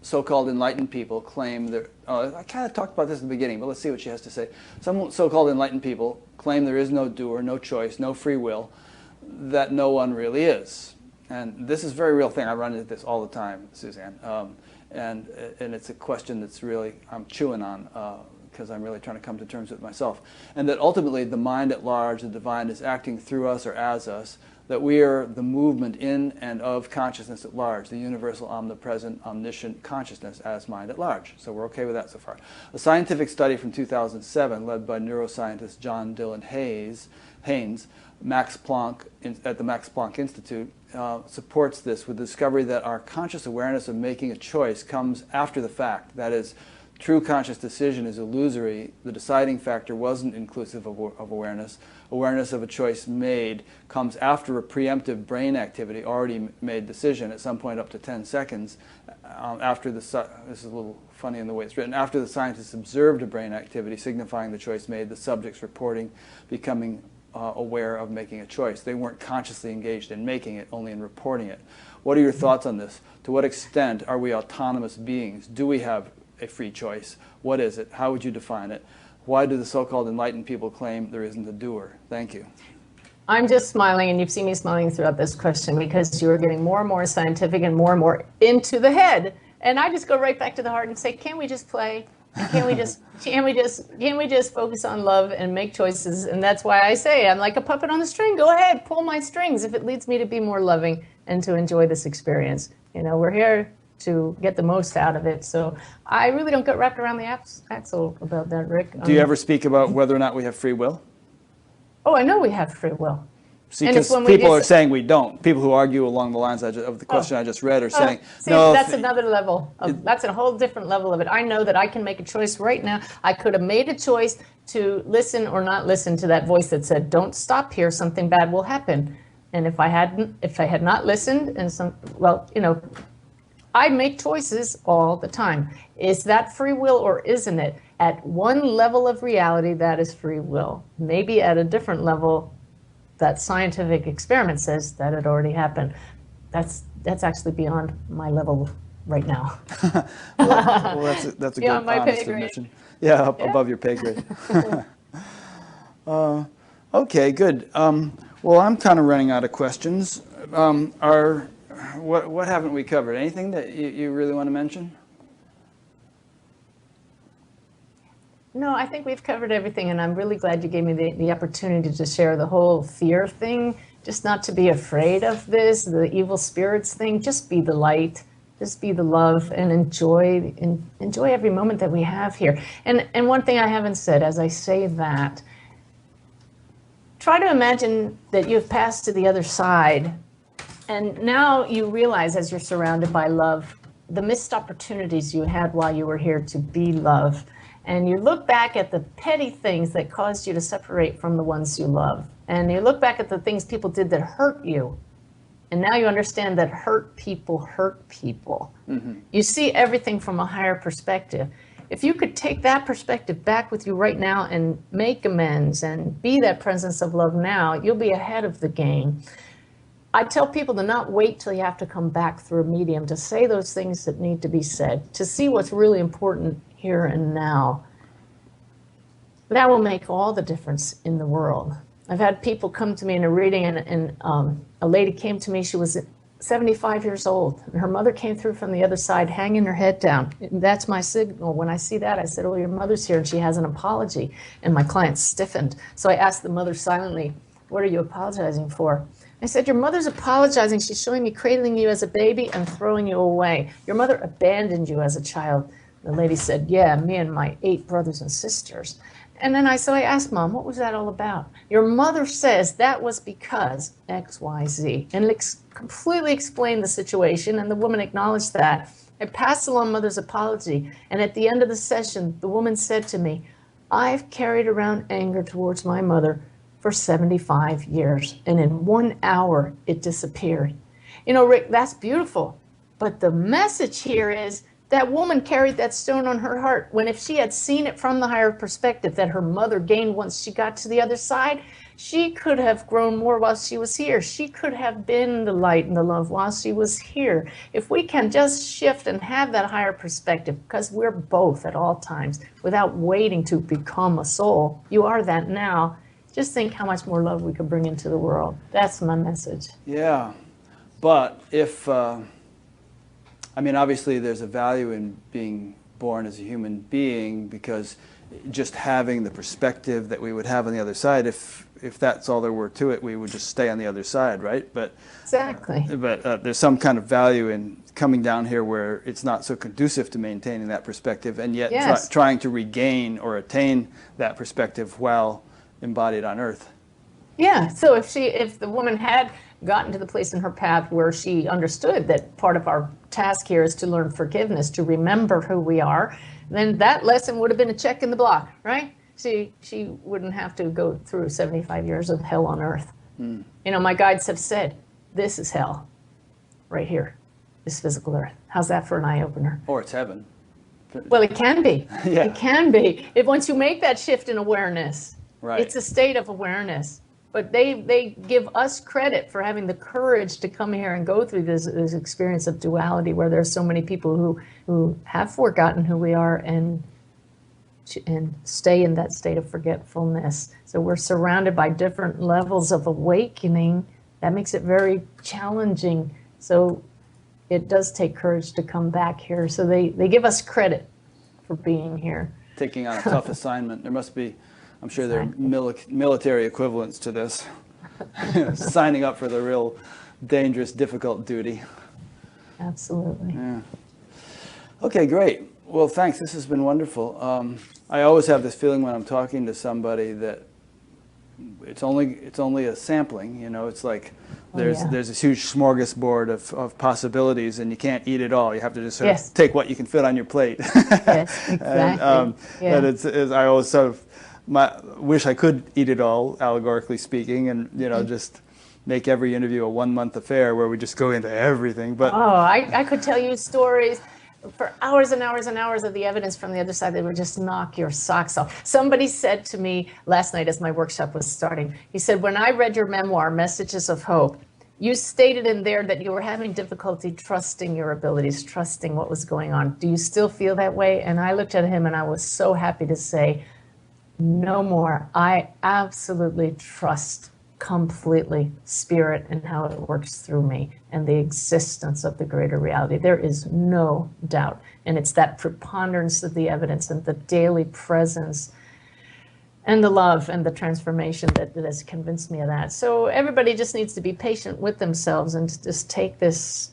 so-called enlightened people claim that, I kind of talked about this in the beginning, but let's see what she has to say. Some so-called enlightened people claim there is no doer, no choice, no free will, that no one really is. And this is a very real thing. I run into this all the time, Suzanne. And it's a question that's really, I'm chewing on because I'm really trying to come to terms with myself. And that ultimately the mind at large, the divine, is acting through us or as us, that we are the movement in and of consciousness at large, the universal, omnipresent, omniscient consciousness as mind at large. So we're okay with that so far. A scientific study from 2007 led by neuroscientist John Dylan Haynes, Max Planck, at the Max Planck Institute, supports this with the discovery that our conscious awareness of making a choice comes after the fact. That is, true conscious decision is illusory. The deciding factor wasn't inclusive of awareness. Awareness of a choice made comes after a preemptive brain activity, already made decision at some point up to 10 seconds after this is a little funny in the way it's written, after the scientists observed a brain activity signifying the choice made, the subjects reporting becoming aware of making a choice. They weren't consciously engaged in making it, only in reporting it. What are your thoughts on this? To what extent are we autonomous beings? Do we have a free choice? What is it? How would you define it? Why do the so-called enlightened people claim there isn't a doer? Thank you. I'm just smiling, and you've seen me smiling throughout this question because you are getting more and more scientific and more into the head. And I just go right back to the heart and say, can't we just play? And can't we just focus on love and make choices? And that's why I say I'm like a puppet on the string. Go ahead, pull my strings if it leads me to be more loving and to enjoy this experience. You know, we're here to get the most out of it. So I really don't get wrapped around the axle about that, Rick. Do you ever speak about whether or not we have free will? Oh, I know we have free will. See, because people are saying we don't. People who argue along the lines of the question I just read are saying, see, no. That's another level. That's a whole different level of it. I know that I can make a choice right now. I could have made a choice to listen or not listen to that voice that said, don't stop here, something bad will happen. And if I had not listened, I make choices all the time. Is that free will or isn't it? At one level of reality, that is free will. Maybe at a different level, that scientific experiment says that it already happened. That's actually beyond my level right now. well, that's a good, honest admission. Yeah, above your pay grade. Okay, good. Well, I'm kind of running out of questions. What haven't we covered? Anything that you really want to mention? No, I think we've covered everything, and I'm really glad you gave me the opportunity to share the whole fear thing, just not to be afraid of this, the evil spirits thing, just be the light, just be the love, and enjoy every moment that we have here. And one thing I haven't said, as I say that, try to imagine that you've passed to the other side, and now you realize as you're surrounded by love, the missed opportunities you had while you were here to be love. And you look back at the petty things that caused you to separate from the ones you love. And you look back at the things people did that hurt you. And now you understand that hurt people hurt people. Mm-hmm. You see everything from a higher perspective. If you could take that perspective back with you right now and make amends and be that presence of love now, you'll be ahead of the game. I tell people to not wait till you have to come back through a medium to say those things that need to be said, to see what's really important here and now. That will make all the difference in the world. I've had people come to me in a reading, and a lady came to me, she was 75 years old, and her mother came through from the other side, hanging her head down. And that's my signal. When I see that, I said, oh, your mother's here, and she has an apology. And my client stiffened. So I asked the mother silently, what are you apologizing for? I said, your mother's apologizing. She's showing me cradling you as a baby and throwing you away. Your mother abandoned you as a child. The lady said, yeah, me and my 8 brothers and sisters. And then I asked Mom, what was that all about? Your mother says that was because X, Y, Z. And completely explained the situation, and the woman acknowledged that. I passed along Mother's apology, and at the end of the session, the woman said to me, I've carried around anger towards my mother for 75 years, and in 1 hour, it disappeared. You know, Rick, that's beautiful, but the message here is that woman carried that stone on her heart when if she had seen it from the higher perspective that her mother gained once she got to the other side, she could have grown more while she was here. She could have been the light and the love while she was here. If we can just shift and have that higher perspective, because we're both at all times, without waiting to become a soul, you are that now. Just think how much more love we could bring into the world. That's my message. Yeah. But if, I mean, obviously there's a value in being born as a human being, because just having the perspective that we would have on the other side, if that's all there were to it, we would just stay on the other side, right? But Exactly. But there's some kind of value in coming down here where it's not so conducive to maintaining that perspective, and yet Yes. trying to regain or attain that perspective while embodied on Earth. Yeah, so if the woman had gotten to the place in her path where she understood that part of our task here is to learn forgiveness, to remember who we are, then that lesson would have been a check in the block, right? She wouldn't have to go through 75 years of hell on Earth. You know, my guides have said, this is hell, right here, this physical Earth. How's that for an eye-opener? Or it's heaven. Well, it can be. Yeah. It can be. Once you make that shift in awareness, Right. it's a state of awareness. But they give us credit for having the courage to come here and go through this experience of duality, where there's so many people who have forgotten who we are and stay in that state of forgetfulness. So we're surrounded by different levels of awakening. That makes it very challenging. So it does take courage to come back here. So they give us credit for being here. Taking on a tough assignment. There must be, I'm sure there are military equivalents to this. Signing up for the real dangerous, difficult duty. Absolutely. Yeah. Okay, great. Well, thanks. This has been wonderful. I always have this feeling when I'm talking to somebody that it's only a sampling. You know, it's like there's this huge smorgasbord of possibilities, and you can't eat it all. You have to just sort of take what you can fit on your plate. Yes, exactly. And it's I always sort of wish I could eat it all, allegorically speaking, and just make every interview a 1-month affair where we just go into everything. But I could tell you stories for hours and hours and hours of the evidence from the other side that would just knock your socks off. Somebody said to me last night as my workshop was starting, he said, when I read your memoir, Messages of Hope, you stated in there that you were having difficulty trusting your abilities, trusting what was going on. Do you still feel that way? And I looked at him and I was so happy to say, no more. I absolutely trust completely Spirit and how it works through me and the existence of the greater reality. There is no doubt. And it's that preponderance of the evidence and the daily presence and the love and the transformation that has convinced me of that. So everybody just needs to be patient with themselves and just take this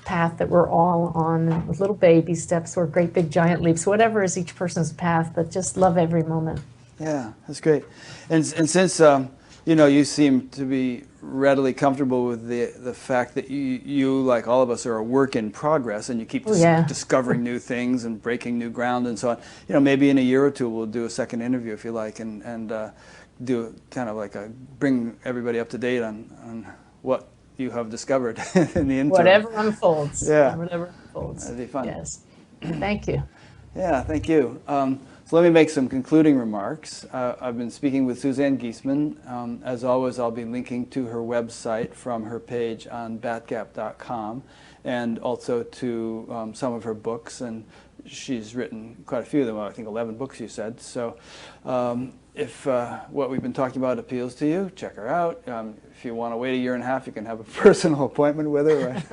path that we're all on with little baby steps or great big giant leaps, whatever is each person's path, but just love every moment. Yeah, that's great. And since you seem to be readily comfortable with the fact that you, like all of us, are a work in progress, and you keep discovering new things and breaking new ground and so on. Maybe in a year or two we'll do a second interview if you like, and do kind of like bring everybody up to date on what you have discovered in the interim. Whatever unfolds. Yeah. Whatever unfolds. That'd be fun. Yes. Thank you. Yeah, thank you. So let me make some concluding remarks. I've been speaking with Suzanne Giesemann. As always, I'll be linking to her website from her page on BatGap.com, and also to some of her books. And she's written quite a few of them, I think 11 books you said. So if what we've been talking about appeals to you, check her out. If you want to wait a year and a half, you can have a personal appointment with her.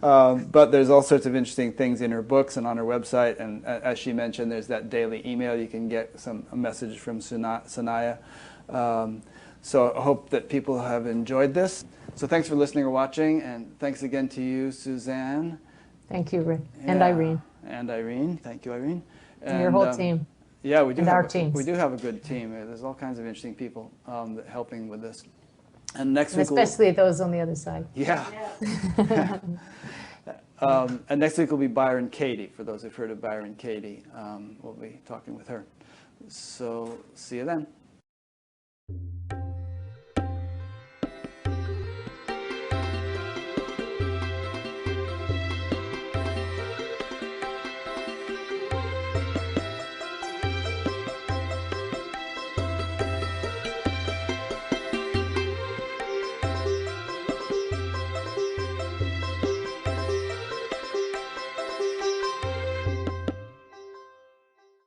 Right? But there's all sorts of interesting things in her books and on her website. And as she mentioned, there's that daily email. You can get a message from Sanaya. So I hope that people have enjoyed this. So thanks for listening or watching. And thanks again to you, Suzanne. Thank you, Rick. And Irene. And Irene. Thank you, Irene. And your whole team. Yeah, we do. And our teams. We do have a good team. There's all kinds of interesting people helping with this. And next week, especially those on the other side. Yeah. And next week will be Byron Katie. For those who've heard of Byron Katie, we'll be talking with her. So see you then.